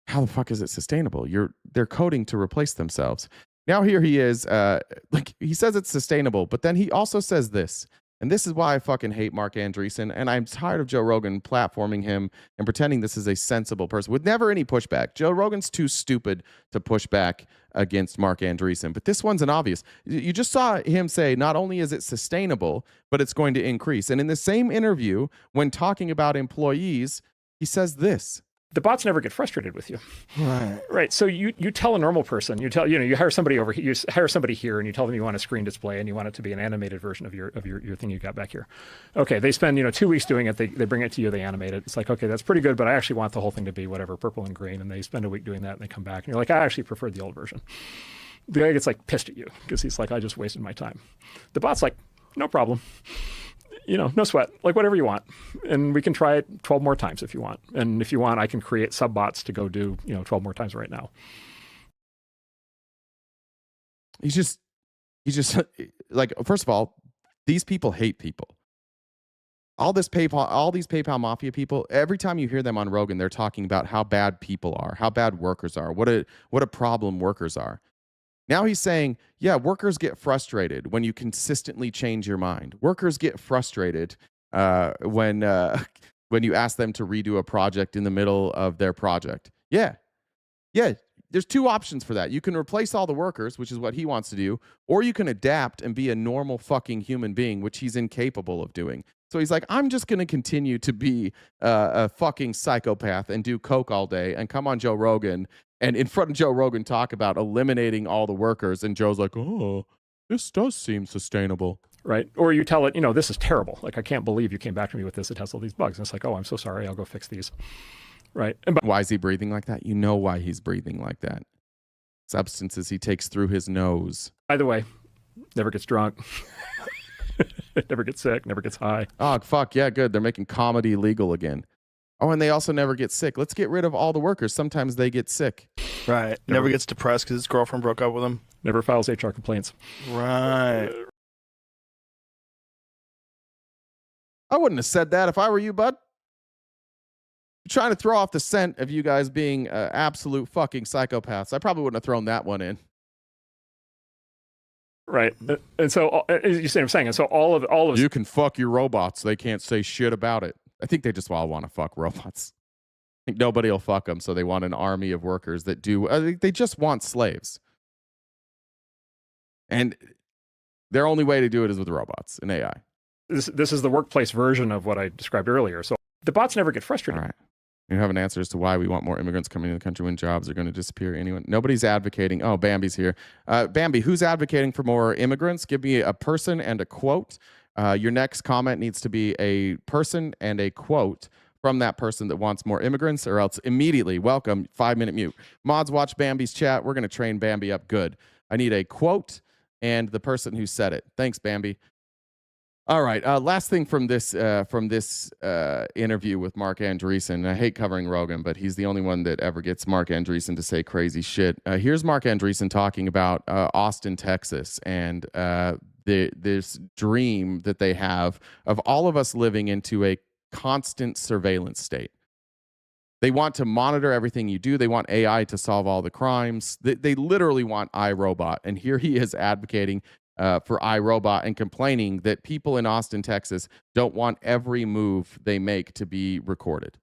How the fuck is it sustainable? They're coding to replace themselves. Now here he is, like he says it's sustainable, but then he also says this, and this is why I fucking hate Mark Andreessen, and I'm tired of Joe Rogan platforming him and pretending this is a sensible person with never any pushback. Joe Rogan's too stupid to push back against Mark Andreessen, but this one's an obvious. You just saw him say not only is it sustainable, but it's going to increase. And in the same interview, when talking about employees, he says this. the bots never get frustrated with you. Right. Right. So you tell a normal person, you hire somebody over here, you hire somebody here, and you tell them you want a screen display and you want it to be an animated version of your thing you got back here. Okay. They spend 2 weeks doing it. They bring it to you. They animate it. It's like, okay, that's pretty good, but I actually want the whole thing to be whatever, purple and green. And they spend a week doing that, and they come back and you're like, I actually preferred the old version. The guy gets like pissed at you because he's like, I just wasted my time. The bot's like, no problem. No sweat, like whatever you want. And we can try it 12 more times if you want. And if you want, I can create sub-bots to go do, 12 more times right now. He's just like, first of all, these people hate people. All these PayPal mafia people, every time you hear them on Rogan, they're talking about how bad people are, how bad workers are, what a problem workers are. Now he's saying, yeah, workers get frustrated when you consistently change your mind. Workers get frustrated when you ask them to redo a project in the middle of their project. Yeah. There's two options for that. You can replace all the workers, which is what he wants to do, or you can adapt and be a normal fucking human being, which he's incapable of doing. So he's like, I'm just going to continue to be a fucking psychopath and do coke all day and come on Joe Rogan and in front of Joe Rogan talk about eliminating all the workers. And Joe's like, oh, this does seem sustainable. Right. Or you tell it, this is terrible. Like, I can't believe you came back to me with this. It has all these bugs. And it's like, oh, I'm so sorry. I'll go fix these. Right. Why is he breathing like that? You know why he's breathing like that. Substances he takes through his nose. By the way, never gets drunk. Never gets sick, never gets high. Oh, fuck. Yeah, good. They're making comedy legal again. Oh, and they also never get sick. Let's get rid of all the workers. Sometimes they get sick. Right. Never gets depressed because his girlfriend broke up with him. Never files HR complaints. Right. I wouldn't have said that if I were you, bud. You're trying to throw off the scent of you guys being absolute fucking psychopaths. I probably wouldn't have thrown that one in. Right. And so, as you say, I'm saying, and so all of you can fuck your robots. They can't say shit about it. I think they just all want to fuck robots. I think nobody will fuck them, so they want an army of workers that do. They just want slaves. And their only way to do it is with robots and AI. This is the workplace version of what I described earlier. So the bots never get frustrated. All right. You have an answer as to why we want more immigrants coming into the country when jobs are going to disappear. Anyone? Nobody's advocating. Oh, Bambi's here. Bambi, who's advocating for more immigrants? Give me a person and a quote. Your next comment needs to be a person and a quote from that person that wants more immigrants, or else immediately welcome 5-minute mute. Mods, watch Bambi's chat. We're going to train Bambi up good. I need a quote and the person who said it. Thanks, Bambi. All right. Last thing from this interview with Mark Andreessen. I hate covering Rogan, but he's the only one that ever gets Mark Andreessen to say crazy shit. Here's Mark Andreessen talking about Austin, Texas, and this dream that they have of all of us living into a constant surveillance state. They want to monitor everything you do. They want AI to solve all the crimes. They literally want iRobot. And here he is advocating for iRobot and complaining that people in Austin, Texas don't want every move they make to be recorded.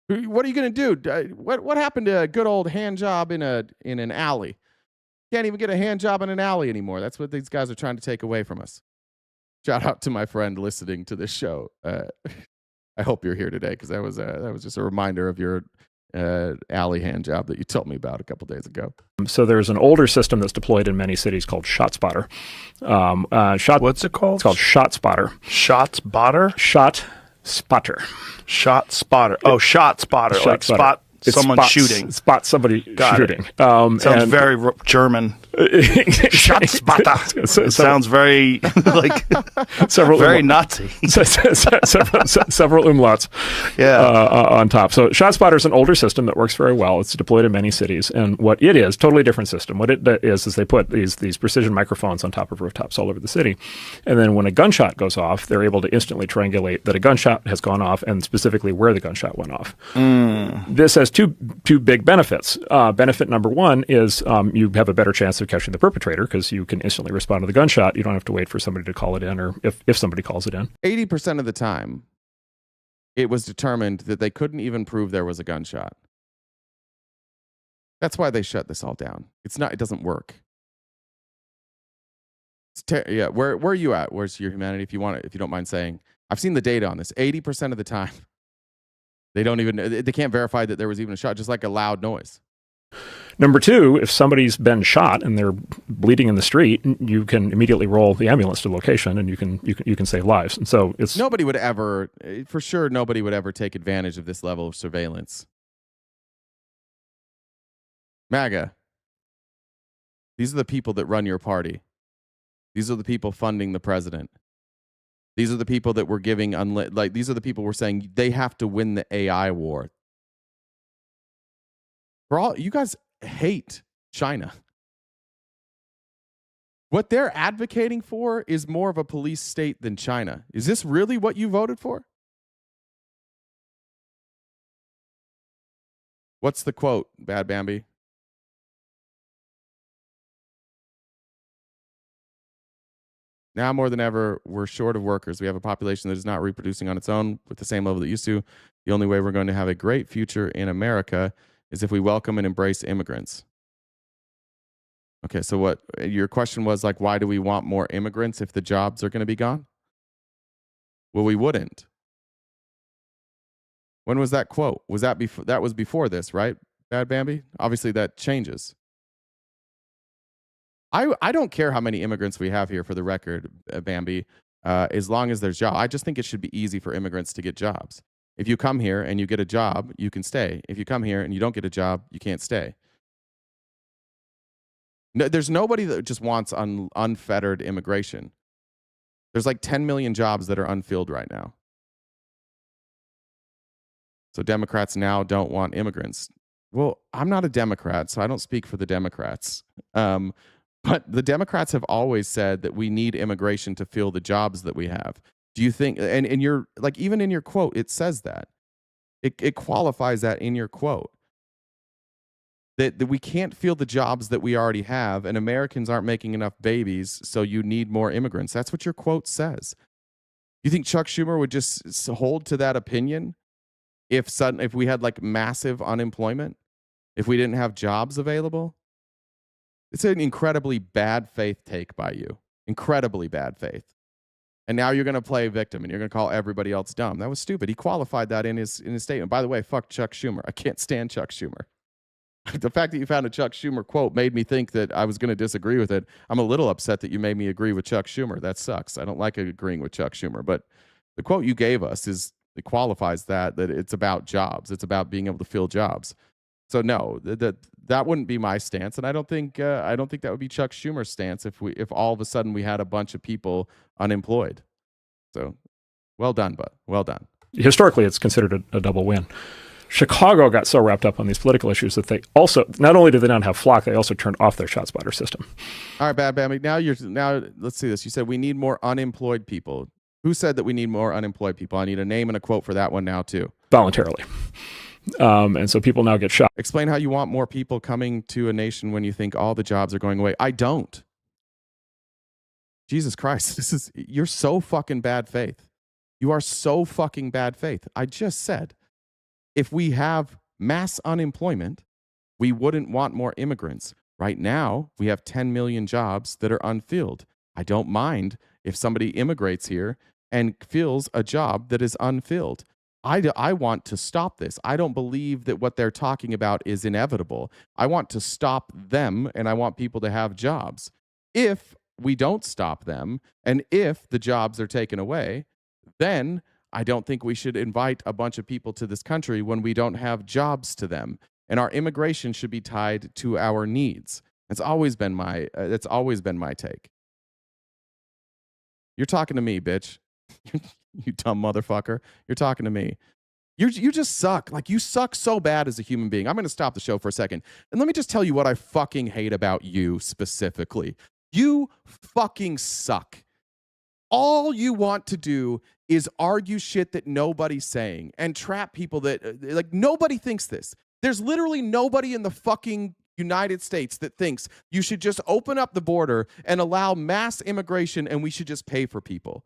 What are you going to do? What happened to a good old hand job in an alley? Can't even get a hand job in an alley anymore. That's what these guys are trying to take away from us. Shout out to my friend listening to this show. I hope you're here today because that was just a reminder of your alley hand job that you told me about a couple days ago. So there's an older system that's deployed in many cities called ShotSpotter. What's it called? It's called ShotSpotter. ShotSpotter? ShotSpotter. ShotSpotter. Oh, ShotSpotter. Like spot someone shooting. Spot somebody shooting. Sounds very German. ShotSpotter. It sounds very very Nazi. Several umlauts on top. So ShotSpotter is an older system that works very well. It's deployed in many cities. And what it is, totally different system. What it is they put these precision microphones on top of rooftops all over the city. And then when a gunshot goes off, they're able to instantly triangulate that a gunshot has gone off and specifically where the gunshot went off. This has two big benefits. Benefit number one is you have a better chance of catching the perpetrator because you can instantly respond to the gunshot. You don't have to wait for somebody to call it in, or if somebody calls it in. 80% of the time, it was determined that they couldn't even prove there was a gunshot. That's why they shut this all down. It doesn't work. Where are you at? Where's your humanity? If you don't mind saying, I've seen the data on this. 80% of the time, They can't verify that there was even a shot, just like a loud noise. Number two, if somebody's been shot and they're bleeding in the street, you can immediately roll the ambulance to the location, and you can save lives. And so it's nobody would ever take advantage of this level of surveillance. MAGA. These are the people that run your party. These are the people funding the president. These are the people that we're giving these are the people we're saying they have to win the AI war. You guys hate China. What they're advocating for is more of a police state than China. Is this really what you voted for? What's the quote, Bad Bambi? Now more than ever, we're short of workers. We have a population that is not reproducing on its own with the same level that it used to. The only way we're going to have a great future in America is if we welcome and embrace immigrants. Okay, so what your question was, like, why do we want more immigrants if the jobs are going to be gone? Well, we wouldn't. When was that quote? Was that before? That was before this, right, Bad Bambi? Obviously, that changes. I don't care how many immigrants we have here, for the record, Bambi, as long as there's jobs. I just think it should be easy for immigrants to get jobs. If you come here and you get a job, you can stay. If you come here and you don't get a job, you can't stay. No, there's nobody that just wants unfettered immigration. There's like 10 million jobs that are unfilled right now. So Democrats now don't want immigrants. Well, I'm not a Democrat, so I don't speak for the Democrats. But the Democrats have always said that we need immigration to fill the jobs that we have. Do you think, and you're like, even in your quote, it says that. It qualifies that in your quote. That we can't fill the jobs that we already have, and Americans aren't making enough babies, so you need more immigrants. That's what your quote says. You think Chuck Schumer would just hold to that opinion if we had like massive unemployment, if we didn't have jobs available? It's an incredibly bad faith take by you. Incredibly bad faith. And now you're going to play victim and you're going to call everybody else dumb. That was stupid. He qualified that in his statement. By the way, fuck Chuck Schumer. I can't stand Chuck Schumer. The fact that you found a Chuck Schumer quote made me think that I was going to disagree with it. I'm a little upset that you made me agree with Chuck Schumer. That sucks. I don't like agreeing with Chuck Schumer. But the quote you gave us it qualifies that it's about jobs. It's about being able to fill jobs. So no, that wouldn't be my stance, and I don't think that would be Chuck Schumer's stance if all of a sudden we had a bunch of people unemployed. So, well done, bud. Well done. Historically, it's considered a double win. Chicago got so wrapped up on these political issues that they also, not only did they not have Flock, they also turned off their ShotSpotter system. All right, Bad Bambi. Now let's see this. You said we need more unemployed people. Who said that we need more unemployed people? I need a name and a quote for that one now too. Voluntarily. And so people now get shot. Explain how you want more people coming to a nation when you think all the jobs are going away. I don't. Jesus Christ, you're so fucking bad faith. You are so fucking bad faith. I just said, if we have mass unemployment, we wouldn't want more immigrants. Right now, we have 10 million jobs that are unfilled. I don't mind if somebody immigrates here and fills a job that is unfilled. I want to stop this. I don't believe that what they're talking about is inevitable. I want to stop them, and I want people to have jobs. If we don't stop them, and if the jobs are taken away, then I don't think we should invite a bunch of people to this country when we don't have jobs to them. And our immigration should be tied to our needs. That's always been my take. You're talking to me, bitch. You dumb motherfucker. You're talking to me. You just suck. Like, you suck so bad as a human being. I'm going to stop the show for a second. And let me just tell you what I fucking hate about you specifically. You fucking suck. All you want to do is argue shit that nobody's saying and trap people that, like, nobody thinks this. There's literally nobody in the fucking United States that thinks you should just open up the border and allow mass immigration and we should just pay for people.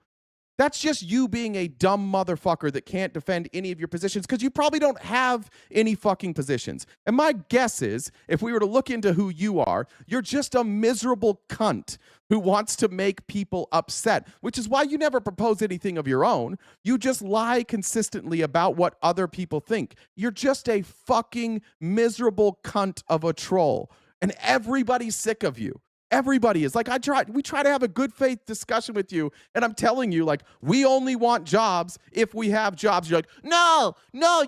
That's just you being a dumb motherfucker that can't defend any of your positions because you probably don't have any fucking positions. And my guess is, if we were to look into who you are, you're just a miserable cunt who wants to make people upset, which is why you never propose anything of your own. You just lie consistently about what other people think. You're just a fucking miserable cunt of a troll. And everybody's sick of you. Everybody is. Like, we try to have a good faith discussion with you, and I'm telling you, like, we only want jobs if we have jobs. You're like, no,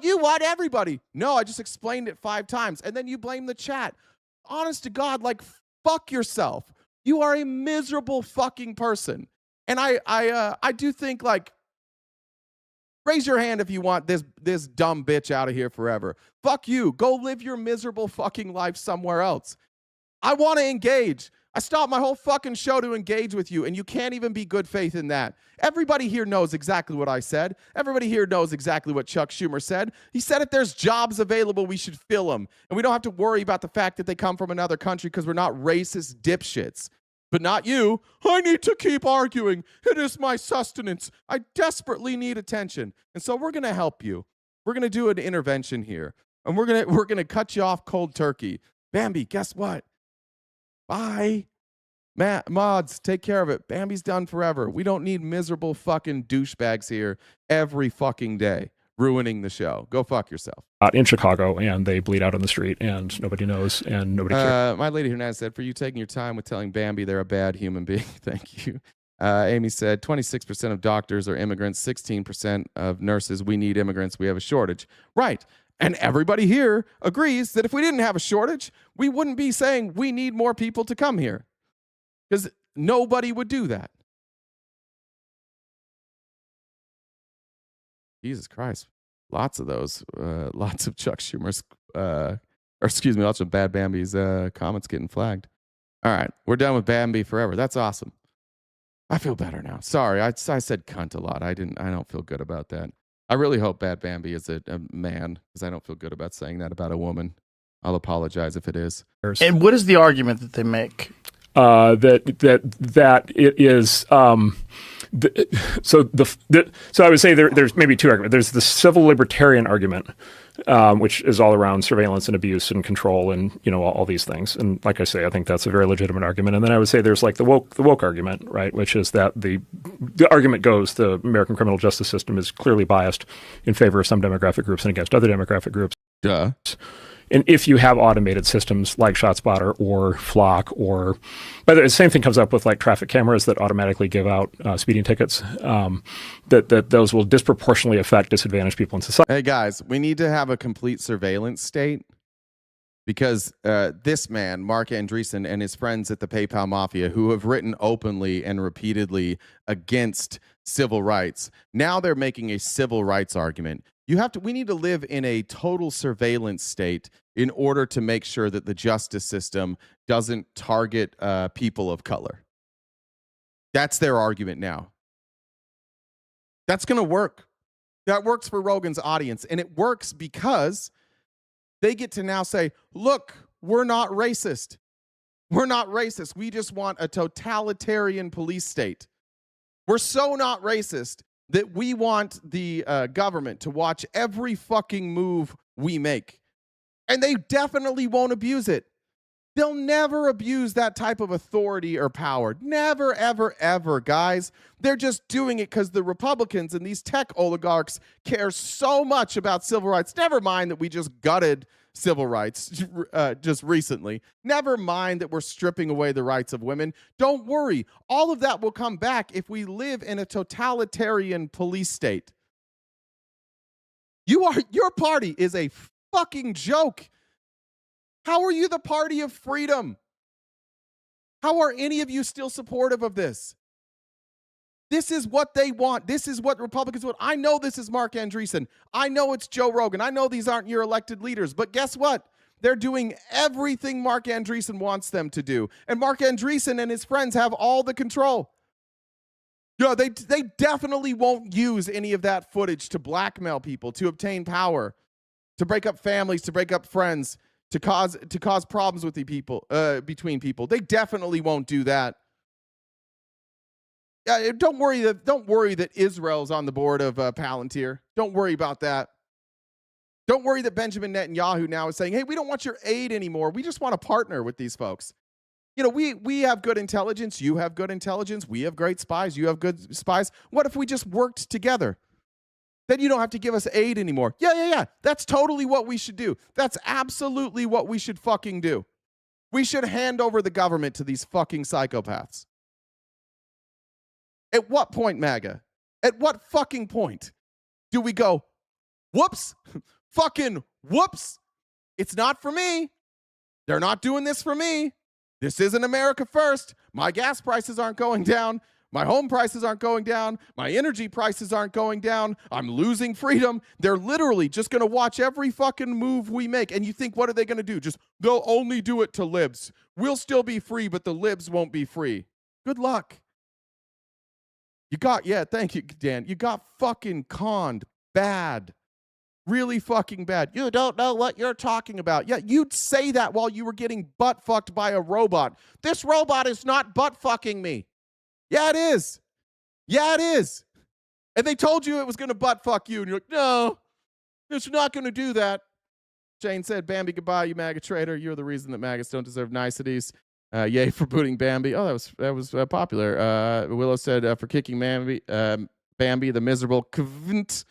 you want everybody. No, I just explained it 5 times, and then you blame the chat. Honest to God, like, fuck yourself. You are a miserable fucking person. And I do think, like, raise your hand if you want this dumb bitch out of here forever. Fuck you. Go live your miserable fucking life somewhere else. I want to engage. I stopped my whole fucking show to engage with you, and you can't even be good faith in that. Everybody here knows exactly what I said. Everybody here knows exactly what Chuck Schumer said. He said if there's jobs available, we should fill them. And we don't have to worry about the fact that they come from another country because we're not racist dipshits. But not you. I need to keep arguing. It is my sustenance. I desperately need attention. And so we're going to help you. We're going to do an intervention here. And we're going to cut you off cold turkey. Bambi, guess what? Bye. Mods, take care of it. Bambi's done forever. We don't need miserable fucking douchebags here every fucking day ruining the show. Go fuck yourself. In Chicago, and they bleed out on the street, and nobody knows, and nobody cares. My lady Hernandez said, for you taking your time with telling Bambi they're a bad human being. Thank you. Amy said, 26% of doctors are immigrants, 16% of nurses. We need immigrants. We have a shortage. Right. And everybody here agrees that if we didn't have a shortage, we wouldn't be saying we need more people to come here. Because nobody would do that. Jesus Christ. Lots of those. Lots of Chuck Schumer's, lots of Bad Bambi's comments getting flagged. All right. We're done with Bambi forever. That's awesome. I feel better now. Sorry. I said cunt a lot. I don't feel good about that. I really hope Bad Bambi is a man, because I don't feel good about saying that about a woman. I'll apologize if it is. And what is the argument that they make? That it is. So I would say there's maybe 2 arguments. There's the civil libertarian argument, which is all around surveillance and abuse and control and all these things. And like I say, I think that's a very legitimate argument. And then I would say there's like the woke argument, right? Which is that the argument goes the American criminal justice system is clearly biased in favor of some demographic groups and against other demographic groups. Duh. And if you have automated systems like ShotSpotter or Flock, or, by the way, the same thing comes up with like traffic cameras that automatically give out speeding tickets, that those will disproportionately affect disadvantaged people in society. Hey guys, we need to have a complete surveillance state, because this man, Mark Andreessen, and his friends at the PayPal Mafia, who have written openly and repeatedly against civil rights, now they're making a civil rights argument. We need to live in a total surveillance state in order to make sure that the justice system doesn't target people of color. That's their argument now. That's going to work. That works for Rogan's audience. And it works because they get to now say, look, we're not racist. We're not racist. We just want a totalitarian police state. We're so not racist that we want the government to watch every fucking move we make. And they definitely won't abuse it. They'll never abuse that type of authority or power. Never, ever, ever, guys. They're just doing it because the Republicans and these tech oligarchs care so much about civil rights. Never mind that we just gutted civil rights just recently. Never mind that we're stripping away the rights of women. Don't worry. All of that will come back if we live in a totalitarian police state. Your party is a fucking joke. How are you the party of freedom? How are any of you still supportive of this? This is what they want. This is what Republicans want. I know this is Mark Andreessen. I know it's Joe Rogan. I know these aren't your elected leaders. But guess what? They're doing everything Mark Andreessen wants them to do. And Mark Andreessen and his friends have all the control. They definitely won't use any of that footage to blackmail people, to obtain power, to break up families, to break up friends, to cause problems with the people, between people. They definitely won't do that. Don't worry that Israel's on the board of Palantir. Don't worry about that. Don't worry that Benjamin Netanyahu now is saying, hey, we don't want your aid anymore. We just want to partner with these folks. You know, we have good intelligence. You have good intelligence. We have great spies. You have good spies. What if we just worked together? Then you don't have to give us aid anymore. Yeah. That's totally what we should do. That's absolutely what we should fucking do. We should hand over the government to these fucking psychopaths. At what point, MAGA? At what fucking point do we go, whoops, fucking whoops, it's not for me. They're not doing this for me. This isn't America first. My gas prices aren't going down. My home prices aren't going down. My energy prices aren't going down. I'm losing freedom. They're literally just going to watch every fucking move we make. And you think, what are they going to do? They'll only do it to libs. We'll still be free, but the libs won't be free. Good luck. Thank you, Dan. You got fucking conned bad. Really fucking bad. You don't know what you're talking about. Yeah, you'd say that while you were getting butt fucked by a robot. This robot is not butt fucking me. Yeah, it is. Yeah, it is. And they told you it was going to butt fuck you. And you're like, no, it's not going to do that. Jane said, Bambi, goodbye, you MAGA traitor. You're the reason that MAGAs don't deserve niceties. Yay for booting Bambi. Oh, that was popular. Willow said, for kicking Bambi, the miserable kvunt.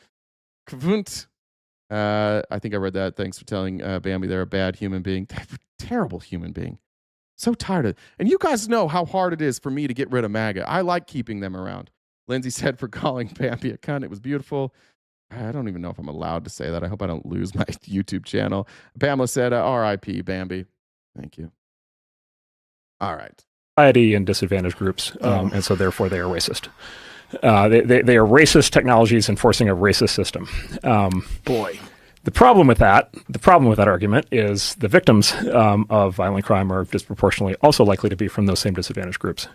I think I read that. Thanks for telling Bambi they're a bad human being. They're a terrible human being. So tired of it. And you guys know how hard it is for me to get rid of MAGA. I like keeping them around. Lindsay said for calling Bambi a cunt. It was beautiful. I don't even know if I'm allowed to say that. I hope I don't lose my YouTube channel. Pamela said, R.I.P. Bambi. Thank you. All right. Society and disadvantaged groups, and so therefore they are racist. They are racist technologies enforcing a racist system. Boy. The problem with that argument is the victims of violent crime are disproportionately also likely to be from those same disadvantaged groups.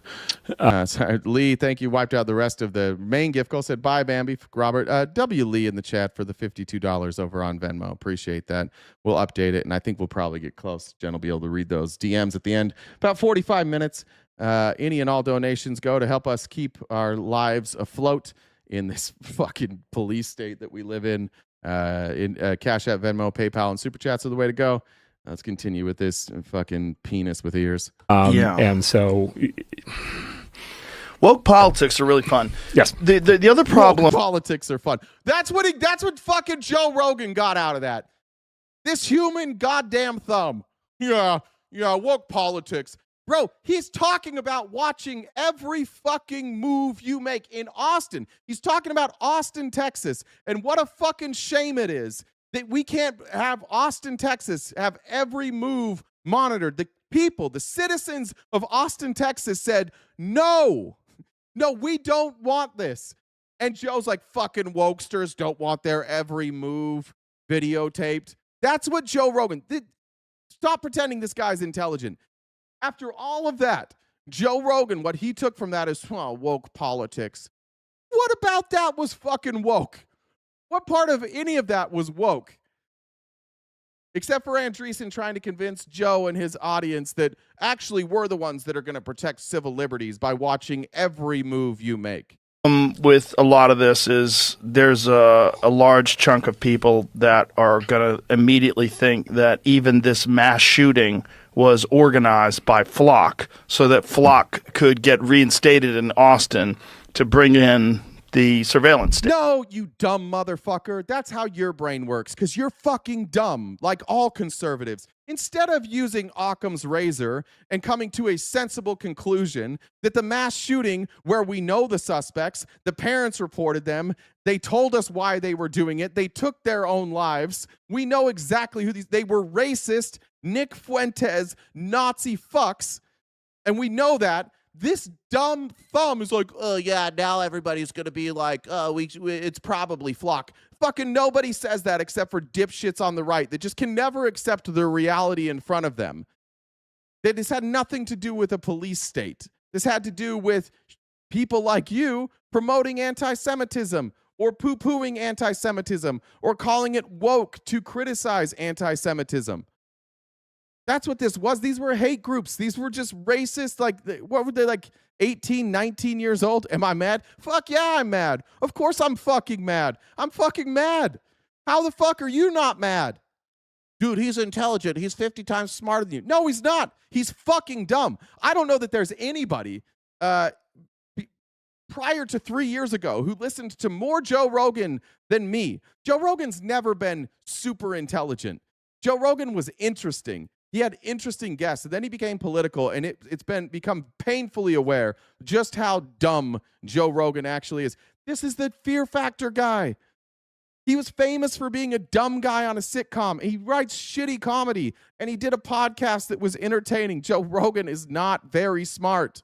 Sorry, Lee, thank you. Wiped out the rest of the main gift goal. Said bye, Bambi. Robert, W. Lee in the chat for the $52 over on Venmo. Appreciate that. We'll update it, and I think we'll probably get close. Jen will be able to read those DMs at the end. About 45 minutes. Any and all donations go to help us keep our lives afloat in this fucking police state that we live in. Cash App, Venmo, PayPal, and Super Chats are the way to go. Let's continue with this fucking penis with ears. And so woke politics are really fun. Yes. The other problem. Woke politics are fun. That's what fucking Joe Rogan got out of that. This human goddamn thumb. Yeah, woke politics. Bro, he's talking about watching every fucking move you make in Austin. He's talking about Austin, Texas, and what a fucking shame it is that we can't have Austin, Texas, have every move monitored. The people, the citizens of Austin, Texas said, no, we don't want this. And Joe's like, fucking wokesters don't want their every move videotaped. That's what Joe Rogan did. Stop pretending this guy's intelligent. After all of that, Joe Rogan, what he took from that is woke politics. What about that was fucking woke? What part of any of that was woke? Except for Andreessen trying to convince Joe and his audience that actually we're the ones that are going to protect civil liberties by watching every move you make. With a lot of this is there's a large chunk of people that are going to immediately think that even this mass shooting was organized by Flock so that Flock could get reinstated in Austin to bring in the surveillance state. No, you dumb motherfucker. That's how your brain works, because you're fucking dumb, like all conservatives. Instead of using Occam's razor and coming to a sensible conclusion that the mass shooting, where we know the suspects, the parents reported them, they told us why they were doing it, they took their own lives, we know exactly who they were racist, Nick Fuentes, Nazi fucks, and we know that. This dumb thumb is like, oh yeah, now everybody's going to be like, oh, it's probably Flock. Fucking nobody says that except for dipshits on the right that just can never accept the reality in front of them. This had nothing to do with a police state. This had to do with people like you promoting anti-Semitism or poo-pooing anti-Semitism or calling it woke to criticize anti-Semitism. That's what this was. These were hate groups. These were just racist. Like, what were they, like 18, 19 years old? Am I mad? Fuck yeah, I'm mad. Of course I'm fucking mad. I'm fucking mad. How the fuck are you not mad? Dude, he's intelligent. He's 50 times smarter than you. No, he's not. He's fucking dumb. I don't know that there's anybody prior to 3 years ago who listened to more Joe Rogan than me. Joe Rogan's never been super intelligent. Joe Rogan was interesting. He had interesting guests, and then he became political, and it's become painfully aware just how dumb Joe Rogan actually is. This is the Fear Factor guy. He was famous for being a dumb guy on a sitcom. He writes shitty comedy, and he did a podcast that was entertaining. Joe Rogan is not very smart.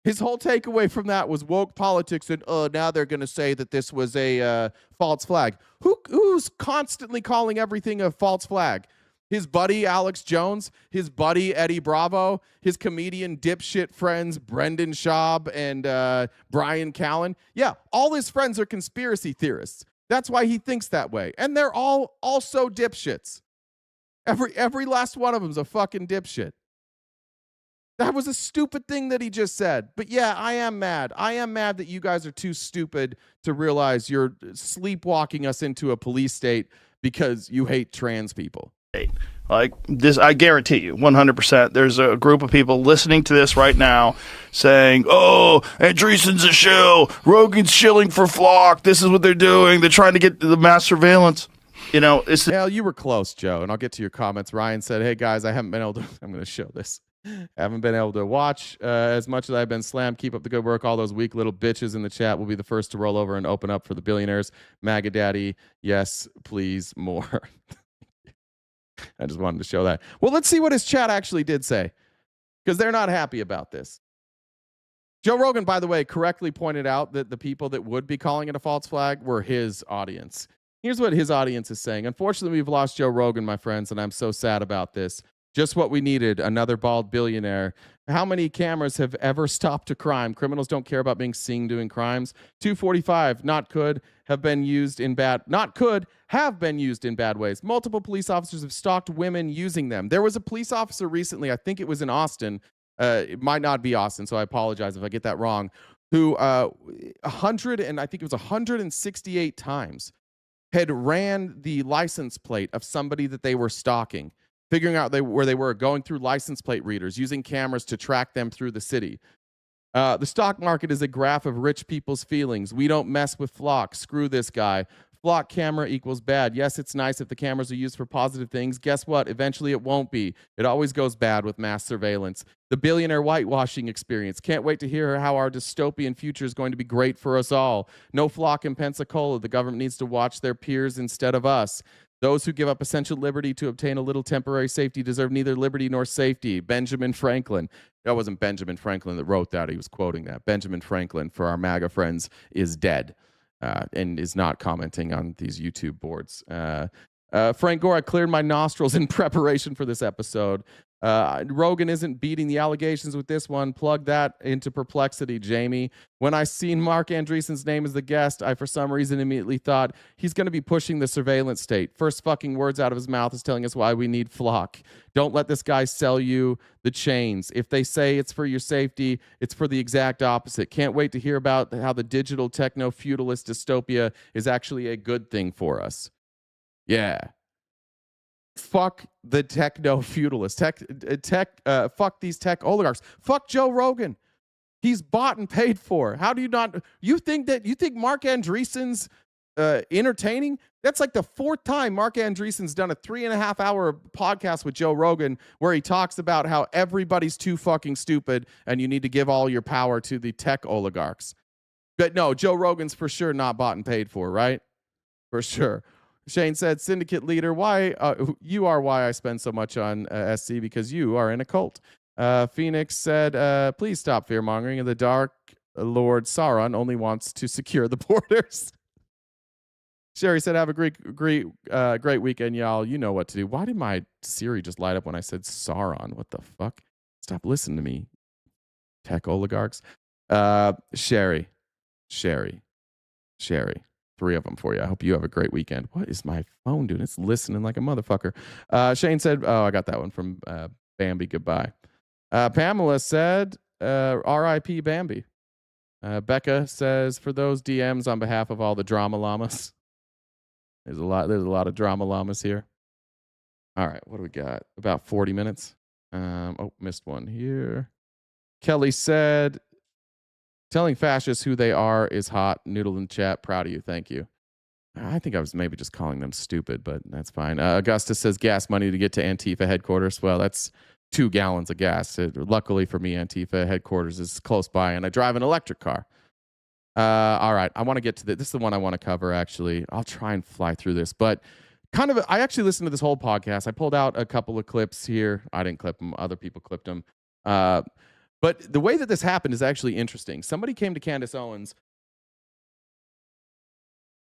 His whole takeaway from that was woke politics, and now they're going to say that this was a false flag. Who's constantly calling everything a false flag? His buddy Alex Jones, his buddy Eddie Bravo, his comedian dipshit friends Brendan Schaub and Brian Callen. Yeah, all his friends are conspiracy theorists. That's why he thinks that way. And they're all also dipshits. Every last one of them's a fucking dipshit. That was a stupid thing that he just said. But yeah, I am mad. I am mad that you guys are too stupid to realize you're sleepwalking us into a police state because you hate trans people. Like this, I guarantee you, 100%. There's a group of people listening to this right now saying, "Oh, Andreessen's a shill. Rogan's shilling for Flock. This is what they're doing. They're trying to get the mass surveillance." You know, it's hell. You were close, Joe. And I'll get to your comments. Ryan said, "Hey guys, I haven't been able to." I'm going to show this. I haven't been able to watch as much as I've been slammed. Keep up the good work. All those weak little bitches in the chat will be the first to roll over and open up for the billionaires. MAGA daddy, yes, please, more. I just wanted to show that. Well, let's see what his chat actually did say, because they're not happy about this. Joe Rogan, by the way, correctly pointed out that the people that would be calling it a false flag were his audience. Here's what his audience is saying. Unfortunately, we've lost Joe Rogan, my friends, and I'm so sad about this. Just what we needed, another bald billionaire. How many cameras have ever stopped a crime? Criminals don't care about being seen doing crimes. 245, not could, have been used in bad ways. Multiple police officers have stalked women using them. There was a police officer recently, I think it was in Austin. It might not be Austin, so I apologize if I get that wrong, who 168 times had ran the license plate of somebody that they were stalking, figuring out where they were, going through license plate readers, using cameras to track them through the city. The stock market is a graph of rich people's feelings. We don't mess with Flock. Screw this guy. Flock camera equals bad. Yes, it's nice if the cameras are used for positive things. Guess what? Eventually it won't be. It always goes bad with mass surveillance. The billionaire whitewashing experience. Can't wait to hear how our dystopian future is going to be great for us all. No Flock in Pensacola. The government needs to watch their peers instead of us. Those who give up essential liberty to obtain a little temporary safety deserve neither liberty nor safety. Benjamin Franklin. That wasn't Benjamin Franklin that wrote that. He was quoting that. Benjamin Franklin, for our MAGA friends, is dead and is not commenting on these YouTube boards. Frank Gore, I cleared my nostrils in preparation for this episode. Rogan isn't beating the allegations with this one. Plug that into perplexity, Jamie. When I seen Mark Andreessen's name as the guest, I for some reason immediately thought he's going to be pushing the surveillance state. First fucking words out of his mouth is telling us why we need Flock. Don't let this guy sell you the chains. If they say it's for your safety, it's for the exact opposite. Can't wait to hear about how the digital techno-feudalist dystopia is actually a good thing for us. Yeah. Fuck the techno-feudalists. Fuck these tech oligarchs. Fuck Joe Rogan. He's bought and paid for. How do you not? You think Mark Andreessen's entertaining? That's like the fourth time Mark Andreessen's done a 3.5-hour podcast with Joe Rogan where he talks about how everybody's too fucking stupid and you need to give all your power to the tech oligarchs. But no, Joe Rogan's for sure not bought and paid for, right? For sure. Shane said, syndicate leader, why I spend so much on SC because you are in a cult. Phoenix said, please stop fear-mongering. And the Dark Lord Sauron only wants to secure the borders. Sherry said, have a great weekend, y'all. You know what to do. Why did my Siri just light up when I said Sauron? What the fuck? Stop listening to me, tech oligarchs. Sherry. 3 of them for you. I hope you have a great weekend. What is my phone doing? It's listening like a motherfucker. Shane said, oh, I got that one from Bambi. Goodbye. Pamela said, R.I.P. Bambi. Becca says, for those DMs on behalf of all the drama llamas. There's a lot of drama llamas here. All right, what do we got? About 40 minutes. Missed one here. Kelly said, telling fascists who they are is hot. Noodle in chat, proud of you. Thank you. I think I was maybe just calling them stupid, but that's fine. Augustus says gas money to get to Antifa headquarters. Well, that's 2 gallons of gas. Luckily for me, Antifa headquarters is close by, and I drive an electric car. All right, I want to get to this is the one I want to cover, actually. I'll try and fly through this, but I actually listened to this whole podcast. I pulled out a couple of clips here. I didn't clip them. Other people clipped them. But the way that this happened is actually interesting. Somebody came to Candace Owens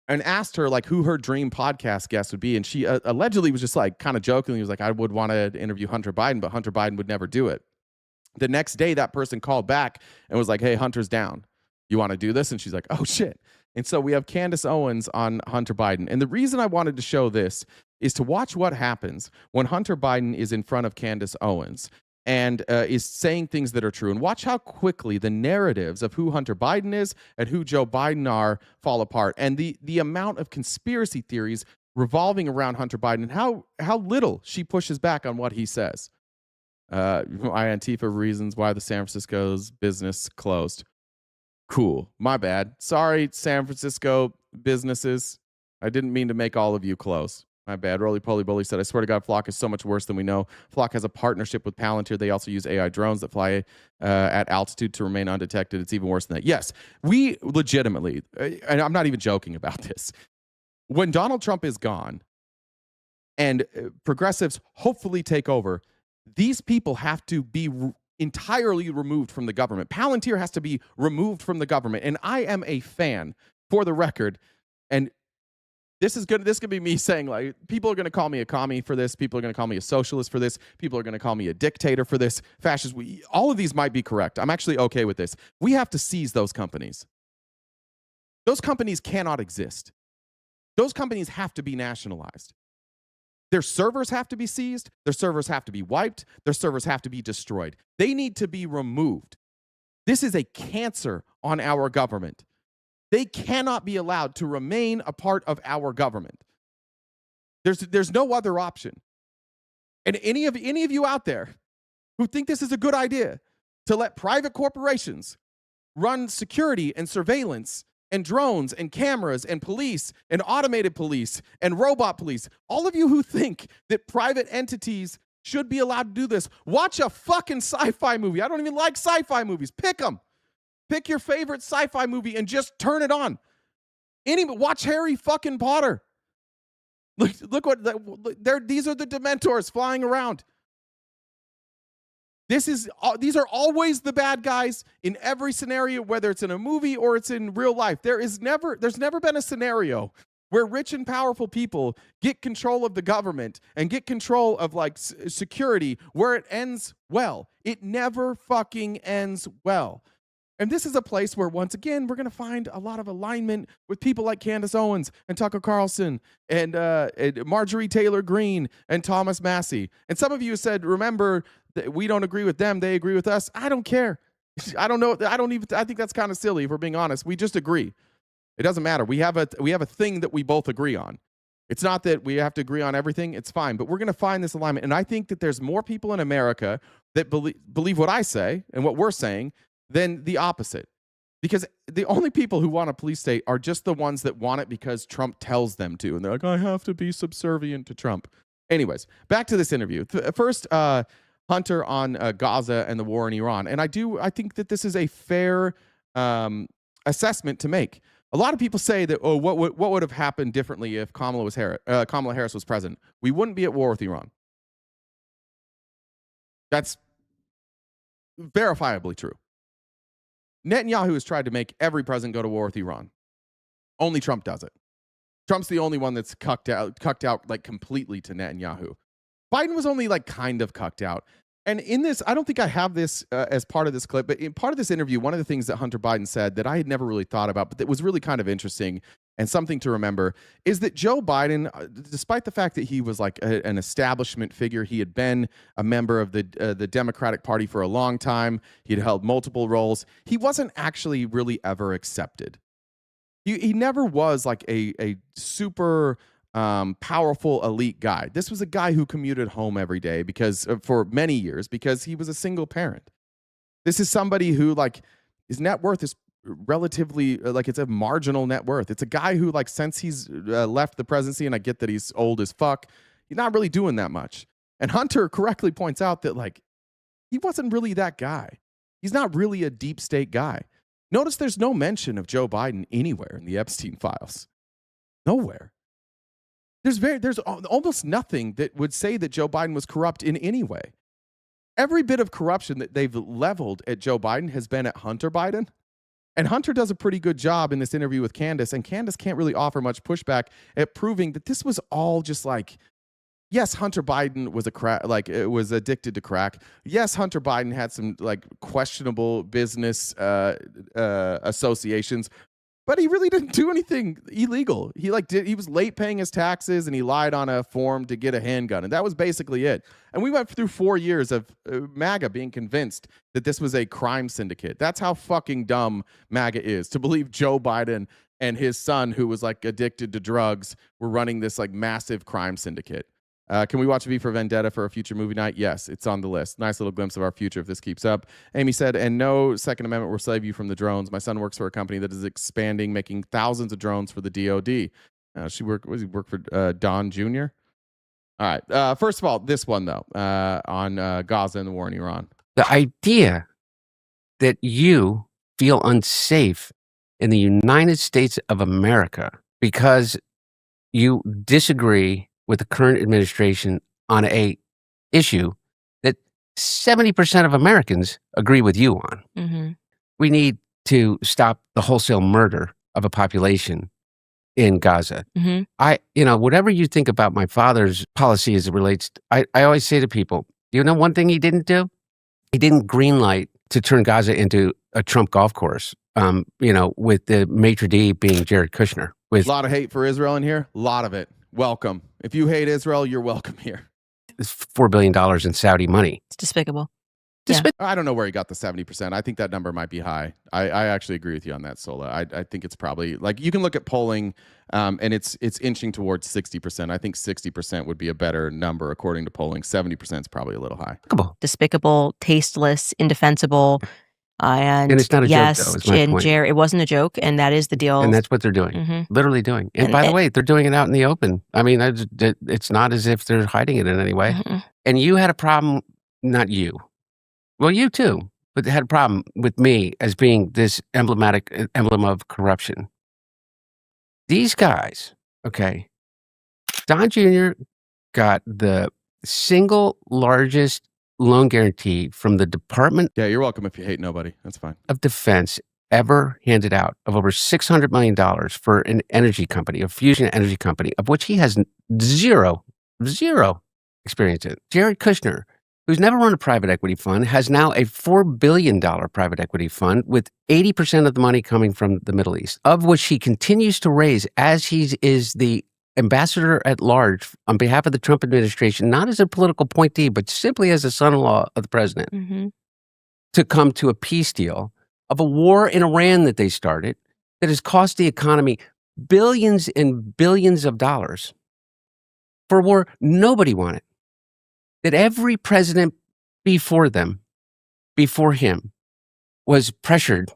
and asked her like who her dream podcast guest would be. And she allegedly was just like kind of jokingly was like, I would want to interview Hunter Biden, but Hunter Biden would never do it. The next day, that person called back and was like, hey, Hunter's down. You want to do this? And she's like, oh, shit. And so we have Candace Owens on Hunter Biden. And the reason I wanted to show this is to watch what happens when Hunter Biden is in front of Candace Owens and is saying things that are true. And watch how quickly the narratives of who Hunter Biden is and who Joe Biden are fall apart. And the amount of conspiracy theories revolving around Hunter Biden and how little she pushes back on what he says. Antifa reasons why the San Francisco's business closed. Cool. My bad. Sorry, San Francisco businesses. I didn't mean to make all of you close. My bad. Roly Poly Bully said, I swear to God, Flock is so much worse than we know. Flock has a partnership with Palantir. They also use AI drones that fly at altitude to remain undetected. It's even worse than that. Yes, we legitimately, and I'm not even joking about this, when Donald Trump is gone and progressives hopefully take over, these people have to be entirely removed from the government. Palantir has to be removed from the government. And I am a fan, for the record, and this could be me saying, like, people are going to call me a commie for this. People are going to call me a socialist for this. People are going to call me a dictator for this. Fascist. All of these might be correct. I'm actually okay with this. We have to seize those companies. Those companies cannot exist. Those companies have to be nationalized. Their servers have to be seized. Their servers have to be wiped. Their servers have to be destroyed. They need to be removed. This is a cancer on our government. They cannot be allowed to remain a part of our government. There's no other option. And any of you out there who think this is a good idea to let private corporations run security and surveillance and drones and cameras and police and automated police and robot police, all of you who think that private entities should be allowed to do this, watch a fucking sci-fi movie. I don't even like sci-fi movies. Pick them. Pick your favorite sci-fi movie and just turn it on. Watch Harry fucking Potter. Look what these are the Dementors flying around. These are always the bad guys in every scenario, whether it's in a movie or it's in real life. There's never been a scenario where rich and powerful people get control of the government and get control of like security where it ends well. It never fucking ends well. And this is a place where, once again, we're going to find a lot of alignment with people like Candace Owens and Tucker Carlson and Marjorie Taylor Greene and Thomas Massey. And some of you said, remember, that we don't agree with them. They agree with us. I don't care. I don't know. I think that's kind of silly, if we're being honest. We just agree. It doesn't matter. We have a thing that we both agree on. It's not that we have to agree on everything. It's fine. But we're going to find this alignment. And I think that there's more people in America that believe what I say and what we're saying than the opposite. Because the only people who want a police state are just the ones that want it because Trump tells them to. And they're like, I have to be subservient to Trump. Anyways, back to this interview. First, Hunter on Gaza and the war in Iran. And I think that this is a fair assessment to make. A lot of people say that, what would have happened differently if Kamala Harris was president? We wouldn't be at war with Iran. That's verifiably true. Netanyahu has tried to make every president go to war with Iran. Only Trump does it. Trump's the only one that's cucked out like completely to Netanyahu. Biden was only like kind of cucked out. And in this, I don't think I have this as part of this clip, but in part of this interview, one of the things that Hunter Biden said that I had never really thought about, but that was really kind of interesting, and something to remember is that Joe Biden, despite the fact that he was like an establishment figure, he had been a member of the Democratic Party for a long time. He had held multiple roles. He wasn't actually really ever accepted. He never was like a super powerful elite guy. This was a guy who commuted home every day because for many years because he was a single parent. This is somebody who like his net worth is relatively like it's a marginal net worth. It's a guy who like since he's left the presidency, and I get that he's old as fuck, he's not really doing that much. And Hunter correctly points out that like he wasn't really that guy. He's not really a deep state guy. Notice there's no mention of Joe Biden anywhere in the Epstein files. Nowhere. There's almost nothing that would say that Joe Biden was corrupt in any way. Every bit of corruption that they've leveled at Joe Biden has been at Hunter Biden. And Hunter does a pretty good job in this interview with Candace, and Candace can't really offer much pushback at proving that this was all just like, yes, Hunter Biden was was addicted to crack. Yes, Hunter Biden had some like questionable business associations, but he really didn't do anything illegal. He was late paying his taxes, and he lied on a form to get a handgun, and that was basically it. And we went through 4 years of MAGA being convinced that this was a crime syndicate. That's how fucking dumb MAGA is, to believe Joe Biden and his son, who was like addicted to drugs, were running this like massive crime syndicate. Can we watch V for Vendetta for a future movie night? Yes, it's on the list. Nice little glimpse of our future if this keeps up. Amy said, and no Second Amendment will save you from the drones. My son works for a company that is expanding, making thousands of drones for the DOD. He work for Don Jr.? All right. First of all, this one, though, on Gaza and the war in Iran. The idea that you feel unsafe in the United States of America because you disagree with the current administration on a issue that 70% of Americans agree with you on. Mm-hmm. We need to stop the wholesale murder of a population in Gaza. Mm-hmm. Whatever you think about my father's policy as it relates, I always say to people, you know one thing he didn't do? He didn't greenlight to turn Gaza into a Trump golf course, with the maitre d' being Jared Kushner. A lot of hate for Israel in here. A lot of it. Welcome. If you hate Israel, you're welcome here. It's $4 billion in Saudi money. It's despicable. I don't know where he got the 70%. I think that number might be high. I actually agree with you on that, Sola. I think it's probably like you can look at polling, and it's inching towards 60%. I think 60% would be a better number according to polling. 70% is probably a little high. Despicable, tasteless, indefensible. And it's not a joke, though, is my point. It wasn't a joke, and that is the deal. And that's what they're doing, literally doing. And by the way, they're doing it out in the open. I mean, it's not as if they're hiding it in any way. And you had a problem, not you. Well, you too, but they had a problem with me as being this emblem of corruption. These guys, okay, Don Jr. got the single largest loan guarantee from the Department. Yeah, you're welcome if you hate nobody. That's fine. Of Defense ever handed out of over $600 million for an energy company, a fusion energy company, of which he has zero experience in. Jared Kushner, who's never run a private equity fund, has now a $4 billion private equity fund with 80% of the money coming from the Middle East, of which he continues to raise as he is the ambassador at large on behalf of the Trump administration, not as a political appointee, but simply as a son-in-law of the president, to come to a peace deal of a war in Iran that they started that has cost the economy billions and billions of dollars for a war nobody wanted. That every president before him, was pressured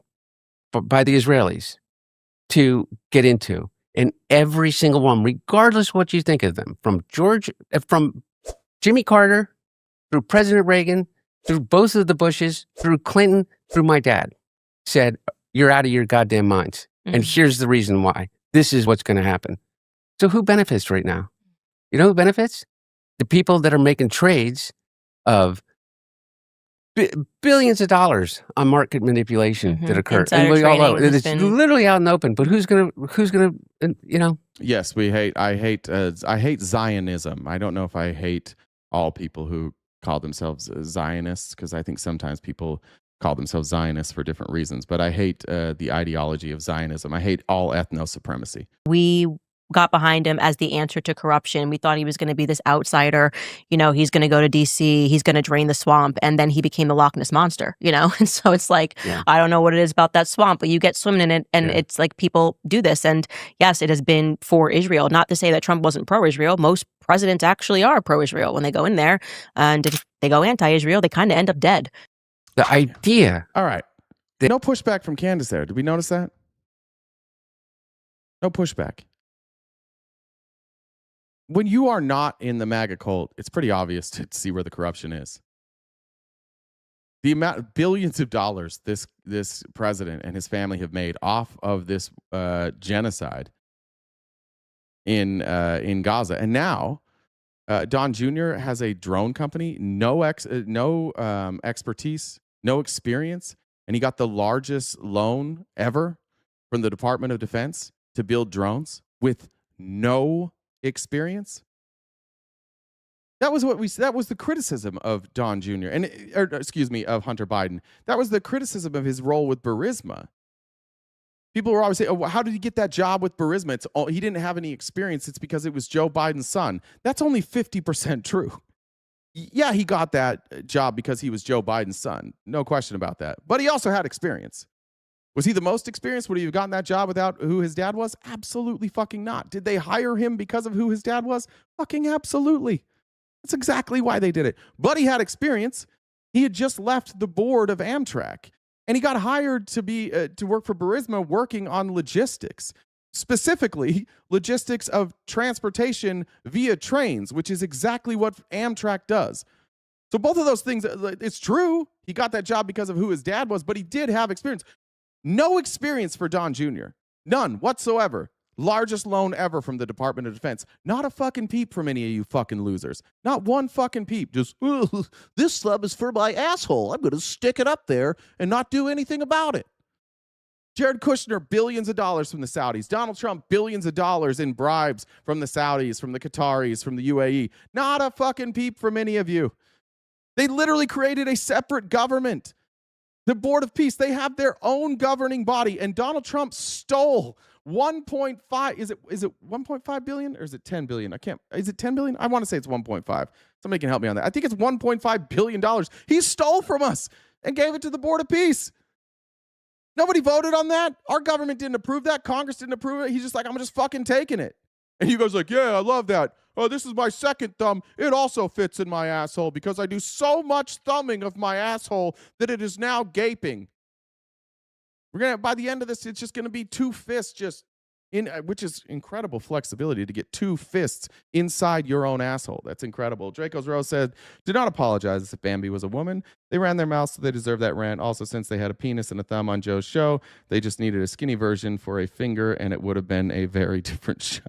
by the Israelis to get into. And every single one, regardless of what you think of them, from Jimmy Carter, through President Reagan, through both of the Bushes, through Clinton, through my dad, said, you're out of your goddamn minds. And here's the reason why. This is what's going to happen. So who benefits right now? You know who benefits? The people that are making trades of billions of dollars on market manipulation that occur. And we all know it's literally out in the open. But who's gonna? Yes, I hate Zionism. I don't know if I hate all people who call themselves Zionists, because I think sometimes people call themselves Zionists for different reasons, but I hate the ideology of Zionism. I hate all ethno-supremacy. We got behind him as the answer to corruption. We thought he was going to be this outsider. You know, he's going to go to DC, he's going to drain the swamp, and then he became the Loch Ness Monster, you know? And so it's like, I don't know what it is about that swamp, but you get swimming in it, and it's like people do this. And yes, it has been for Israel. Not to say that Trump wasn't pro-Israel. Most presidents actually are pro-Israel when they go in there. And if they go anti-Israel, they kind of end up dead. The idea. All right. No pushback from Candace there. Did we notice that? No pushback. When you are not in the MAGA cult, it's pretty obvious to see where the corruption is. The amount, billions of dollars this president and his family have made off of this genocide in Gaza, and now Don Jr. has a drone company, no expertise, no experience, and he got the largest loan ever from the Department of Defense to build drones with no experience. That was the criticism of Don Jr. of Hunter Biden. That was the criticism of his role with Burisma. People were always saying, "Oh, how did he get that job with Burisma? He didn't have any experience. It's because it was Joe Biden's son." That's only 50% true. Yeah, he got that job because he was Joe Biden's son. No question about that. But he also had experience. Was he the most experienced? Would he have gotten that job without who his dad was? Absolutely fucking not. Did they hire him because of who his dad was? Fucking absolutely. That's exactly why they did it. But he had experience. He had just left the board of Amtrak, and he got hired to be to work for Burisma, working on logistics, specifically logistics of transportation via trains, which is exactly what Amtrak does. So both of those things, it's true. He got that job because of who his dad was, but he did have experience. No experience for Don Jr. None whatsoever. Largest loan ever from the Department of Defense. Not a fucking peep from any of you fucking losers. Not one fucking peep. Just, this slub is for my asshole. I'm going to stick it up there and not do anything about it. Jared Kushner, billions of dollars from the Saudis. Donald Trump, billions of dollars in bribes from the Saudis, from the Qataris, from the UAE. Not a fucking peep from any of you. They literally created a separate government. The Board of Peace, they have their own governing body, and Donald Trump stole 1.5, is it 1.5 billion or is it 10 billion? Is it 10 billion? I want to say it's 1.5. Somebody can help me on that. I think it's $1.5 billion. He stole from us and gave it to the Board of Peace. Nobody voted on that. Our government didn't approve that. Congress didn't approve it. He's just like, I'm just fucking taking it. And you guys like, yeah, I love that. Oh, this is my second thumb. It also fits in my asshole because I do so much thumbing of my asshole that it is now gaping. By the end of this, it's just gonna be two fists just in, which is incredible flexibility to get two fists inside your own asshole. That's incredible. Draco's Rose said, do not apologize if Bambi was a woman. They ran their mouths, so they deserve that rant. Also, since they had a penis and a thumb on Joe's show, they just needed a skinny version for a finger, and it would have been a very different show.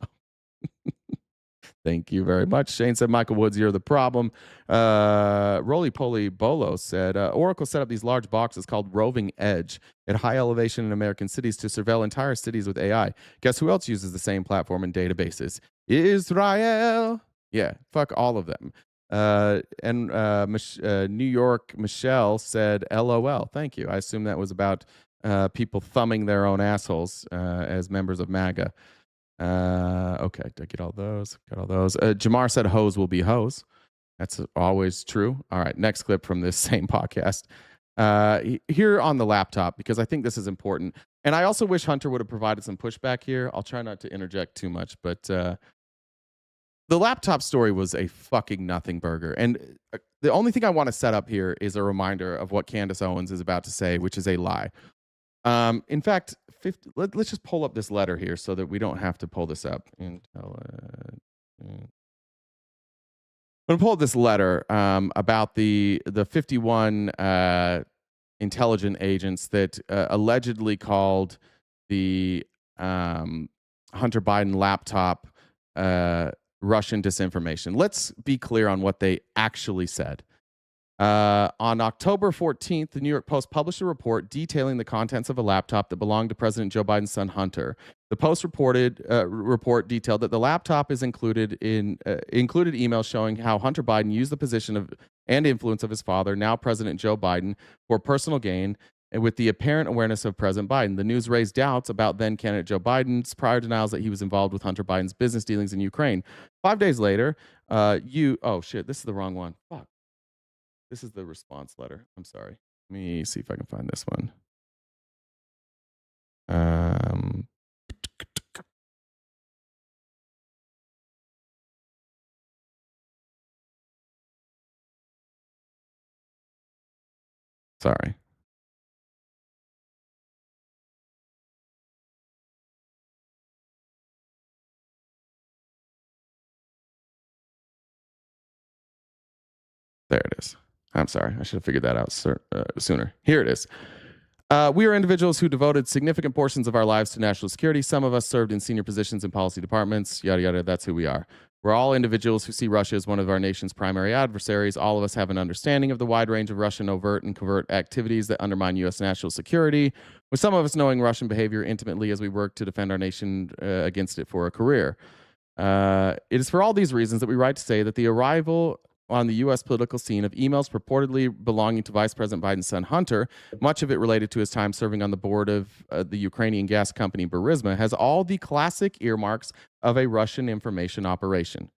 Thank you very much. Shane said, Michael Woods, you're the problem. Roly Poly Bolo said, Oracle set up these large boxes called Roving Edge at high elevation in American cities to surveil entire cities with AI. Guess who else uses the same platform and databases? Israel. Yeah, fuck all of them. New York Michelle said, LOL. Thank you. I assume that was about people thumbing their own assholes as members of MAGA. Okay, did I get all those? Got all those. Jamar said hoes will be hoes. That's always true. All right, next clip from this same podcast. Here on the laptop, because I think this is important. And I also wish Hunter would have provided some pushback here. I'll try not to interject too much, but the laptop story was a fucking nothing burger. And the only thing I want to set up here is a reminder of what Candace Owens is about to say, which is a lie. In fact, let's just pull up this letter here so that we don't have to pull this up. I'm going to pull up this letter about the 51 intelligence agents that allegedly called the Hunter Biden laptop Russian disinformation. Let's be clear on what they actually said. On October 14th, the New York Post published a report detailing the contents of a laptop that belonged to President Joe Biden's son, Hunter. The Post report detailed that the laptop is included emails showing how Hunter Biden used the position of and influence of his father, now President Joe Biden, for personal gain, and with the apparent awareness of President Biden. The news raised doubts about then candidate Joe Biden's prior denials that he was involved with Hunter Biden's business dealings in Ukraine. 5 days later, oh shit, this is the wrong one. Fuck. This is the response letter. I'm sorry. Let me see if I can find this one. Sorry. There it is. I'm sorry. I should have figured that out sooner. Here it is. We are individuals who devoted significant portions of our lives to national security. Some of us served in senior positions in policy departments, yada, yada. That's who we are. We're all individuals who see Russia as one of our nation's primary adversaries. All of us have an understanding of the wide range of Russian overt and covert activities that undermine U.S. national security, with some of us knowing Russian behavior intimately as we work to defend our nation against it for a career. It is for all these reasons that we write to say that the arrival on the U.S. political scene of emails purportedly belonging to Vice President Biden's son Hunter, much of it related to his time serving on the board of the Ukrainian gas company Burisma, has all the classic earmarks of a Russian information operation.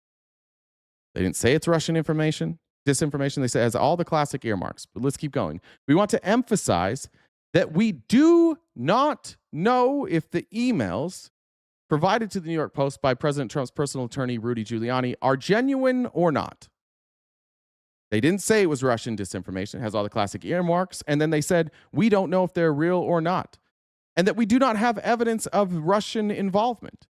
They didn't say it's Russian information, disinformation. They say it has all the classic earmarks. But let's keep going. We want to emphasize that we do not know if the emails provided to the New York Post by President Trump's personal attorney, Rudy Giuliani, are genuine or not. They didn't say it was Russian disinformation. It has all the classic earmarks. And then they said, we don't know if they're real or not. And that we do not have evidence of Russian involvement.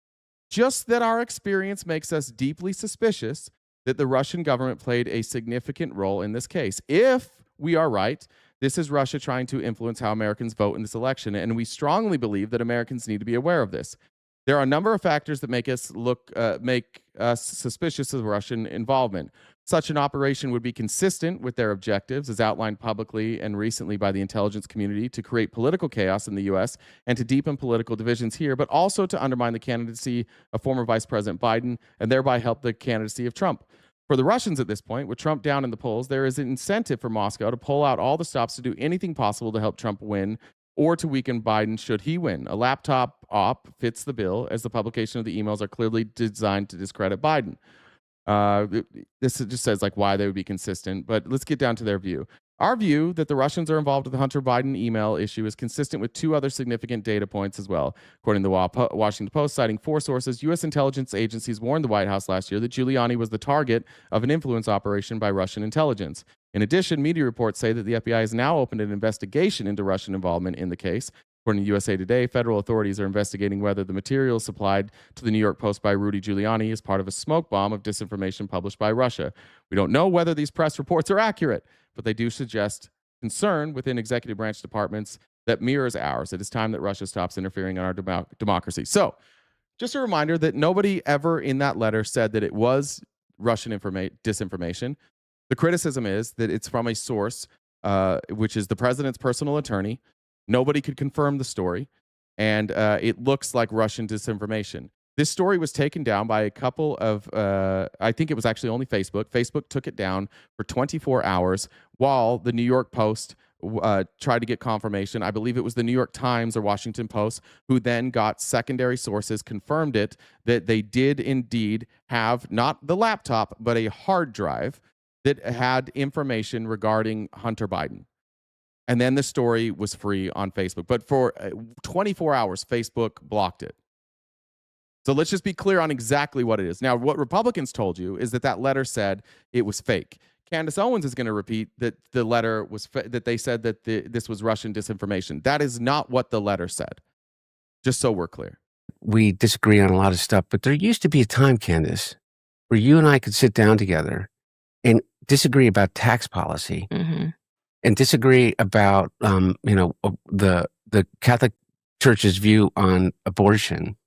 Just that our experience makes us deeply suspicious that the Russian government played a significant role in this case. If we are right, this is Russia trying to influence how Americans vote in this election. And we strongly believe that Americans need to be aware of this. There are a number of factors that make us suspicious of Russian involvement. Such an operation would be consistent with their objectives, as outlined publicly and recently by the intelligence community, to create political chaos in the U.S. and to deepen political divisions here, but also to undermine the candidacy of former Vice President Biden and thereby help the candidacy of Trump. For the Russians at this point, with Trump down in the polls, there is an incentive for Moscow to pull out all the stops to do anything possible to help Trump win or to weaken Biden should he win. A laptop op fits the bill, as the publication of the emails are clearly designed to discredit Biden. This just says like why they would be consistent, but let's get down to their view. Our view that the Russians are involved with the Hunter Biden email issue is consistent with two other significant data points as well. According to the Washington Post, citing 4 sources, U.S. intelligence agencies warned the White House last year that Giuliani was the target of an influence operation by Russian intelligence. In addition, media reports say that the FBI has now opened an investigation into Russian involvement in the case. According to USA Today, federal authorities are investigating whether the material supplied to the New York Post by Rudy Giuliani is part of a smoke bomb of disinformation published by Russia. We don't know whether these press reports are accurate, but they do suggest concern within executive branch departments that mirrors ours. It is time that Russia stops interfering in our democracy. So, just a reminder that nobody ever in that letter said that it was Russian disinformation. The criticism is that it's from a source, which is the president's personal attorney. Nobody could confirm the story, and it looks like Russian disinformation. This story was taken down by a couple of, I think it was actually only Facebook. Facebook took it down for 24 hours while the New York Post tried to get confirmation. I believe it was the New York Times or Washington Post who then got secondary sources, confirmed it, that they did indeed have not the laptop, but a hard drive that had information regarding Hunter Biden. And then the story was free on Facebook. But for 24 hours, Facebook blocked it. So let's just be clear on exactly what it is. Now, what Republicans told you is that letter said it was fake. Candace Owens is going to repeat that the letter was that they said that this was Russian disinformation. That is not what the letter said. Just so we're clear. We disagree on a lot of stuff, but there used to be a time, Candace, where you and I could sit down together and disagree about tax policy. Mm-hmm. And disagree about, the Catholic Church's view on abortion,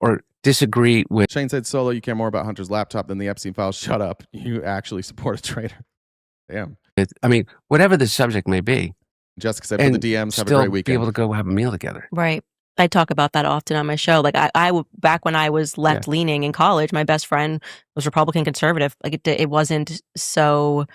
or disagree with. Shane said, "Solo, you care more about Hunter's laptop than the Epstein files." Shut up! You actually support a traitor. Damn. Whatever the subject may be. Jessica said, "For the DMs, have a great weekend." Be able to go have a meal together. Right. I talk about that often on my show. Like I back when I was left leaning in college, my best friend was Republican conservative. Like it wasn't so.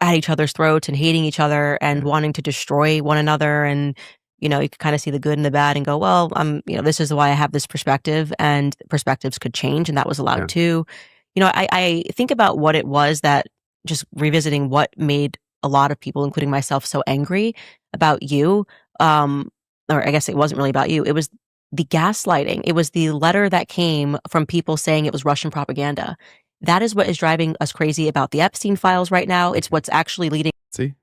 at each other's throats and hating each other and wanting to destroy one another. And, you know, you could kind of see the good and the bad and go, well, this is why I have this perspective, and perspectives could change. And that was allowed too. You know, I think about what it was that, just revisiting what made a lot of people, including myself, so angry about you. Or I guess it wasn't really about you. It was the gaslighting. It was the letter that came from people saying it was Russian propaganda. That is what is driving us crazy about the Epstein files right now. It's what's actually leading. See?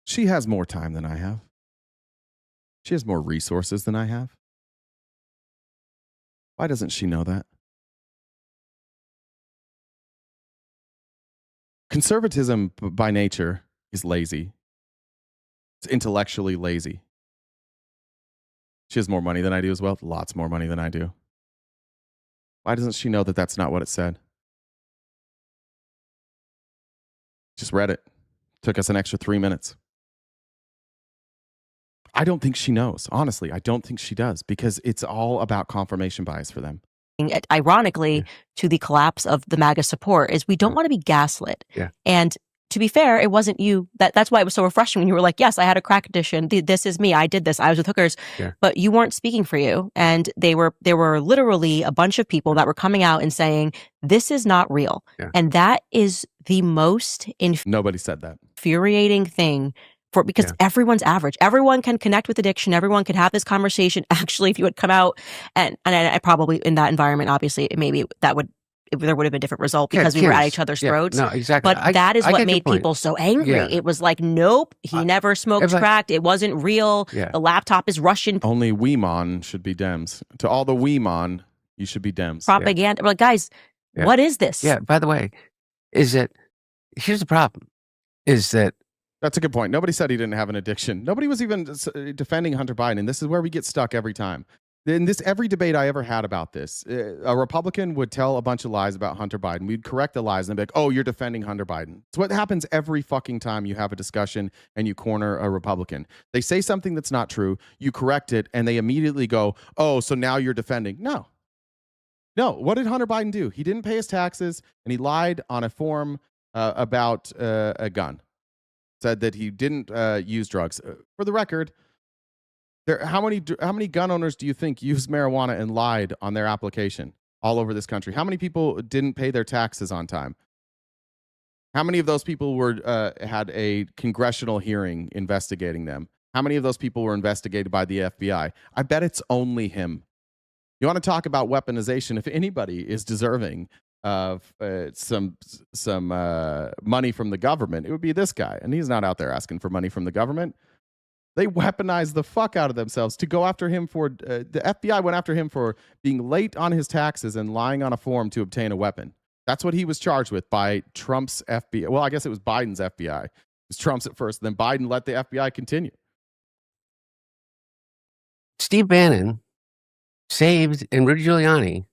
She has more time than I have. She has more resources than I have. Why doesn't she know that? Conservatism by nature is lazy. It's intellectually lazy. She has more money than I do as well. Lots more money than I do. Why doesn't she know that that's not what it said? Just read it. Took us an extra 3 minutes. I don't think she knows. Honestly, I don't think she does, because it's all about confirmation bias for them. Ironically, to the collapse of the MAGA support is we don't want to be gaslit. Yeah. And to be fair, it wasn't you. That's why it was so refreshing when you were like, yes, I had a crack addiction. This is me. I did this. I was with hookers. Yeah. But you weren't speaking for you. And there were literally a bunch of people that were coming out and saying, this is not real. Yeah. And that is the most Nobody said that. infuriating thing. Because everyone's average. Everyone can connect with addiction. Everyone could have this conversation. Actually, if you would come out and I probably in that environment, obviously, maybe there would have been a different result because we were at each other's throats. No, exactly. But that is what made people so angry. Yeah. It was like, nope, he never smoked crack. It wasn't real. Yeah. The laptop is Russian Only Weemon should be Dems. To all the Weemon, you should be Dems. propaganda. We're like, guys, what is this? Yeah, by the way, here's the problem, is that that's a good point. Nobody said he didn't have an addiction. Nobody was even defending Hunter Biden. And this is where we get stuck every time. In every debate I ever had about this, a Republican would tell a bunch of lies about Hunter Biden. We'd correct the lies and be like, oh, you're defending Hunter Biden. It's what happens every fucking time you have a discussion and you corner a Republican. They say something that's not true, you correct it, and they immediately go, oh, so now you're defending. No. What did Hunter Biden do? He didn't pay his taxes, and he lied on a form about a gun. Said that he didn't use drugs. For the record, how many gun owners do you think used marijuana and lied on their application all over this country? How many people didn't pay their taxes on time? How many of those people had a congressional hearing investigating them? How many of those people were investigated by the FBI? I bet it's only him. You want to talk about weaponization? If anybody is deserving of some money from the government, it would be this guy, and he's not out there asking for money from the government. They weaponize the fuck out of themselves to go after him for the FBI went after him for being late on his taxes and lying on a form to obtain a weapon. That's what he was charged with by Trump's FBI. Well, I guess it was Biden's FBI. It was Trump's at first, then Biden let the FBI continue. Steve Bannon and Rudy Giuliani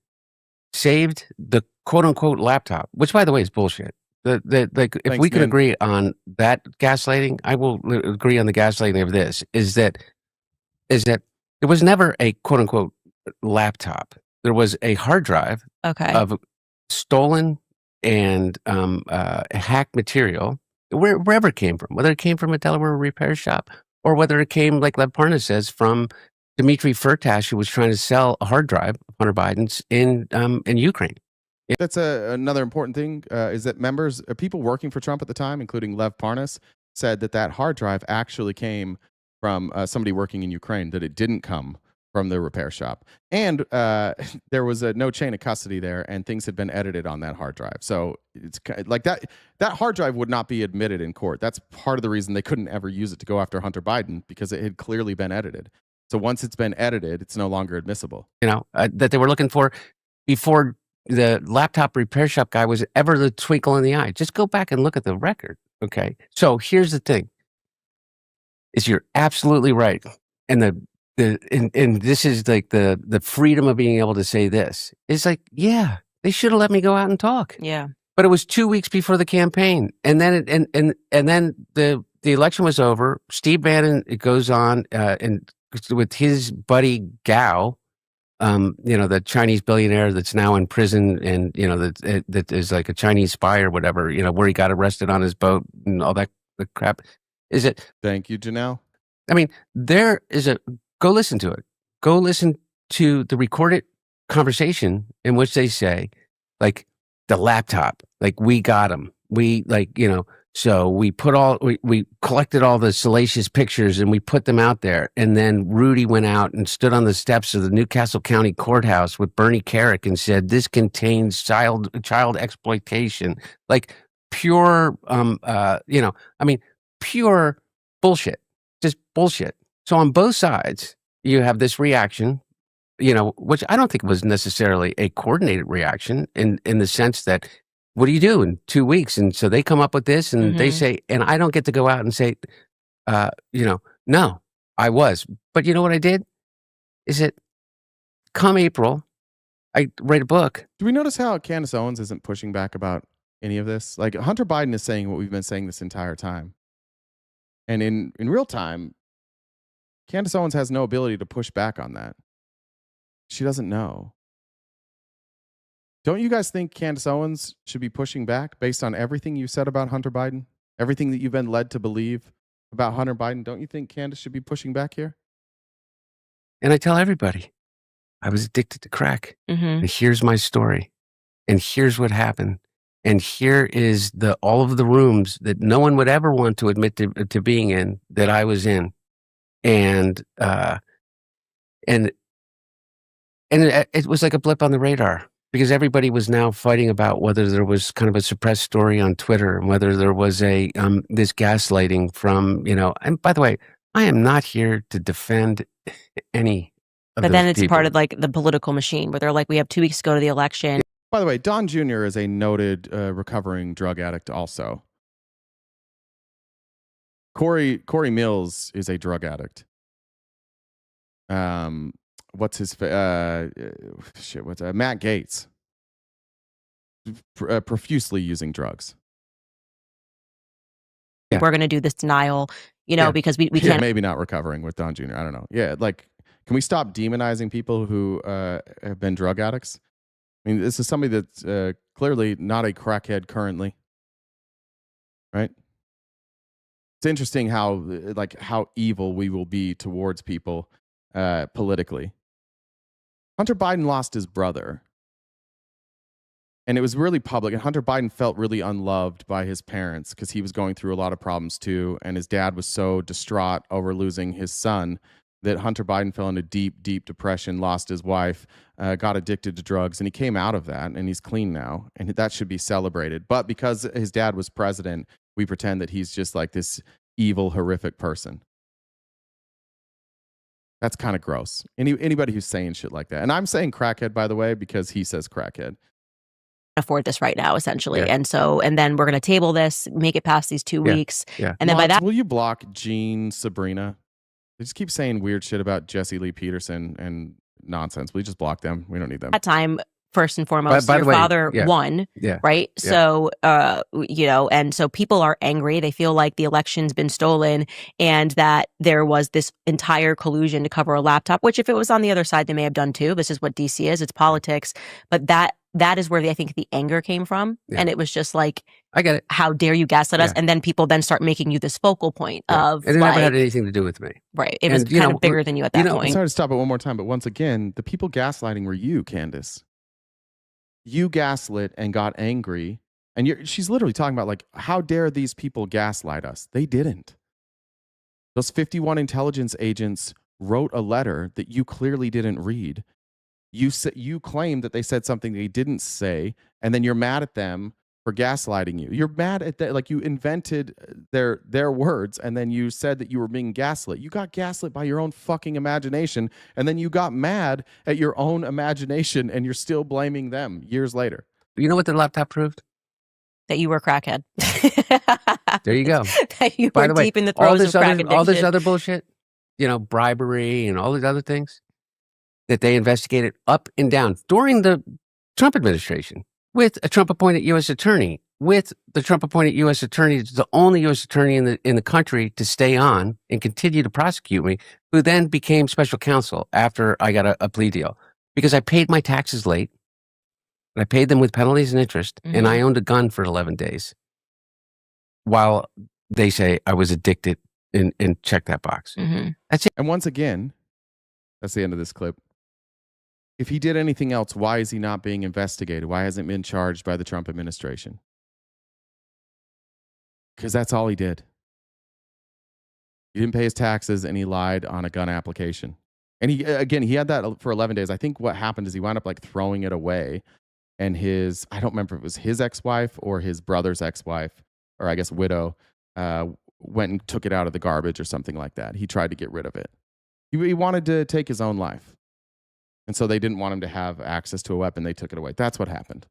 saved the quote-unquote laptop, which, by the way, is bullshit. If we could agree on that gaslighting, I will agree on the gaslighting of this, is that it was never a quote-unquote laptop. There was a hard drive of stolen and hacked material, wherever it came from, whether it came from a Delaware repair shop or whether it came, like Lev Parnas says, from Dmitry Firtash, who was trying to sell a hard drive of Hunter Biden's in Ukraine. That's another important thing, is that people working for Trump at the time, including Lev Parnas, said that hard drive actually came from somebody working in Ukraine, that it didn't come from the repair shop. And there was no chain of custody there, and things had been edited on that hard drive. So it's like that hard drive would not be admitted in court. That's part of the reason they couldn't ever use it to go after Hunter Biden, because it had clearly been edited. So once it's been edited, it's no longer admissible. That they were looking for before the laptop repair shop guy was ever the twinkle in the eye. Just go back and look at the record. Okay. So here's the thing, is you're absolutely right. And and this is like the freedom of being able to say this. It's like, yeah, they should have let me go out and talk. Yeah. But it was 2 weeks before the campaign. And then and then the election was over. Steve Bannon goes on and with his buddy Gao the Chinese billionaire that's now in prison, and that is like a Chinese spy or whatever, where he got arrested on his boat and all that crap. Is it? Thank you, Janelle. I mean, there is go listen to it. Go listen to the recorded conversation in which they say, like, the laptop, like, we got him. We so we we collected all the salacious pictures and we put them out there. And then Rudy went out and stood on the steps of the Newcastle County Courthouse with Bernie Carrick and said, this contains child exploitation, like pure, pure bullshit, just bullshit. So on both sides, you have this reaction, which I don't think was necessarily a coordinated reaction in the sense that, what do you do in 2 weeks? And so they come up with this and they say, and I don't get to go out and say, no, I was. But you know what I did? Is that come April, I write a book. Do we notice how Candace Owens isn't pushing back about any of this? Like, Hunter Biden is saying what we've been saying this entire time. And in real time, Candace Owens has no ability to push back on that. She doesn't know. Don't you guys think Candace Owens should be pushing back based on everything you said about Hunter Biden? Everything that you've been led to believe about Hunter Biden? Don't you think Candace should be pushing back here? And I tell everybody, I was addicted to crack. And here's my story. And here's what happened. And here is all of the rooms that no one would ever want to admit to being in that I was in. And it was like a blip on the radar. Because everybody was now fighting about whether there was kind of a suppressed story on Twitter and whether there was this gaslighting from, and by the way, I am not here to defend any of But then it's people. part of like the political machine where they're like, we have 2 weeks to go to the election. By the way, Don Jr. is a noted recovering drug addict also. Corey Mills is a drug addict. What's his Matt Gaetz, profusely using drugs. Yeah. We're going to do this denial, because we can't. Maybe not recovering with Don Jr. I don't know. Yeah, like, can we stop demonizing people who have been drug addicts? I mean, this is somebody that's clearly not a crackhead currently, right? It's interesting how evil we will be towards people politically. Hunter Biden lost his brother. And it was really public. And Hunter Biden felt really unloved by his parents because he was going through a lot of problems too. And his dad was so distraught over losing his son that Hunter Biden fell into deep, deep depression, lost his wife, got addicted to drugs. And he came out of that and he's clean now. And that should be celebrated. But because his dad was president, we pretend that he's just like this evil, horrific person. That's kind of gross. Anybody who's saying shit like that. And I'm saying crackhead, by the way, because he says crackhead. Afford this right now, essentially. Yeah. And then we're going to table this, make it past these 2 weeks. Yeah. And then by that. Will you block Jean Sabrina? They just keep saying weird shit about Jesse Lee Peterson and nonsense. Will you just block them? We don't need them. That time, first and foremost, by your the way, father won, right? Yeah. So, and so people are angry. They feel like the election's been stolen and that there was this entire collusion to cover a laptop, which if it was on the other side, they may have done too. This is what DC is. It's politics. But that is where I think the anger came from. Yeah. And it was just like, I get it. How dare you gaslight us? And then people then start making you this focal point of and it never had anything to do with me. Right. It was kind of bigger than you at that point. I'm sorry to stop it one more time, but once again, the people gaslighting were you, Candace. You gaslit and got angry. And she's literally talking about, like, how dare these people gaslight us? They didn't. Those 51 intelligence agents wrote a letter that you clearly didn't read. You claim that they said something they didn't say, and then you're mad at them for gaslighting you. You're mad at that, like you invented their words, and then you said that you were being gaslit. You got gaslit by your own fucking imagination, and then you got mad at your own imagination, and you're still blaming them years later. You know what the laptop proved? That you were a crackhead. There you go. That you By were the way, deep in the throes of crack addiction. All this other bullshit, bribery and all these other things that they investigated up and down during the Trump administration with a Trump-appointed U.S. attorney, with the Trump-appointed U.S. attorney, the only U.S. attorney in the country to stay on and continue to prosecute me, who then became special counsel after I got a plea deal. because I paid my taxes late. And I paid them with penalties and interest, and I owned a gun for 11 days while they say I was addicted and check that box. That's it. And once again, that's the end of this clip. If he did anything else, why is he not being investigated? Why hasn't he been charged by the Trump administration? Because that's all he did. He didn't pay his taxes, and he lied on a gun application. And he had that for 11 days. I think what happened is he wound up like throwing it away. And I don't remember if it was his ex-wife or his brother's ex-wife, or I guess widow, went and took it out of the garbage or something like that. He tried to get rid of it. He wanted to take his own life. And so they didn't want him to have access to a weapon. They took it away. That's what happened.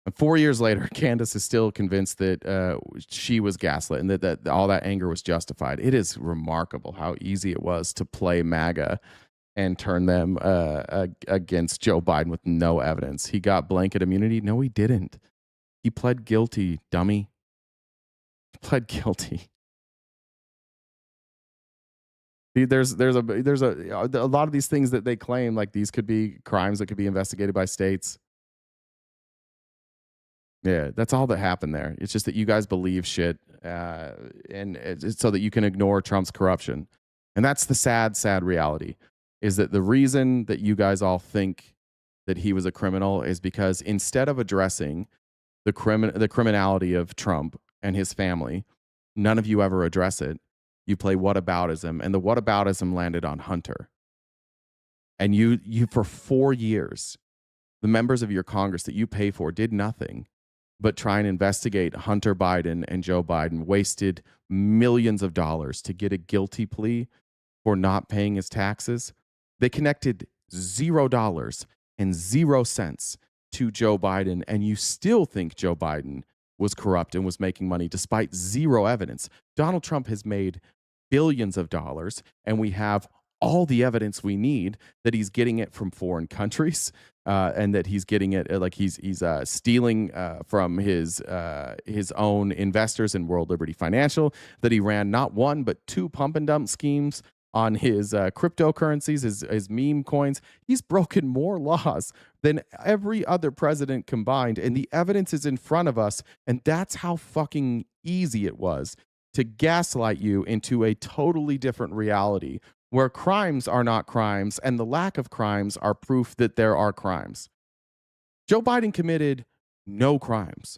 And 4 years later, Candace is still convinced that she was gaslit and that all that anger was justified. It is remarkable how easy it was to play MAGA and turn them against Joe Biden with no evidence. He got blanket immunity. No, he didn't. He pled guilty, dummy. He pled guilty. There's a lot of these things that they claim, like these could be crimes that could be investigated by states. Yeah, that's all that happened there. It's just that you guys believe shit, and it's so that you can ignore Trump's corruption. And that's the sad, sad reality. Is that the reason that you guys all think that he was a criminal is because instead of addressing the criminality of Trump and his family, none of you ever address it. You play whataboutism, and the whataboutism landed on Hunter. And you for 4 years, the members of your Congress that you pay for did nothing but try and investigate Hunter Biden and Joe Biden, wasted millions of dollars to get a guilty plea for not paying his taxes. They connected $0 and 0 cents to Joe Biden, and you still think Joe Biden was corrupt and was making money despite zero evidence. Donald Trump has made billions of dollars, and we have all the evidence we need that he's getting it from foreign countries, and that he's getting it like he's stealing from his own investors in World Liberty Financial, that he ran not one but 2 pump and dump schemes on his cryptocurrencies, his meme coins. He's broken more laws than every other president combined, and the evidence is in front of us, and that's how fucking easy it was to gaslight you into a totally different reality where crimes are not crimes and the lack of crimes are proof that there are crimes. Joe Biden committed no crimes.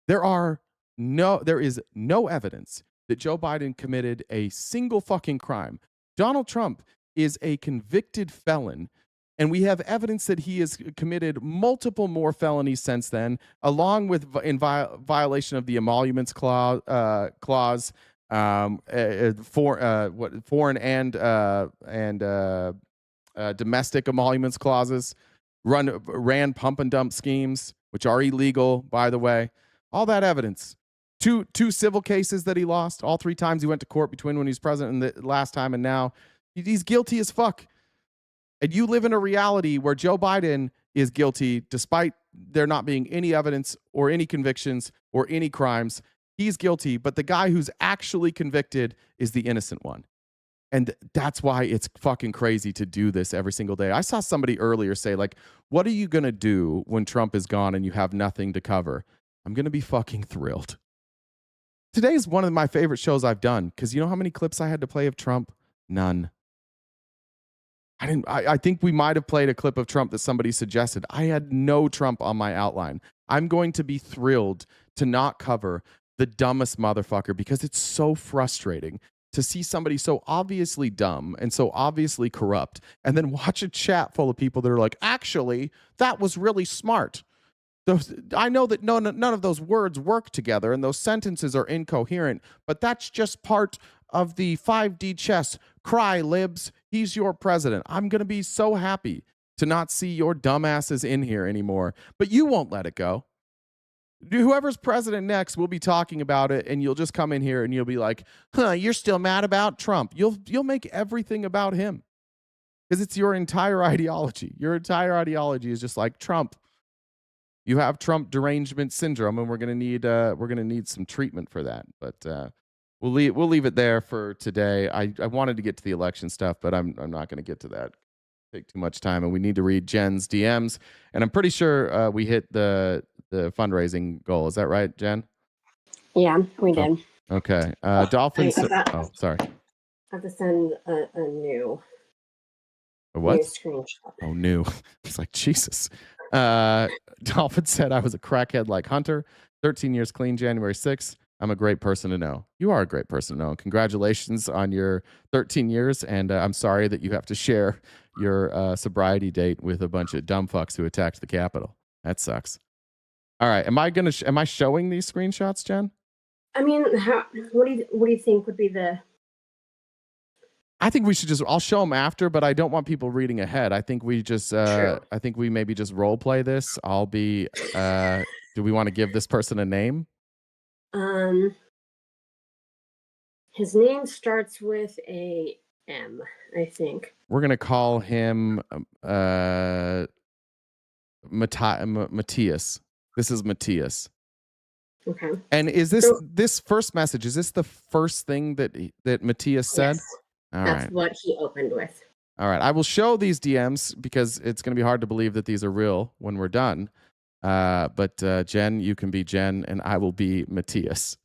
There is no evidence that Joe Biden committed a single fucking crime. Donald Trump is a convicted felon, and we have evidence that he has committed multiple more felonies since then, along with in violation of the emoluments clause, foreign and domestic emoluments clauses, ran pump and dump schemes, which are illegal, by the way. All that evidence. Two civil cases that he lost. All 3 times he went to court between when he was president and the last time and now. He's guilty as fuck. And you live in a reality where Joe Biden is guilty despite there not being any evidence or any convictions or any crimes. He's guilty, but the guy who's actually convicted is the innocent one. And that's why it's fucking crazy to do this every single day. I saw somebody earlier say, like, what are you going to do when Trump is gone and you have nothing to cover? I'm going to be fucking thrilled. Today is one of my favorite shows I've done because you know how many clips I had to play of Trump? None. I think we might have played a clip of Trump that somebody suggested. I had no Trump on my outline. I'm going to be thrilled to not cover the dumbest motherfucker because it's so frustrating to see somebody so obviously dumb and so obviously corrupt and then watch a chat full of people that are like, actually, that was really smart. I know that none of those words work together and those sentences are incoherent, but that's just part of the 5D chess. Cry, libs. He's your president. I'm going to be so happy to not see your dumbasses in here anymore, but you won't let it go. Whoever's president next will be talking about it, and you'll just come in here and you'll be like, you're still mad about Trump. You'll make everything about him because it's your entire ideology. Your entire ideology is just like Trump. You have Trump derangement syndrome, and we're gonna need some treatment for that. But we'll leave it there for today. I wanted to get to the election stuff, but I'm not gonna get to that. take too much time, and we need to read Jen's DMs. And I'm pretty sure we hit the fundraising goal. Is that right, Jen? Yeah, we did. Okay. Dolphins. Oh, sorry. I have to send a new. A what? New screenshot. Oh, new. It's like, Jesus. Dolphin said, I was a crackhead like Hunter. 13 years clean, January 6th. I'm a great person to know. You are a great person to know. Congratulations on your 13 years. And I'm sorry that you have to share your sobriety date with a bunch of dumb fucks who attacked the Capitol. That sucks. All right. Am I showing these screenshots, Jen? I mean, what do you think would be the? I think we should I'll show them after, but I don't want people reading ahead. I think we just, I think we maybe just role play this. I'll be, do we want to give this person a name? His name starts with a M, I think. We're going to call him Matthias. This is Matthias. Okay. And is this first message, is this the first thing that Matthias said? Yes. All That's right. what he opened with. All right. I will show these DMs because it's going to be hard to believe that these are real when we're done. But Jen, you can be Jen, and I will be Matthias.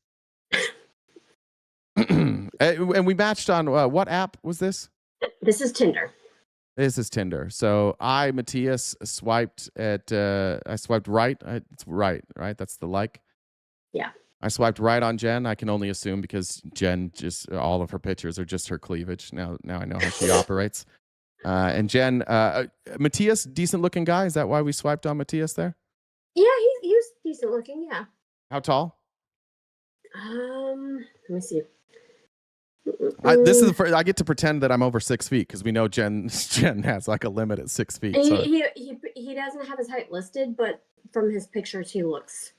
And we matched on what app was this? This is Tinder. This is Tinder. So I, Matthias, swiped right. It's right? That's the like. Yeah. I swiped right on Jen. I can only assume because Jen just all of her pictures are just her cleavage. Now I know how she operates. And Jen, Matthias, decent looking guy. Is that why we swiped on Matthias there? Yeah, he was decent looking. Yeah. How tall? Let me see. This is the first, I get to pretend that I'm over 6 feet because we know Jen has like a limit at 6 feet. So. He doesn't have his height listed, but from his pictures, he looks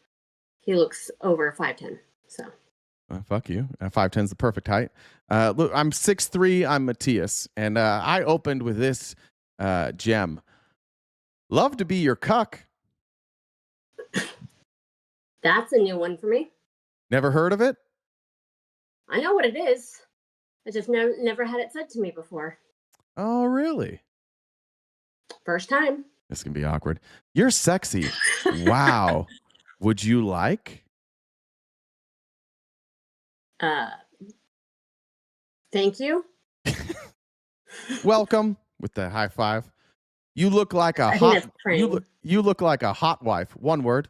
over 5'10". So. Fuck you. 5'10" is the perfect height. Look, I'm 6'3". I'm Matthias, and I opened with this gem. Love to be your cuck. That's a new one for me. Never heard of it? I know what it is. I just never had it said to me before. Oh, really? First time. This can be awkward. You're sexy. Wow. Would you like? Thank you. Welcome with the high five. You look like a you look like a hot wife. One word.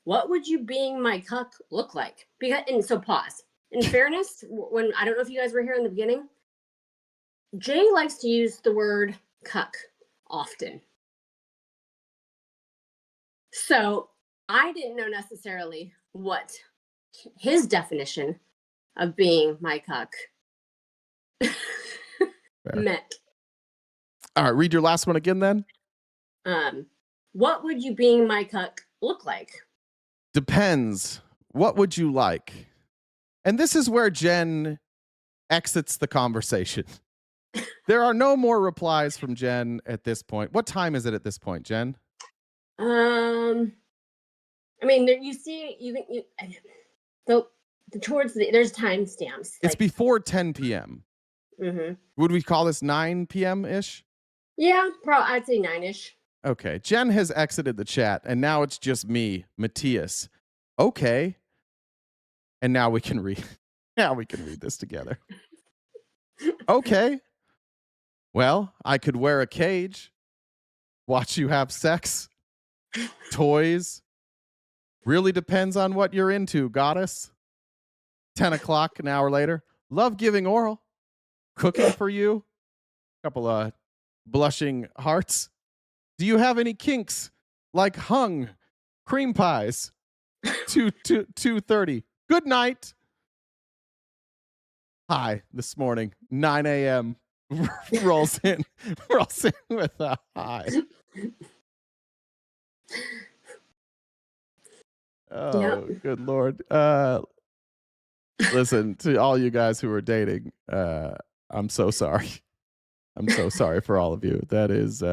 What would you being my cuck look like? And so pause. In fairness, when I don't know if you guys were here in the beginning, Jay likes to use the word cuck often. So I didn't know necessarily what his definition of being my cuck meant. All right, read your last one again then. What would you being my cuck look like? Depends. What would you like? And this is where Jen exits the conversation. There are no more replies from Jen at this point. What time is it at this point, Jen? I mean, you see, so there's timestamps. It's before 10 p.m. Mm-hmm. Would we call this 9 p.m. ish? Yeah, I'd say 9-ish. Okay, Jen has exited the chat, and now it's just me, Matthias. Okay, and now we can read. Now we can read this together. Okay. Well, I could wear a cage, watch you have sex, toys. Really depends on what you're into, goddess. 10 o'clock, an hour later. Love giving oral. Cooking for you. Couple of blushing hearts. Do you have any kinks like hung cream pies? 2:30. Good night. Hi, this morning, 9 a.m. rolls in with a hi. Oh, yep. Good Lord. Listen, to all you guys who are dating, I'm so sorry. I'm so sorry for all of you. That is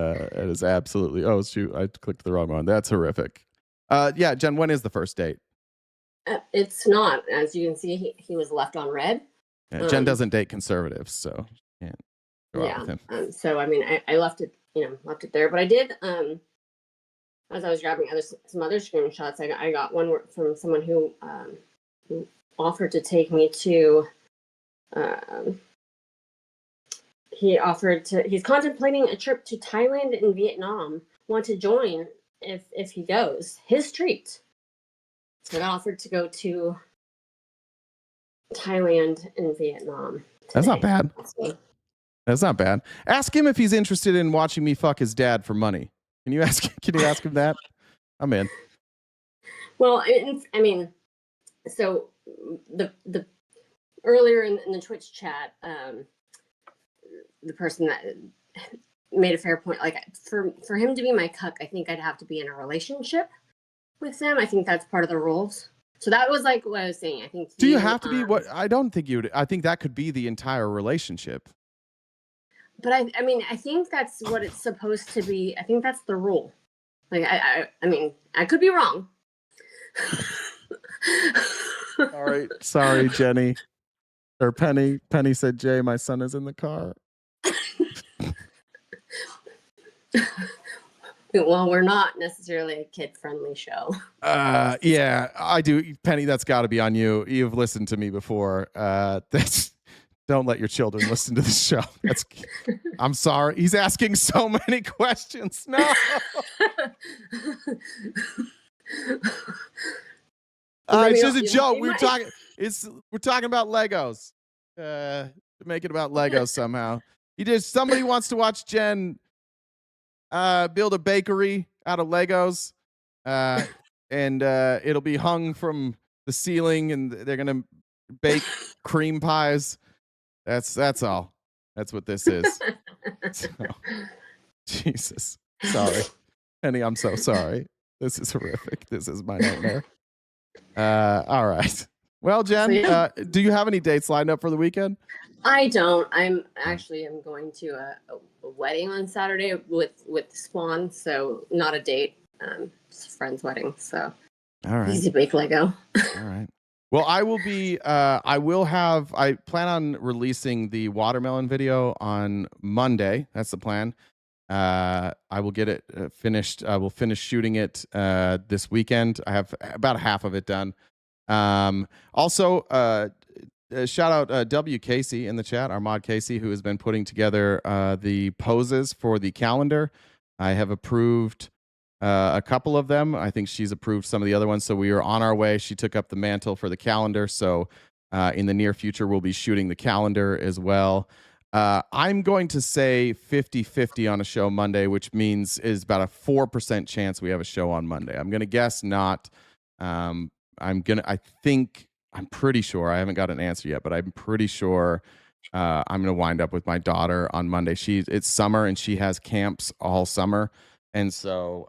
absolutely, oh shoot, I clicked the wrong one. That's horrific. Yeah, Jen, when is the first date? It's not. As you can see, he was left on red. Yeah, Jen doesn't date conservatives, so yeah. go out with him. So I mean, I left it, left it there. But I did, as I was grabbing some other screenshots, I got one from someone who offered to take me to. He's contemplating a trip to Thailand and Vietnam. Want to join if he goes. His treat. So I offered to go to Thailand and Vietnam. That's not bad. That's not bad. Ask him if he's interested in watching me fuck his dad for money. Can you ask him that? I'm in. Well, I mean, so the earlier in the Twitch chat, the person that made a fair point, like for him to be my cuck, I think I'd have to be in a relationship with them. I think that's part of the rules. So that was like what I was saying. I think. Do you have to be what? I don't think you would. I think that could be the entire relationship. But I mean, I think that's what it's supposed to be. I think that's the rule. Like, I mean, I could be wrong. All right. Sorry, Jenny. Or Penny. Penny said, Jay, my son is in the car. Well, we're not necessarily a kid-friendly show. Yeah, I do. Penny, that's got to be on you. You've listened to me before. Don't let your children listen to the show. I'm sorry. He's asking so many questions. No. It's just a joke. We're talking about Legos. Make it about Legos somehow. Somebody wants to watch Jen build a bakery out of Legos, and it'll be hung from the ceiling, and they're gonna bake cream pies. That's all. That's what this is. So, Jesus, sorry, Penny. I'm so sorry. This is horrific. This is my nightmare. All right. Well, Jen, do you have any dates lined up for the weekend? I don't. I'm going to a wedding on Saturday with Swan, so not a date. It's a friend's wedding, so all right. Easy bake Lego. All right. Well, I will be. I plan on releasing the watermelon video on Monday. That's the plan. I will get it finished. I will finish shooting it this weekend. I have about half of it done. Also, shout out W. Casey in the chat, our mod Casey, who has been putting together the poses for the calendar. I have approved a couple of them. I think she's approved some of the other ones. So we are on our way. She took up the mantle for the calendar. So in the near future, we'll be shooting the calendar as well. I'm going to say 50-50 on a show Monday, which means is about a 4% chance we have a show on Monday. I'm going to guess not. I'm pretty sure, I haven't got an answer yet, but I'm pretty sure I'm going to wind up with my daughter on Monday. It's summer and she has camps all summer. And so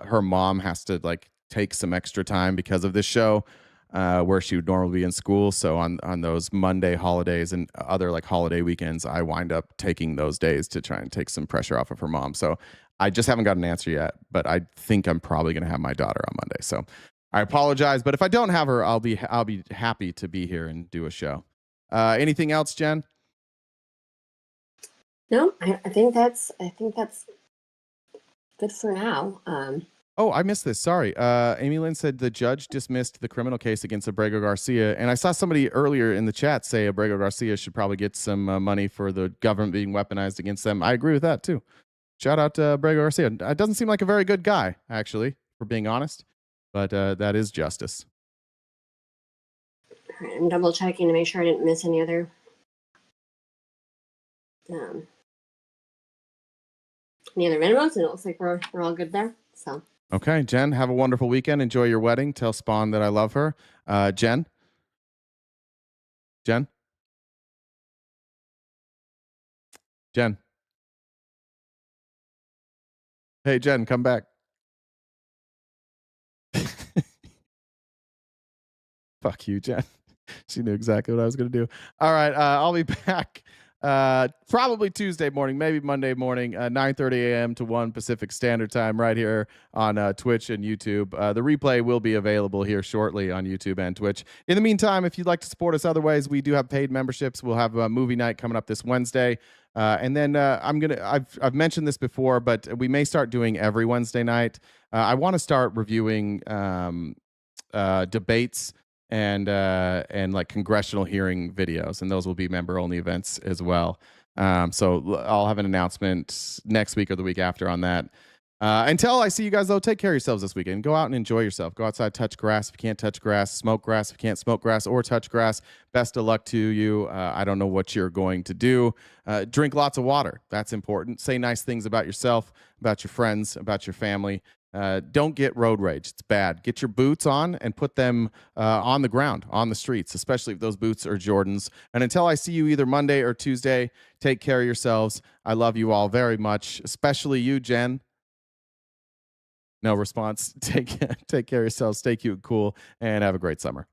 her mom has to take some extra time because of this show where she would normally be in school. So on those Monday holidays and other holiday weekends, I wind up taking those days to try and take some pressure off of her mom. So I just haven't got an answer yet, but I think I'm probably going to have my daughter on Monday. So I apologize, but if I don't have her, I'll be happy to be here and do a show. Anything else, Jen? No, I think that's good for now. Oh, I missed this. Sorry. Amy Lynn said the judge dismissed the criminal case against Abrego Garcia. And I saw somebody earlier in the chat say Abrego Garcia should probably get some money for the government being weaponized against them. I agree with that, too. Shout out to Abrego Garcia. It doesn't seem like a very good guy, actually, for being honest. But that is justice. All right, I'm double checking to make sure I didn't miss any other minimums, and it looks like we're all good there. So okay, Jen, have a wonderful weekend. Enjoy your wedding. Tell Spawn that I love her. Jen. Hey, Jen, come back. Fuck you, Jen. She knew exactly what I was going to do. All right, I'll be back probably Tuesday morning, maybe Monday morning, 9:30 a.m. to 1 Pacific Standard Time, right here on Twitch and YouTube. The replay will be available here shortly on YouTube and Twitch. In the meantime, if you'd like to support us other ways, we do have paid memberships. We'll have a movie night coming up this Wednesday. And then I've mentioned this before, but we may start doing every Wednesday night. I want to start reviewing debates and like congressional hearing videos, and those will be member only events as well. So I'll have an announcement next week or the week after on that. Until I see you guys, though, take care of yourselves this weekend. Go out and enjoy yourself. Go outside, touch grass if you can't touch grass, smoke grass if you can't smoke grass or touch grass. Best of luck to you. I don't know what you're going to do. Drink lots of water. That's important. Say nice things about yourself, about your friends, about your family. Don't get road rage. It's bad. Get your boots on and put them on the ground, on the streets, especially if those boots are Jordans. And until I see you either Monday or Tuesday, take care of yourselves. I love you all very much, especially you, Jen. No response. Take care of yourselves. Stay cute, cool, and have a great summer.